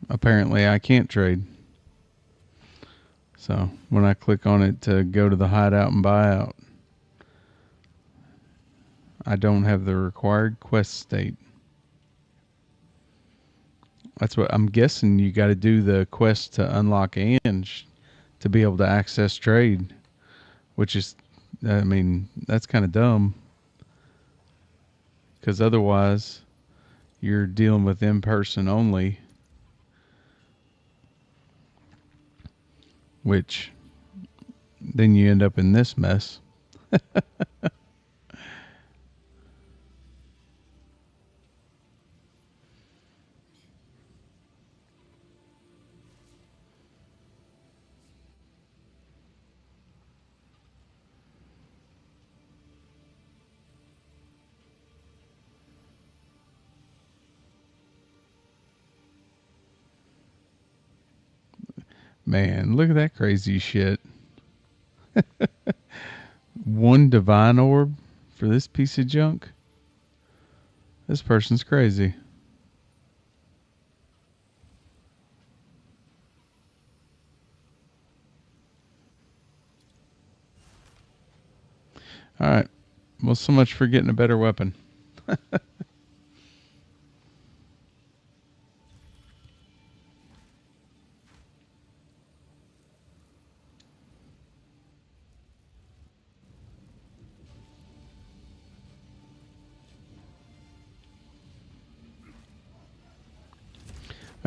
Apparently, I can't trade. So, when I click on it to go to the hideout and buy out, I don't have the required quest state. That's what I'm guessing. You got to do the quest to unlock Ange to be able to access trade, which is, I mean, that's kind of dumb because otherwise you're dealing with in person only, which then you end up in this mess. Man, look at that crazy shit. One divine orb for this piece of junk? This person's crazy. All right. Well, so much for getting a better weapon.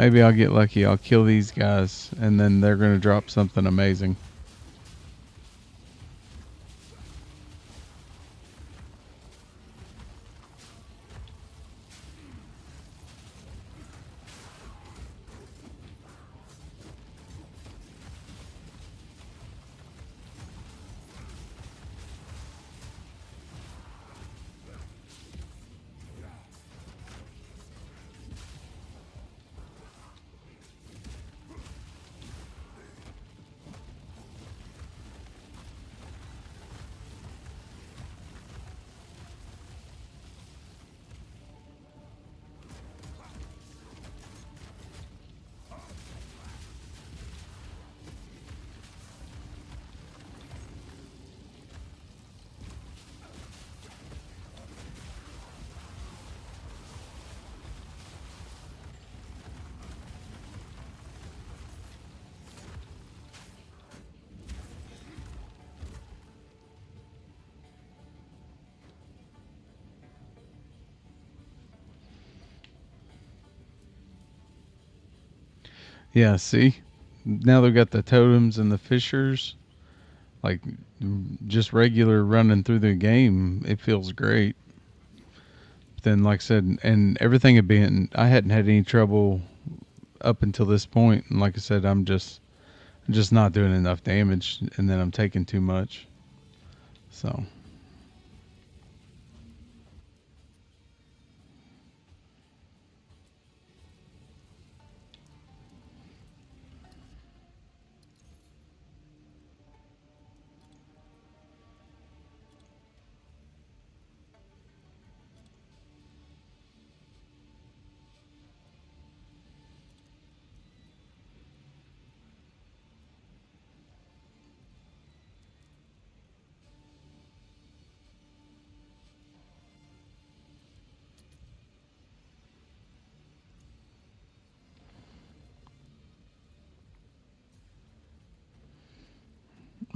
Maybe I'll get lucky. I'll kill these guys, and then they're going to drop something amazing. Yeah, see? Now they've got the totems and the fissures. Like, just regular running through the game, it feels great. But then, like I said, and everything had been, I hadn't had any trouble up until this point. And like I said, I'm just not doing enough damage, and then I'm taking too much. So.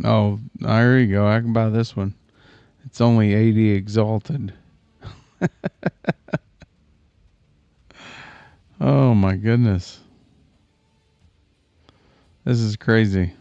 Oh, there you go. I can buy this one. It's only 80 exalted. Oh my goodness. This is crazy.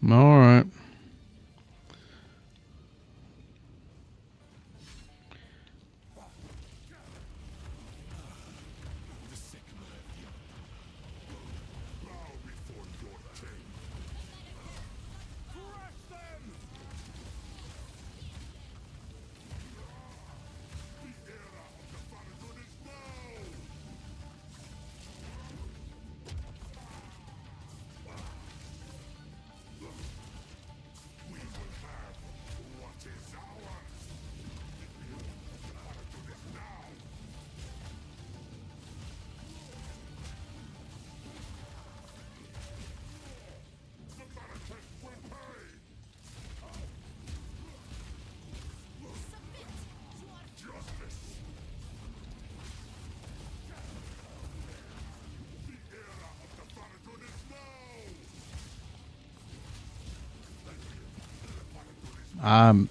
All right. The sick man. Bow before your king. Crush them! The era of the Farragut is now! We will have what is ours! The Farragut is now! The Farragut will pay! Justice! The era of the Farragut is now!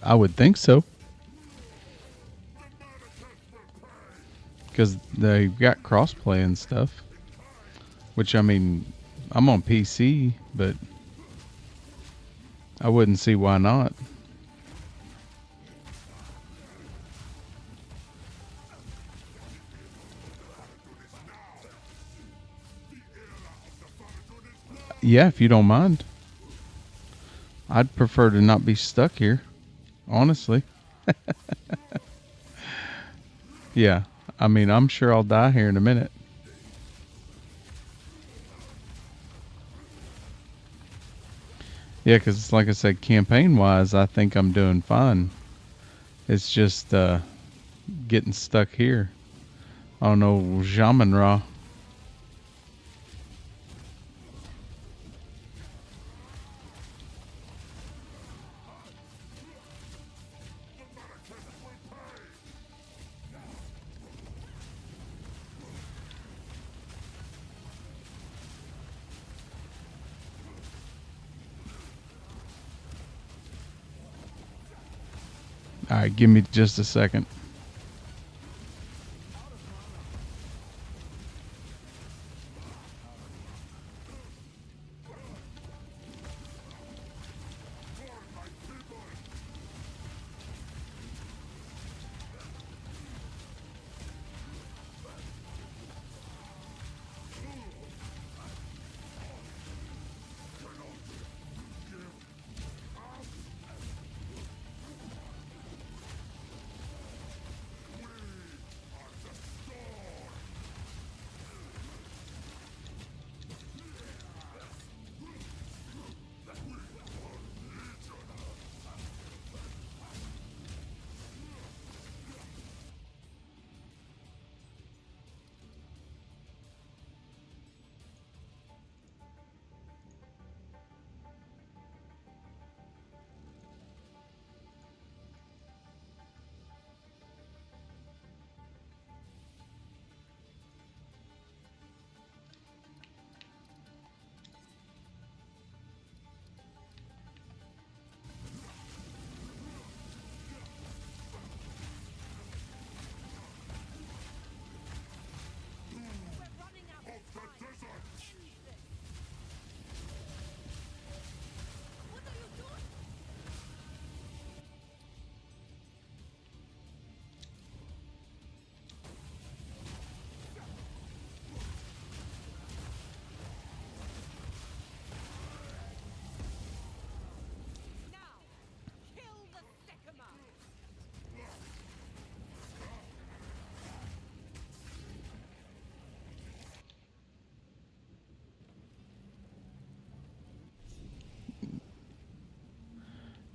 I would think so. Because they've got crossplay and stuff. Which, I mean, I'm on PC, but I wouldn't see why not. Yeah, if you don't mind. I'd prefer to not be stuck here. Honestly. Yeah. I mean, I'm sure I'll die here in a minute. Yeah, because like I said, campaign-wise, I think I'm doing fine. It's just getting stuck here. I don't know, Jamanra. Alright, give me just a second.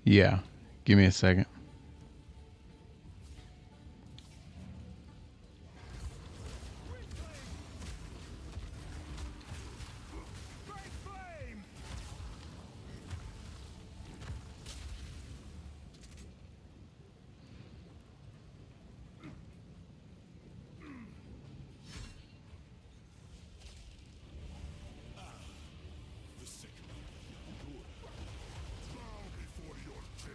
Yeah, give me a second. The sick man. Bow before your king.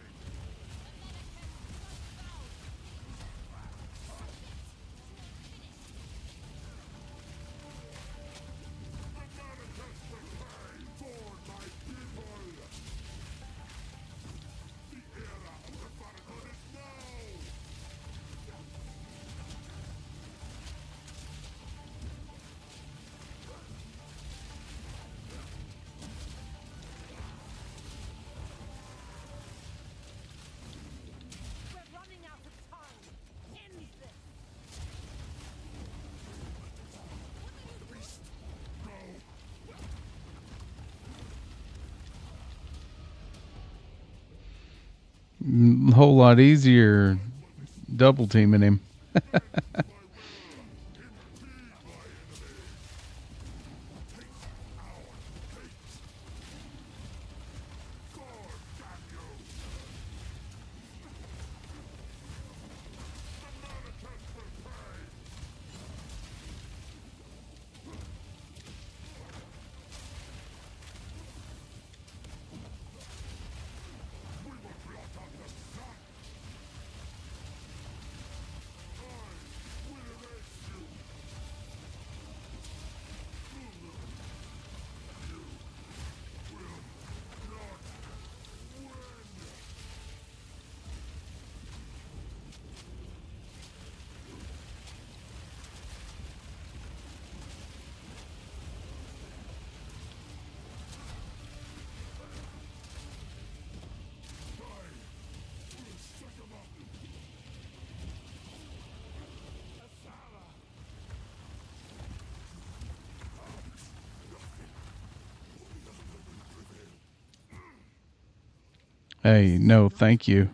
A whole lot easier double teaming him. Hey, no, thank you.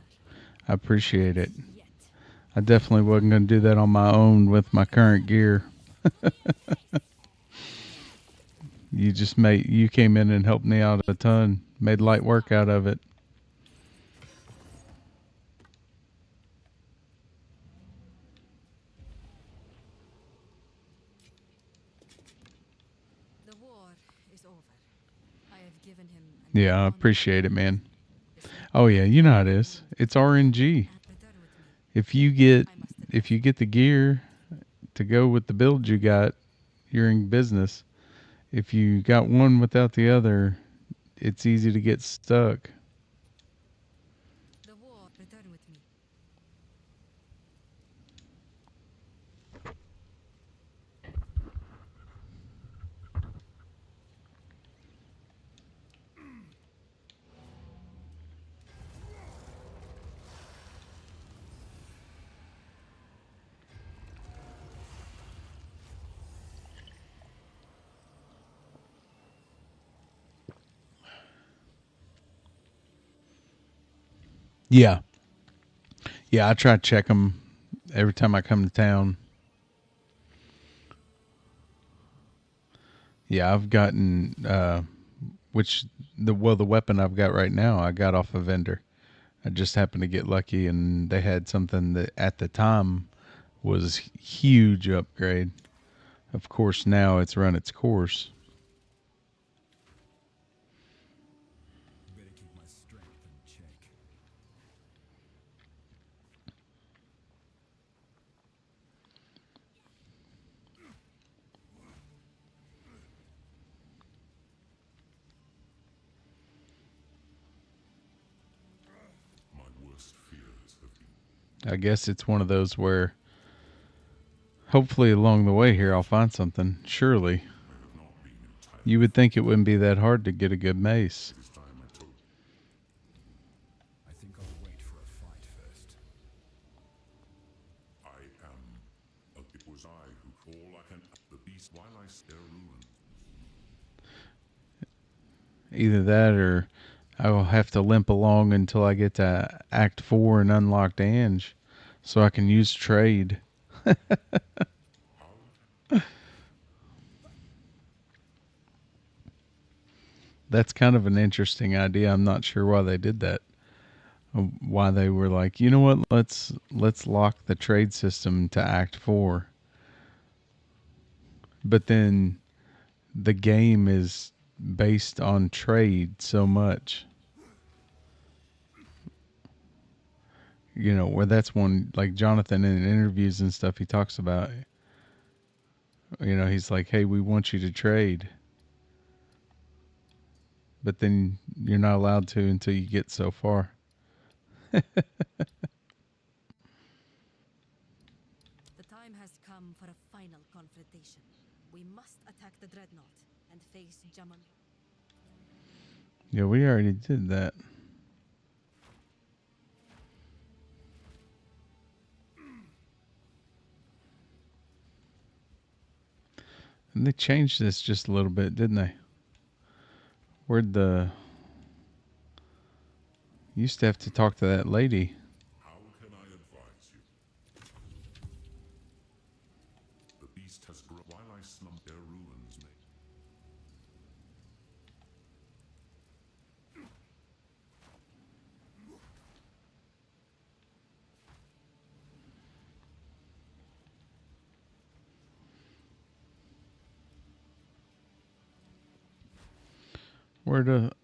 I appreciate it. Yet. I definitely wasn't going to do that on my own with my current gear. You came in and helped me out a ton. Made light work out of it. The war is over. I have given him Yeah, I appreciate it, man. Oh yeah, you know how it is. It's RNG. If you get the gear to go with the build you got, you're in business. If you got one without the other, it's easy to get stuck. The war, return with me. Yeah. Yeah, I try to check them every time I come to town. Yeah, I've gotten the weapon I've got right now I got off a vendor. I just happened to get lucky and they had something that at the time was huge upgrade. Of course now it's run its course. Better keep my strength in check. My worst fears have been. I guess it's one of those where hopefully along the way here I'll find something. Surely. I have not been entirely. You would think it wouldn't be that hard to get a good mace. This time I told. I think I'll wait for a fight first. I am. It was I who all I can. The beast while I stare ruin. Either that or I will have to limp along until I get to Act 4 and unlock Ange so I can use trade. That's kind of an interesting idea. I'm not sure why they did that. Why they were like, you know what? Let's lock the trade system to Act 4. But then the game is based on trade so much. You know, where that's one, like Jonathan in interviews and stuff, he talks about, you know, he's like, hey, we want you to trade. But then you're not allowed to until you get so far. The time has come for a final confrontation. We must attack the dreadnought and face Jaman. Yeah, we already did that. And they changed this just a little bit, didn't they? Where'd the... Used to have to talk to that lady. How can I advise you? The beast has grown while I slump. Their ruins me.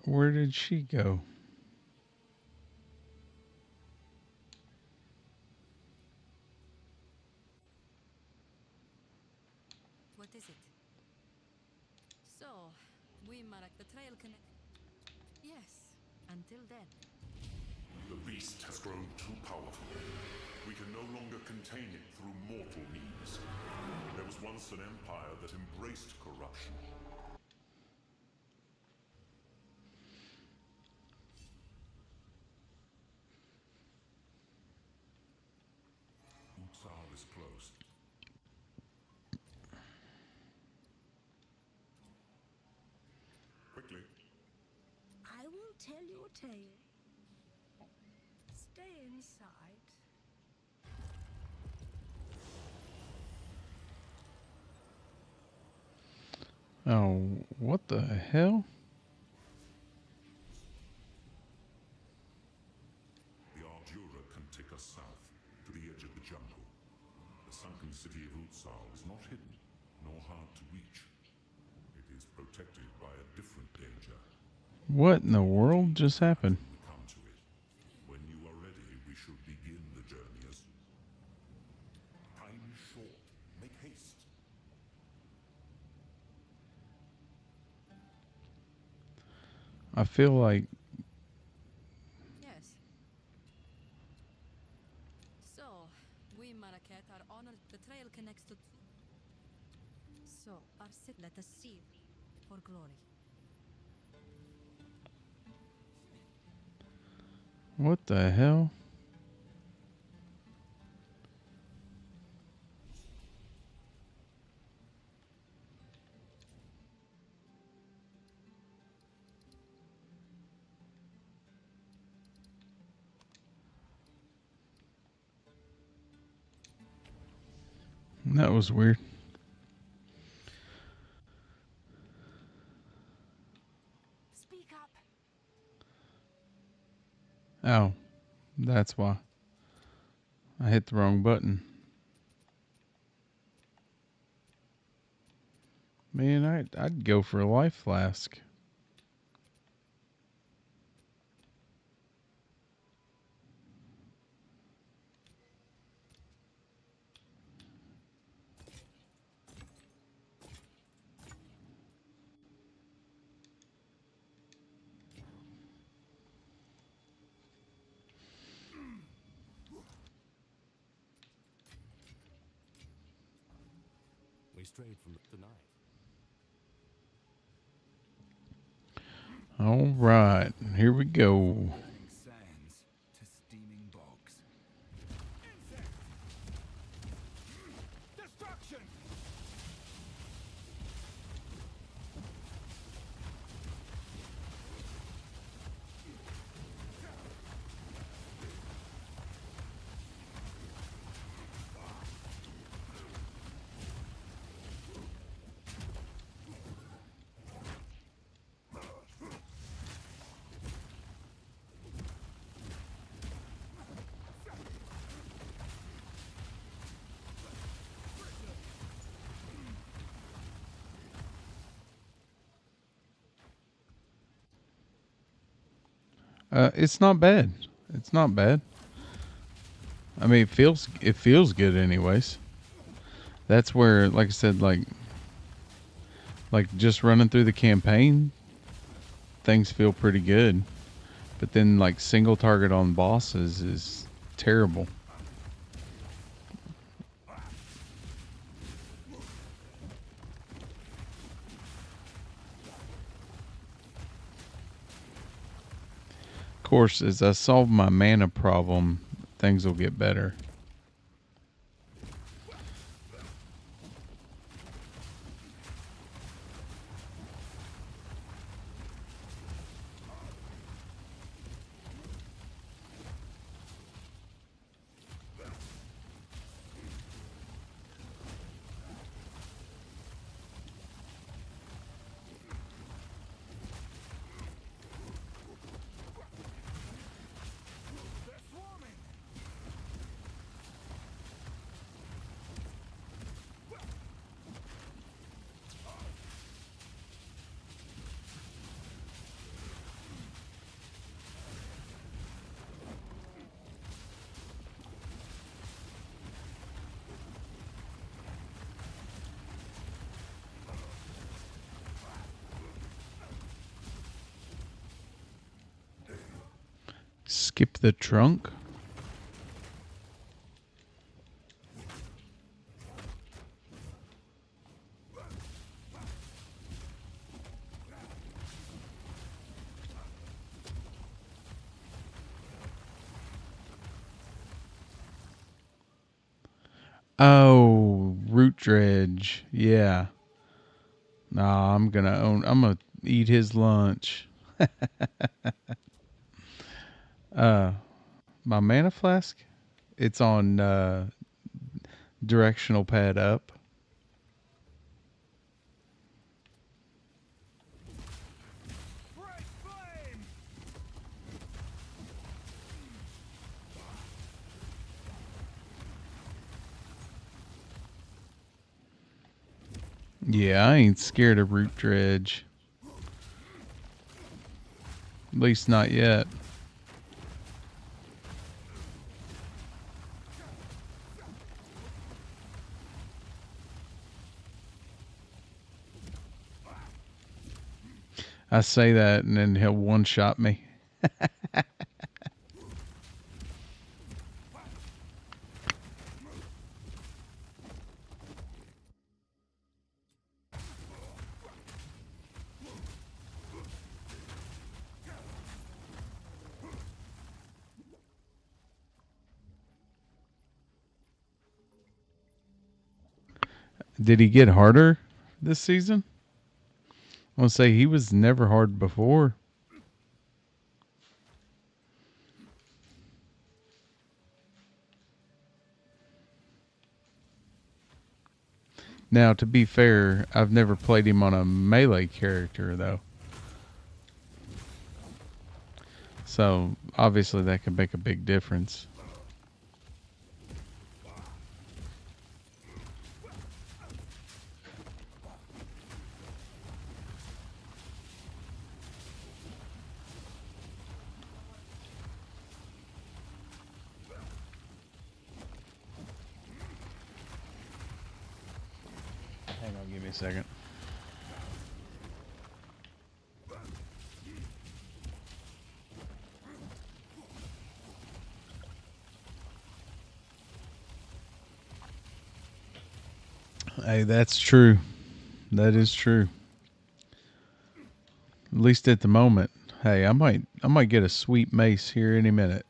Where did she go? What is it? So, we mark the trail connect. Yes, until then. The beast has grown too powerful. We can no longer contain it through mortal means. There was once an empire that embraced corruption. Utsal is close. Quickly. I will tell you a tale. Stay inside. Oh, what the hell? The Ardura can take us south, to the edge of the jungle. The sunken city of Utsal is not hidden, nor hard to reach. It is protected by a different danger. What in the world just happened? We come to it. When you are ready, we should begin the journey as... Time is short. Make haste. I feel like Yes. So, we Maraket are honored. The trail connects to. So, our sit. Let us see for glory. what the hell? That was weird. Speak up. Oh, that's why. I hit the wrong button. Man, I'd go for a life flask. We strayed from the night. All right, here we go. Burning sands to steaming bogs. Insect! Destruction! It's not bad. It's not bad. I mean, it feels good, anyways. That's where, like I said, like just running through the campaign, things feel pretty good. But then, like single target on bosses is terrible. Of course, as I solve my mana problem, things will get better. Skip the trunk. Oh, root dredge. Yeah. Nah, I'm gonna eat his lunch. My mana flask? It's on directional pad up. Break flame! Yeah, I ain't scared of root dredge. At least not yet. I say that and then he'll one-shot me. Did he get harder this season? I want to say he was never hard before. Now, to be fair, I've never played him on a melee character, though. So, obviously, that could make a big difference. Hang on, give me a second. Hey, that's true. That is true. At least at the moment. Hey, I might get a sweet mace here any minute.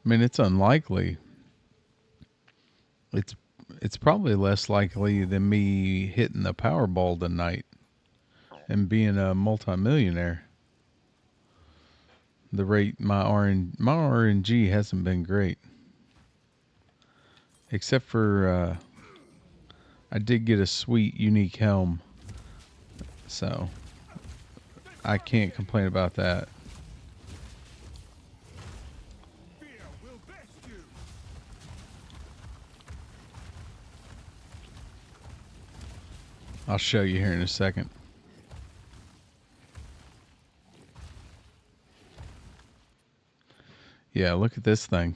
I mean, it's unlikely. It's probably less likely than me hitting the Powerball tonight and being a multimillionaire. The rate my RNG hasn't been great, except for I did get a sweet unique helm, so I can't complain about that. Fear will best you! I'll show you here in a second. Yeah, look at this thing.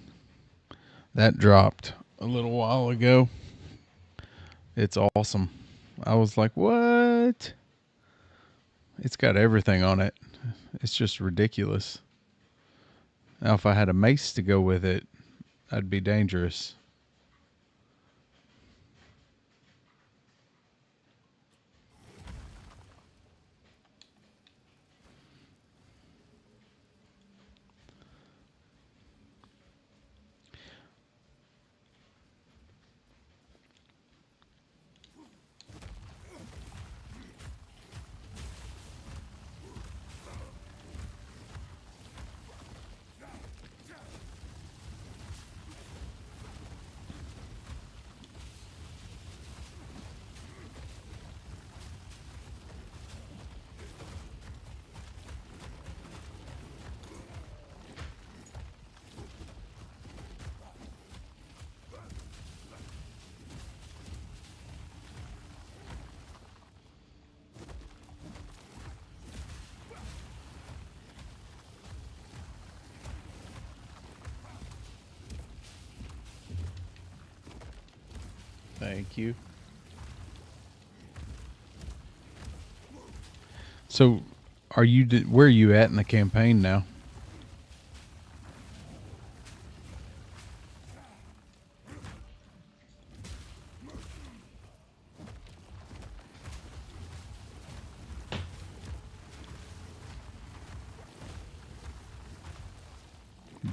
That dropped a little while ago. It's awesome. I was like, what? It's got everything on it. It's just ridiculous. Now, if I had a mace to go with it, that'd be dangerous. Thank you. So, where are you at in the campaign now?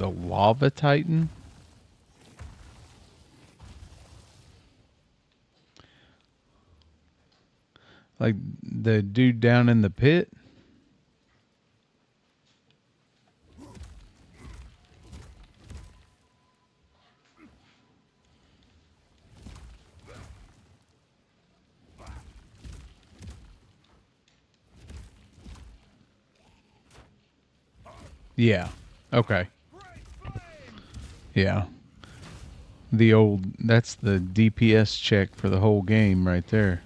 The Lava Titan? Like the dude down in the pit? Yeah. Okay. Yeah. That's the DPS check for the whole game right there.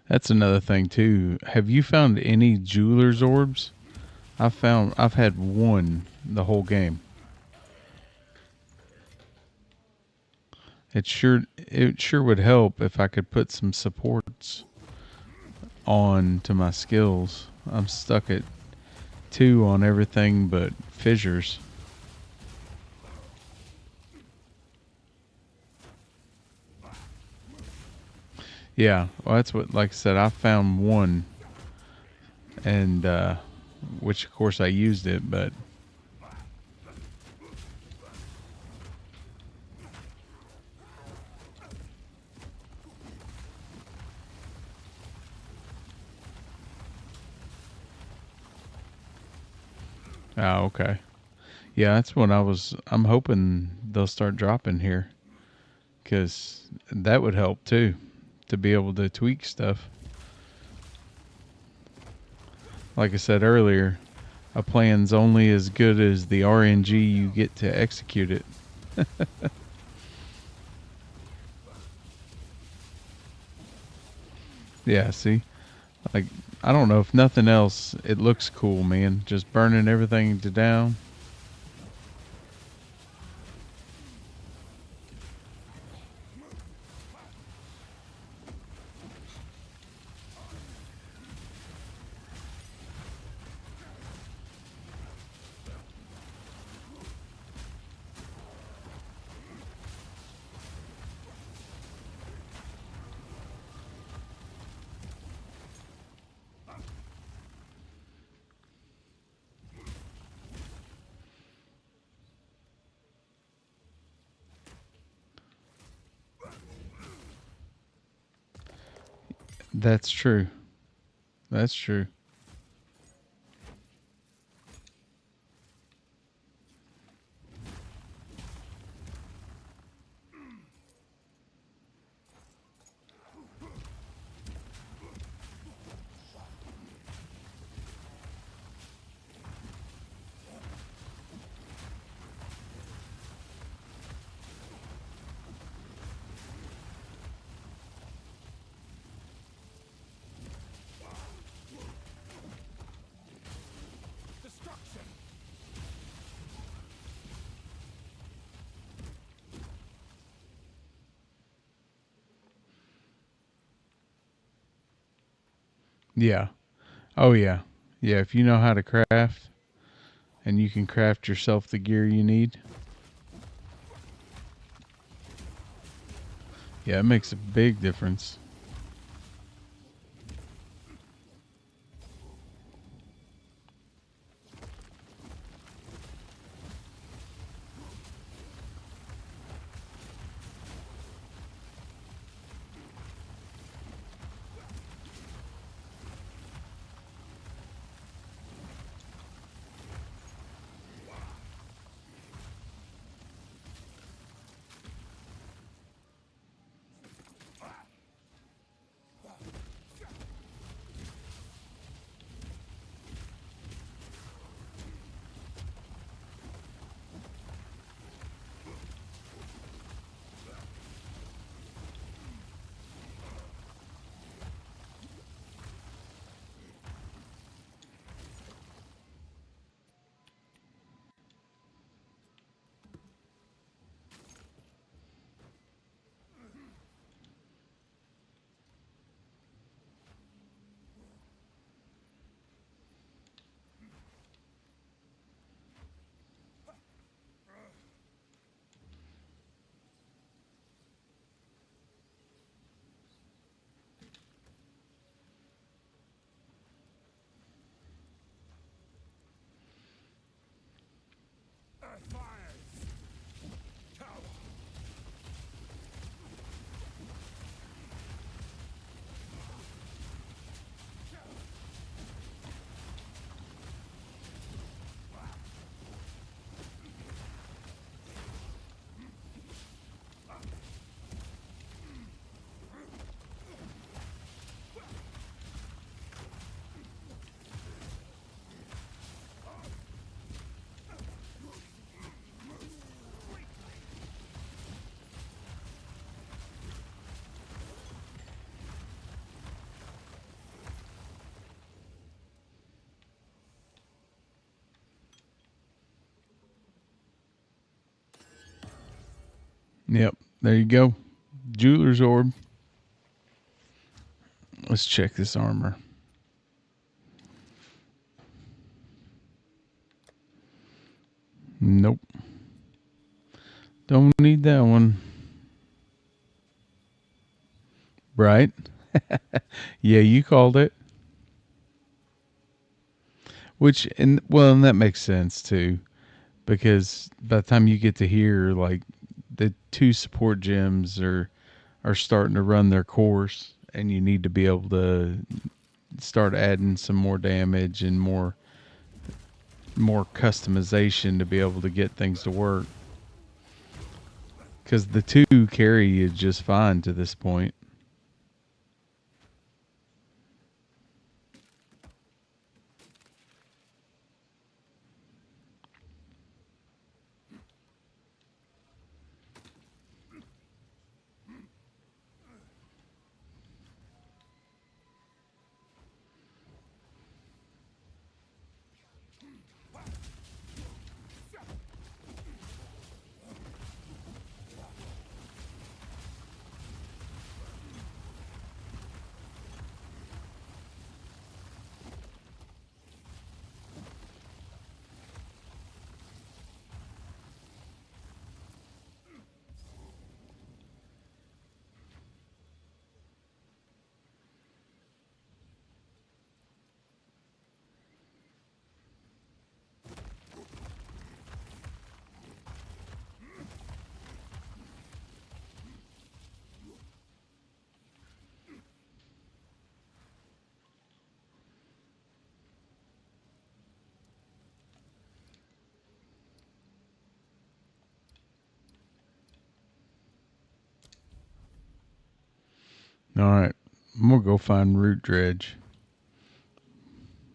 That's another thing too. Have you found any jeweler's orbs? I've had one the whole game. It sure would help if I could put some supports on to my skills. I'm stuck at 2 on everything but fissures. Yeah, well, that's what, like I said, I found one, and which of course I used it, but oh, okay. Yeah, that's what I'm hoping they'll start dropping here, because that would help too, to be able to tweak stuff. Like I said earlier, a plan's only as good as the RNG you get to execute it. Yeah, see? Like, I don't know, if nothing else, it looks cool, man. Just burning everything to down. That's true. That's true. Destruction. Yeah. Oh, yeah. Yeah, if you know how to craft, and you can craft yourself the gear you need. Yeah, it makes a big difference. Yep, there you go. Jeweler's orb. Let's check this armor. Nope. Don't need that one. Right? Yeah, you called it. Which, and that makes sense too. Because by the time you get to here, like, the 2 support gems are starting to run their course, and you need to be able to start adding some more damage and more customization to be able to get things to work. Because the 2 carry you just fine to this point. All right. I'm going to go find Root Dredge.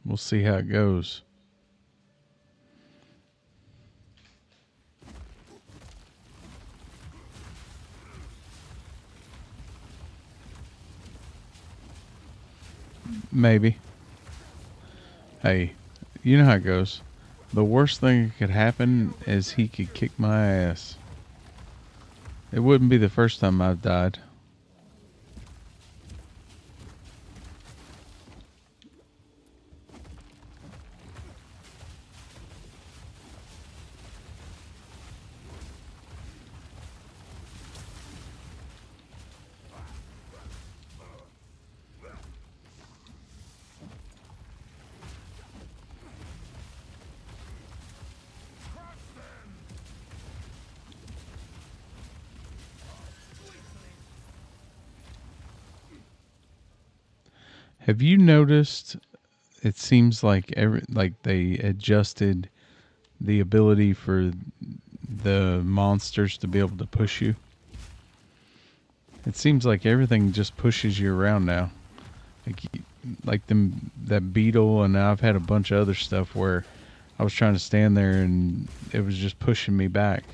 We'll see how it goes. Maybe. Hey, you know how it goes. The worst thing that could happen is he could kick my ass. It wouldn't be the first time I've died. Have you noticed it seems like they adjusted the ability for the monsters to be able to push you? It seems like everything just pushes you around now. Like that beetle, and I've had a bunch of other stuff where I was trying to stand there and it was just pushing me back.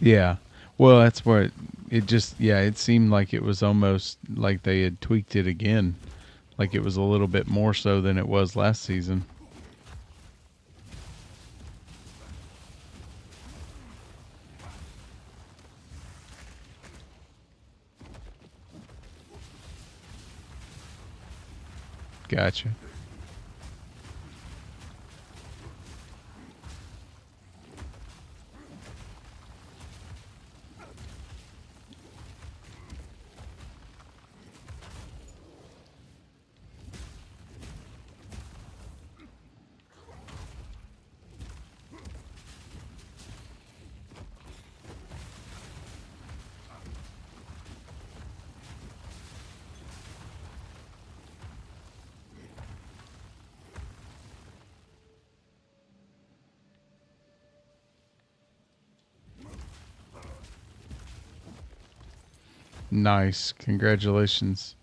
Yeah. Well, that's what it just, it seemed like it was almost like they had tweaked it again. Like it was a little bit more so than it was last season. Gotcha. Nice. Congratulations.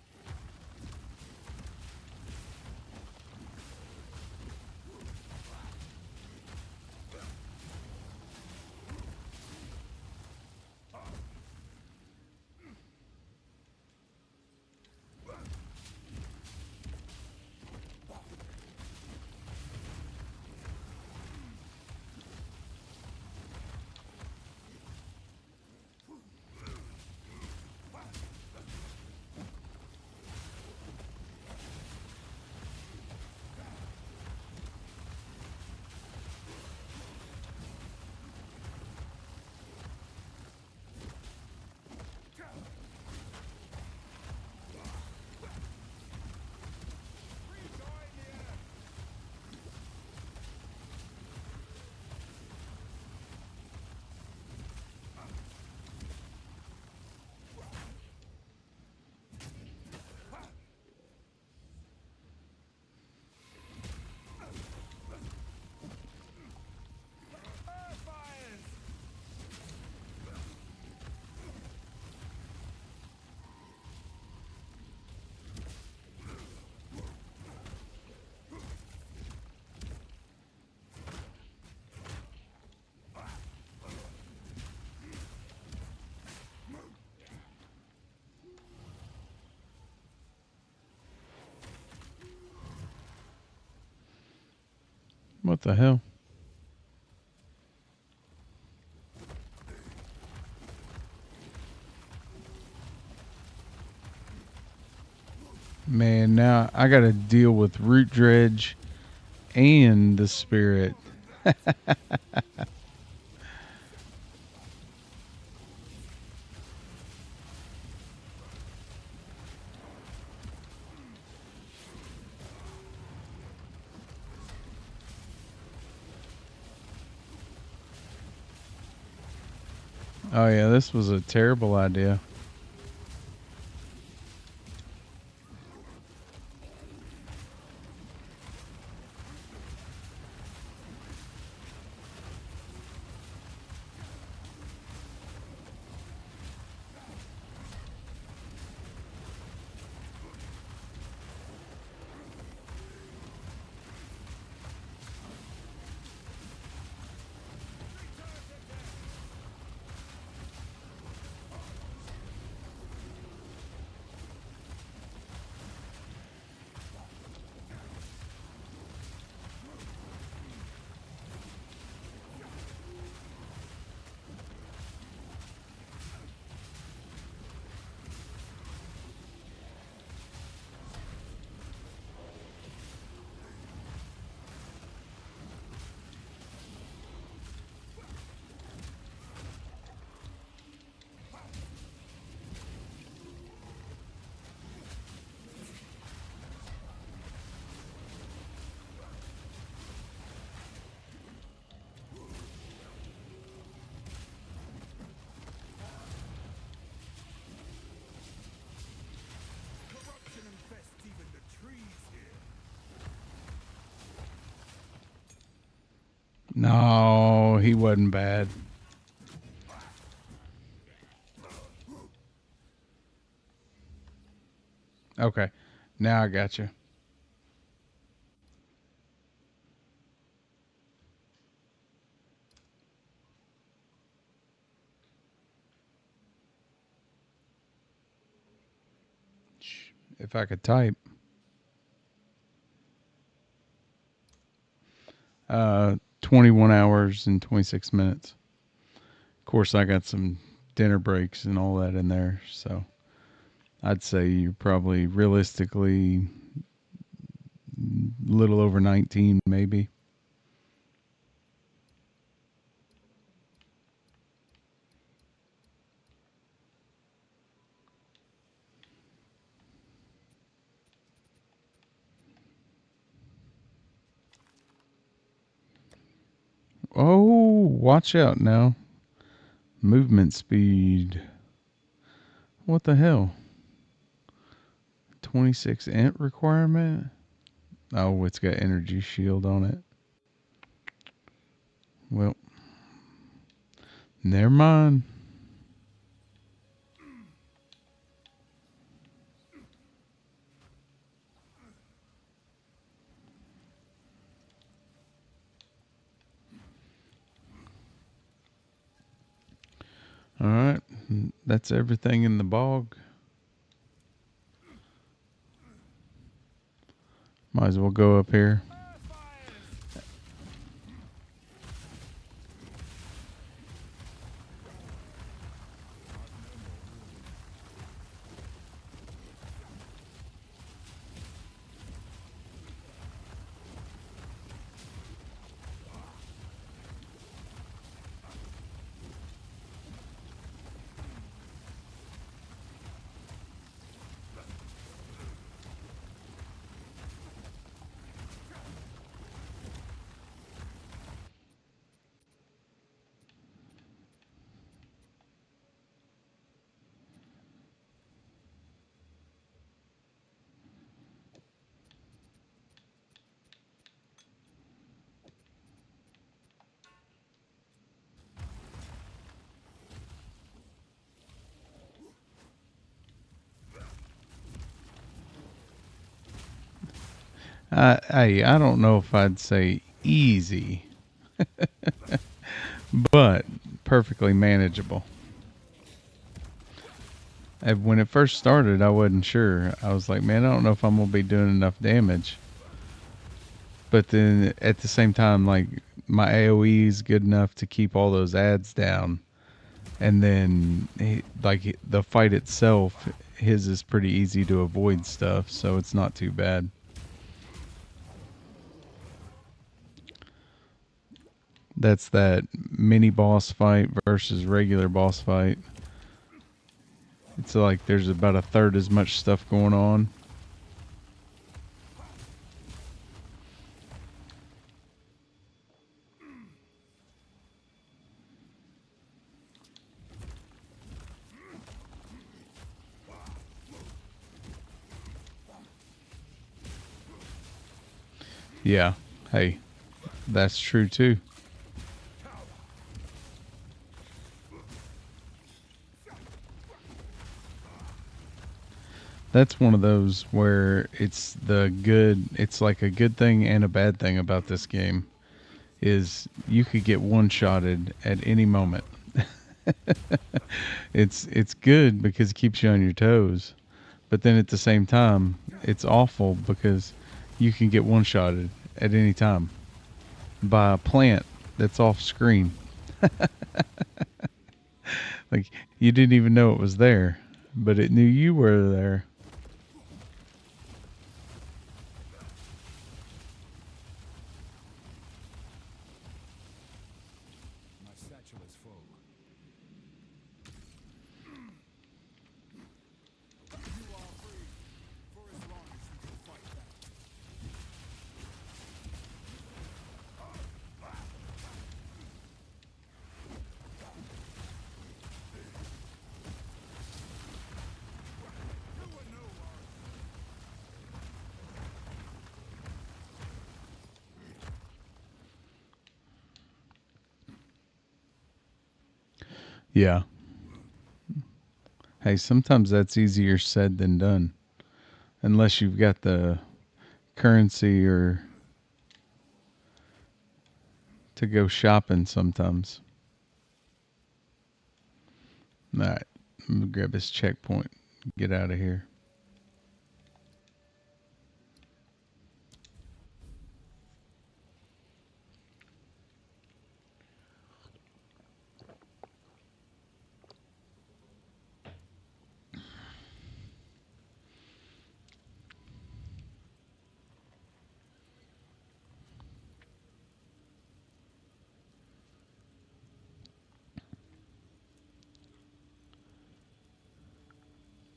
What the hell? Man, now I gotta deal with root dredge and the spirit. Oh yeah, this was a terrible idea. Corruption infests even the trees here. No, he wasn't bad. Okay, now I got you. If I could type. 21 hours and 26 minutes. Of course, I got some dinner breaks and all that in there, so I'd say you're probably realistically a little over 19, maybe. Oh, watch out now. Movement speed. What the hell? 26 int requirement? Oh, it's got energy shield on it. Well, never mind. All right, that's everything in the bog. Might as well go up here. I don't know if I'd say easy, but perfectly manageable. And when it first started, I wasn't sure. I was like, man, I don't know if I'm going to be doing enough damage. But then at the same time, like my AOE is good enough to keep all those ads down, and then like the fight itself, his is pretty easy to avoid stuff, so it's not too bad. That's that mini boss fight versus regular boss fight. It's like there's about a third as much stuff going on. Yeah. Hey, that's true too. That's one of those where it's like a good thing and a bad thing about this game is you could get one-shotted at any moment. It's good because it keeps you on your toes, but then at the same time, it's awful because you can get one-shotted at any time by a plant that's off screen. Like you didn't even know it was there, but it knew you were there. My satchel is full. You are free, for as long as you can fight back. Yeah. Hey, sometimes that's easier said than done, unless you've got the currency or to go shopping sometimes. All right, I'm gonna grab this checkpoint. Get out of here.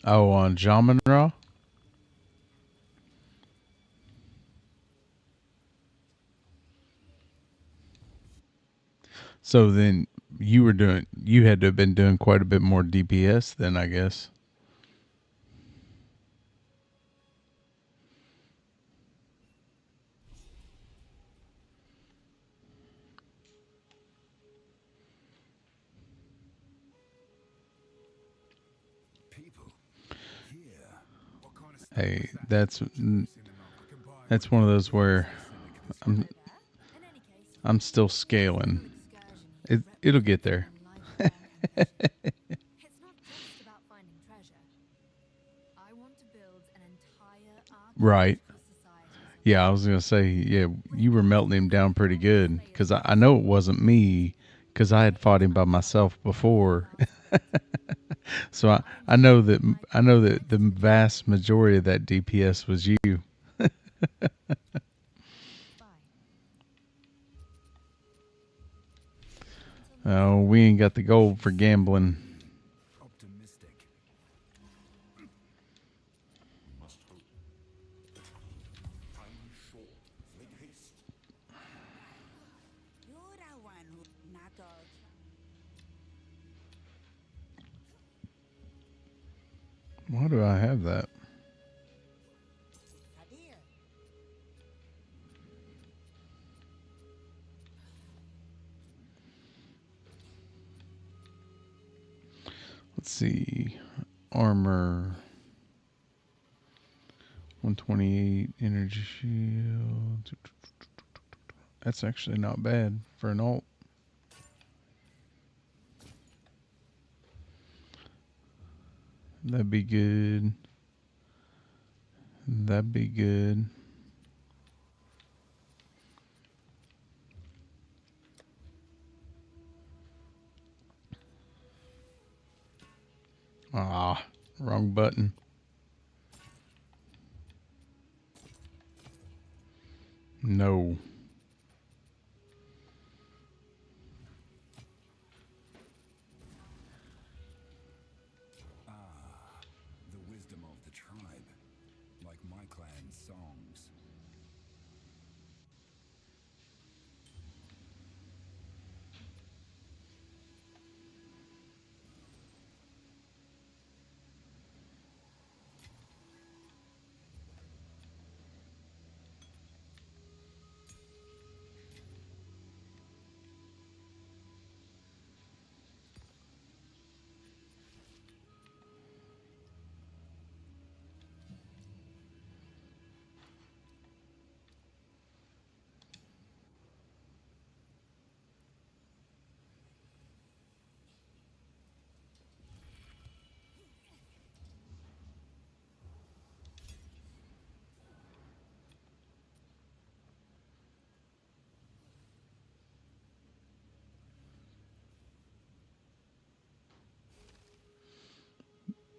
Oh, on Jamanra? So then you had to have been doing quite a bit more DPS then, I guess. People here. What kind of stuff Hey, is that? that's Send them out. I can buy that's one one of of those those where Hello I'm there. In any case, I'm still this scaling. little excursion here It'll get represents there. my lifelong ambition. It's not just about finding treasure. I want to build an entire Right. archaeological society. Yeah, I was gonna say, yeah, you were melting him down pretty good because I know it wasn't me because I had fought him by myself before. So I know that the vast majority of that DPS was you. Fine. Oh, we ain't got the gold for gambling. optimistic. We must hope. Time is short. Make haste. You're the one who knuckled. Why do I have that? Sadir. Let's see. Armor 128 energy shield. That's actually not bad for an alt. That'd be good. That'd be good. Ah, wrong button. No. The wisdom of the tribe, like my clan's songs.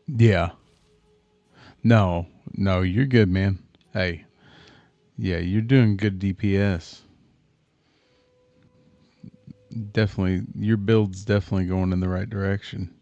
Yeah. No. No, you're good, man. Hey. Yeah, you're doing good DPS. Definitely, your build's definitely going in the right direction.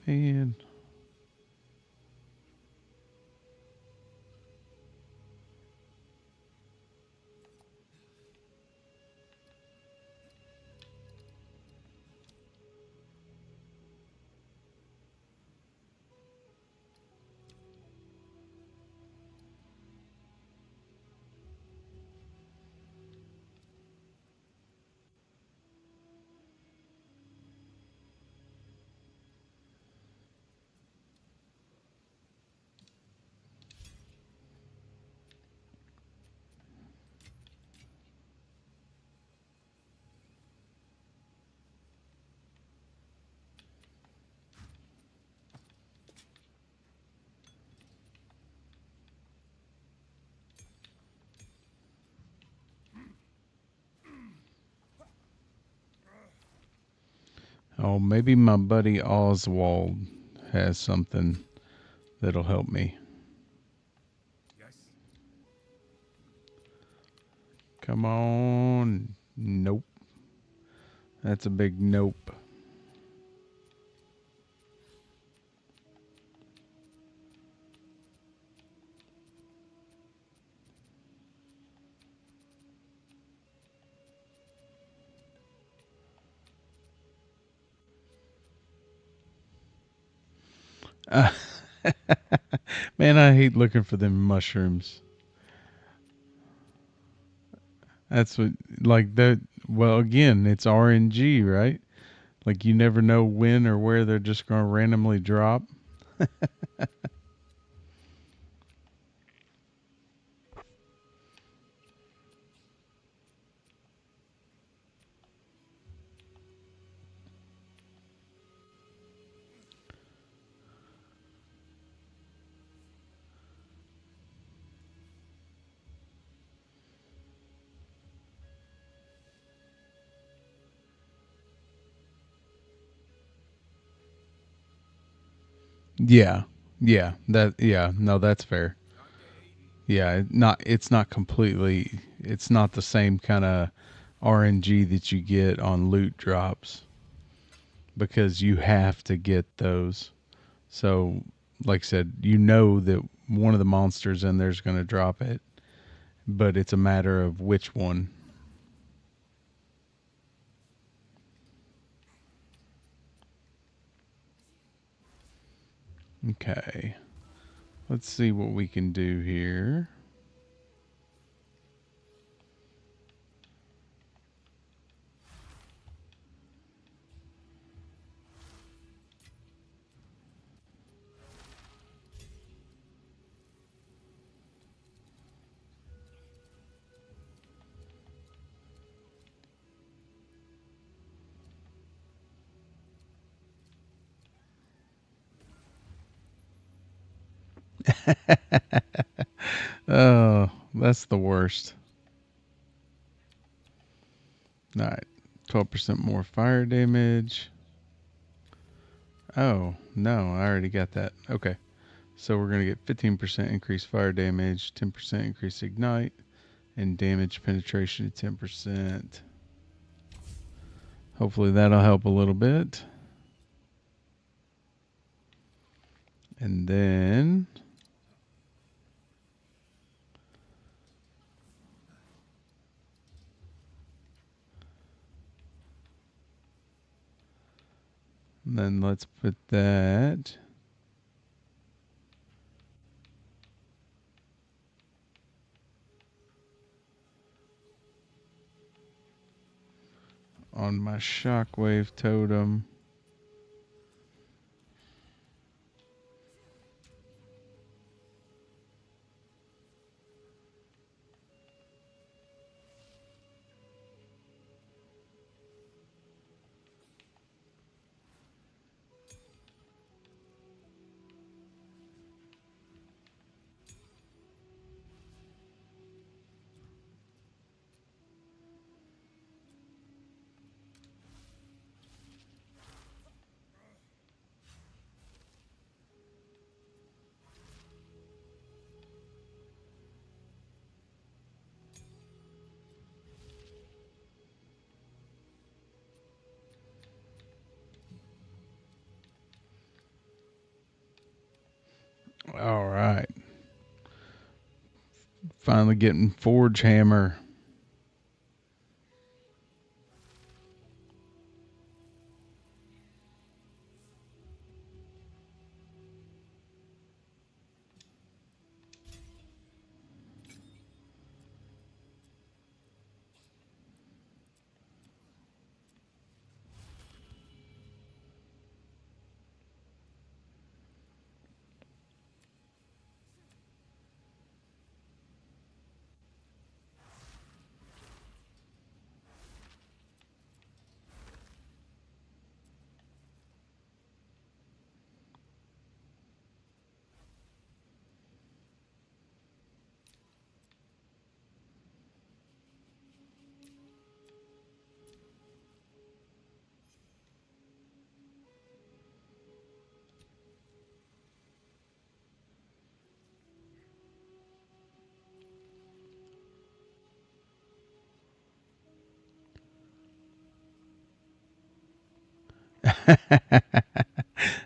Man. Oh, maybe my buddy Oswald has something that'll help me. Yes? Come on. Nope. That's a big nope. Man, I hate looking for them mushrooms. That's what, like that. Well, again, it's RNG, right? Like you never know when or where they're just going to randomly drop. Yeah, yeah, no, that's fair. Yeah, it's not completely, it's not the same kind of RNG that you get on loot drops because you have to get those. So, like I said, you know that one of the monsters in there is going to drop it, but it's a matter of which one. Okay. Let's see what we can do here. Oh, that's the worst. All right. 12% more fire damage. Oh, no, I already got that. Okay. So we're going to get 15% increased fire damage, 10% increased ignite, and damage penetration at 10%. Hopefully that'll help a little bit. And then let's put that on my shockwave totem. All right. Finally getting Forge Hammer.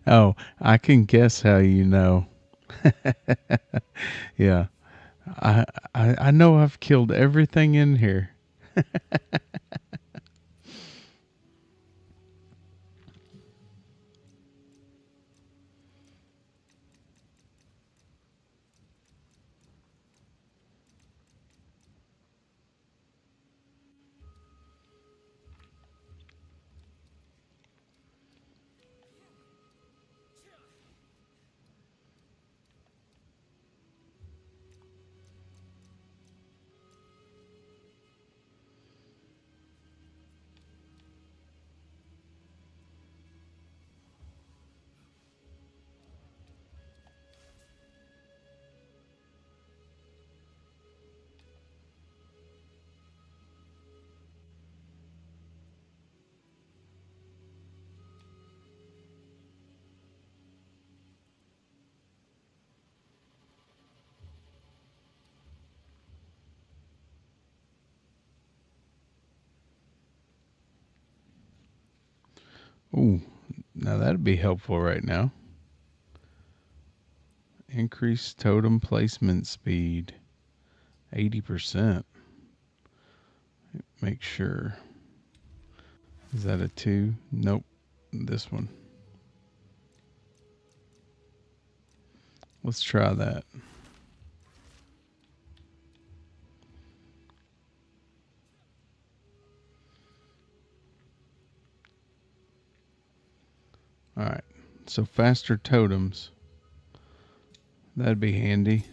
Oh, I can guess how you know. Yeah. I know I've killed everything in here. Ooh, now that'd be helpful right now. Increase totem placement speed. 80%. Make sure. Is that a 2? Nope. This one. Let's try that. All right. So faster totems. That'd be handy.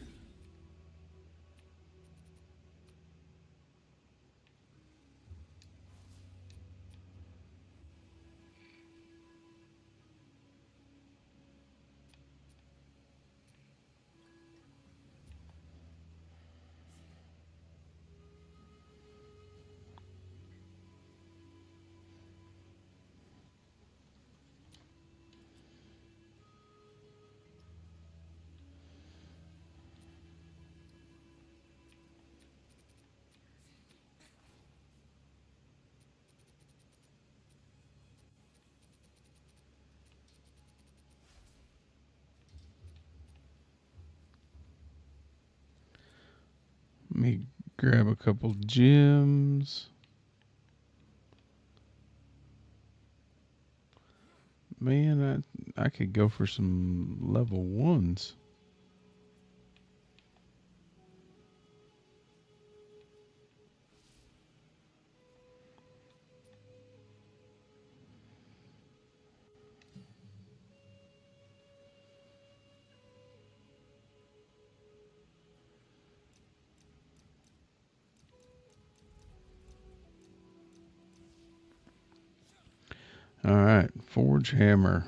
me grab a couple gems. Man, I could go for some level 1s. All right, forge hammer.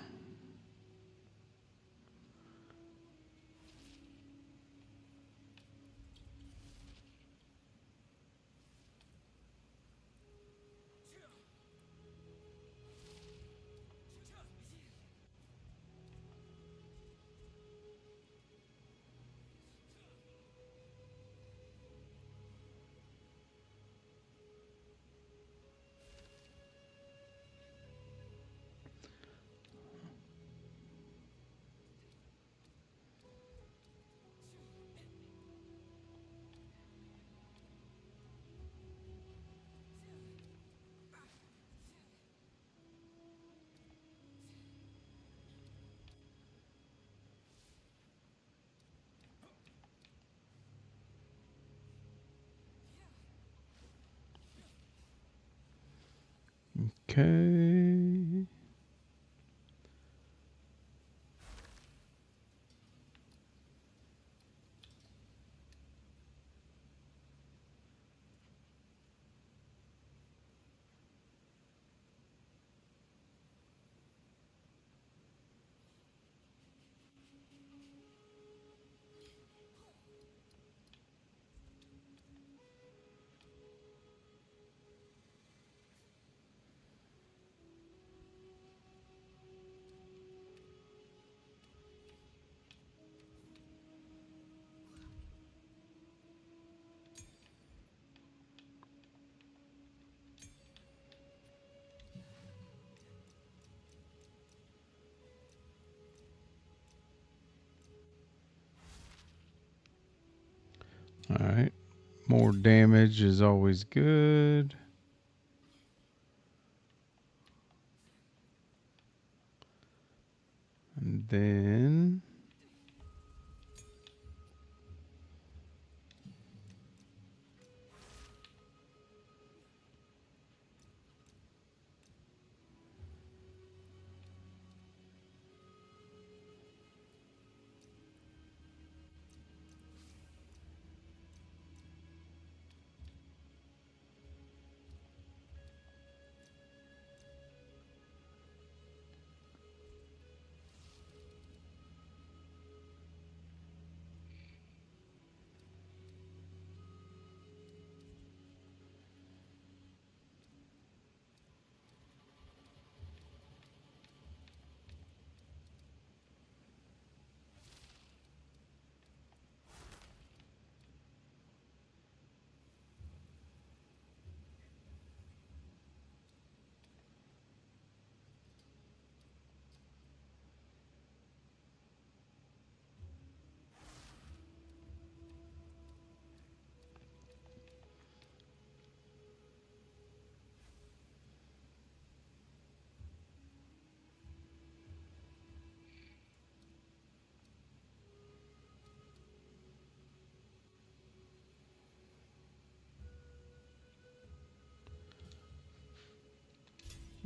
Okay. All right. More damage is always good. And then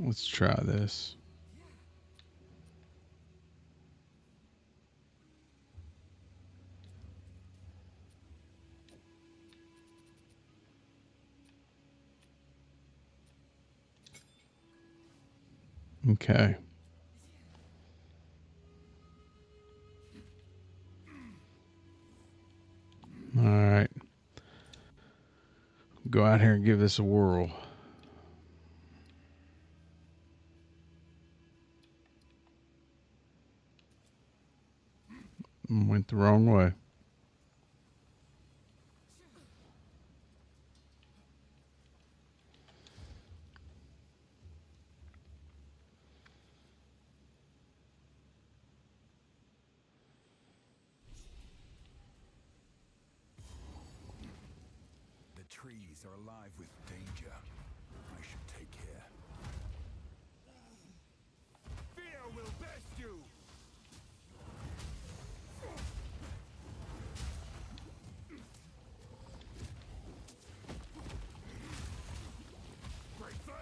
let's try this. Okay. All right. Go out here and give this a whirl. Went the wrong way. place are alive with danger. I should take care. Fear will best you! Great flame!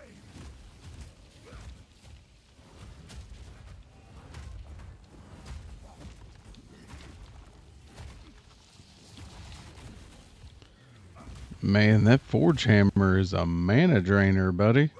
Man, that forge hammer is a mana drainer, buddy.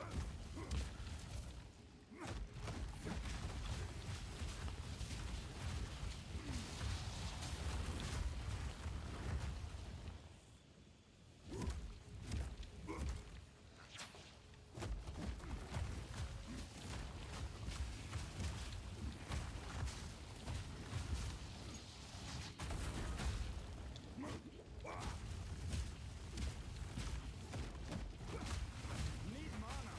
Need mana!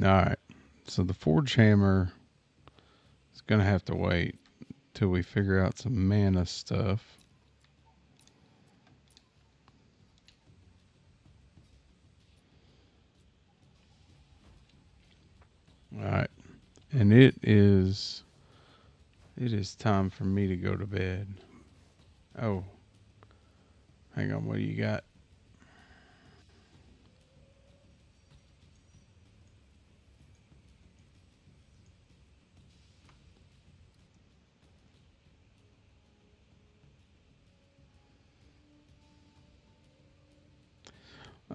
Alright. So the forge hammer is going to have to wait till we figure out some mana stuff. Alright. And it is time for me to go to bed. Oh. Hang on, what do you got?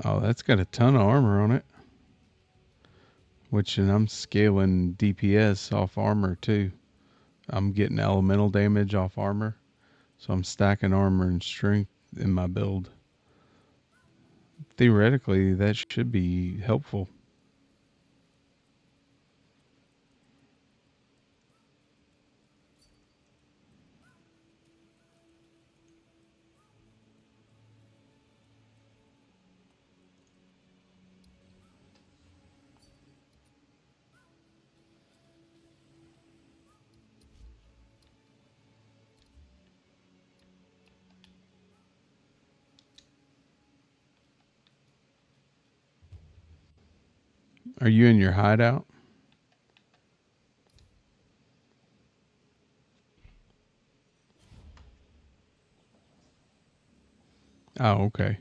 Oh, that's got a ton of armor on it. And I'm scaling DPS off armor too. I'm getting elemental damage off armor. So I'm stacking armor and strength in my build. Theoretically, that should be helpful. Are you in your hideout? Oh, okay.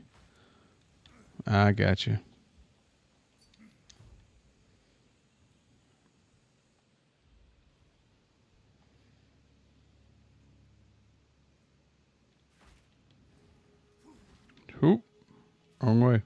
I got you. Oop. Wrong way.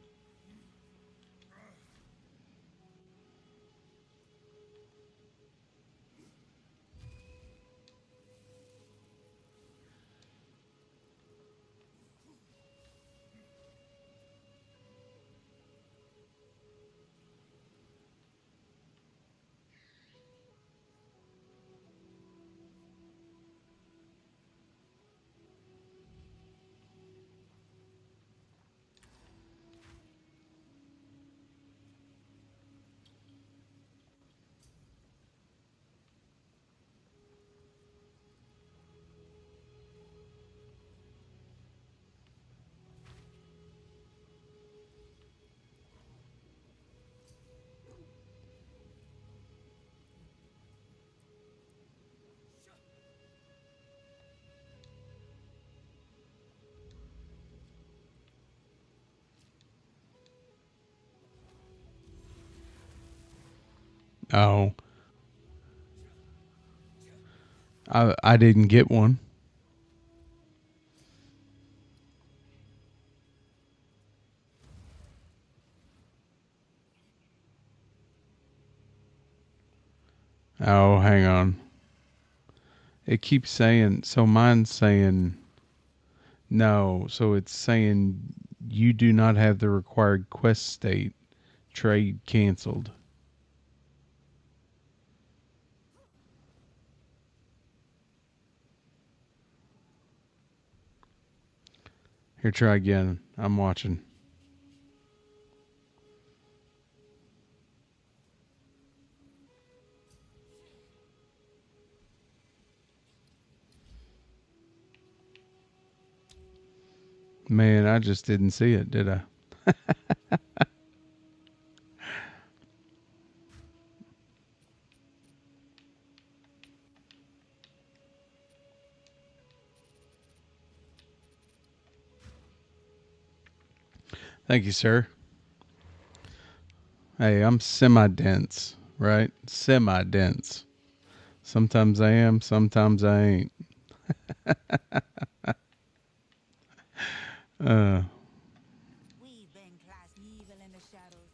Oh, I didn't get one. Oh, hang on. It keeps saying, so mine's saying no. So it's saying you do not have the required quest state. Trade canceled. Here, try again. I'm watching. Man, I just didn't see it, did I? Thank you, sir. Hey, I'm semi-dense, right? Semi-dense. Sometimes I am, sometimes I ain't. Uh, We've been class evil in the shadows.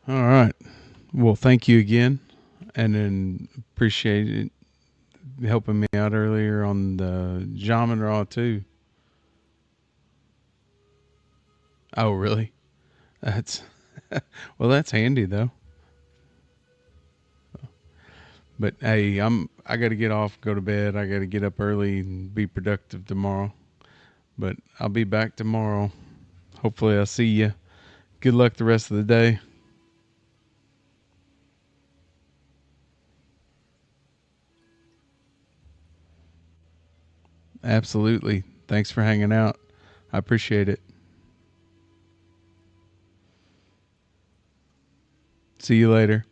all right. Well, thank you again, and then appreciate it helping me out earlier on the Jamin Raw too. Oh, really? That's well, that's handy though. But hey, I got to get off, go to bed. I got to get up early and be productive tomorrow. But I'll be back tomorrow. Hopefully, I'll see you. Good luck the rest of the day. Absolutely. Thanks for hanging out. I appreciate it. See you later.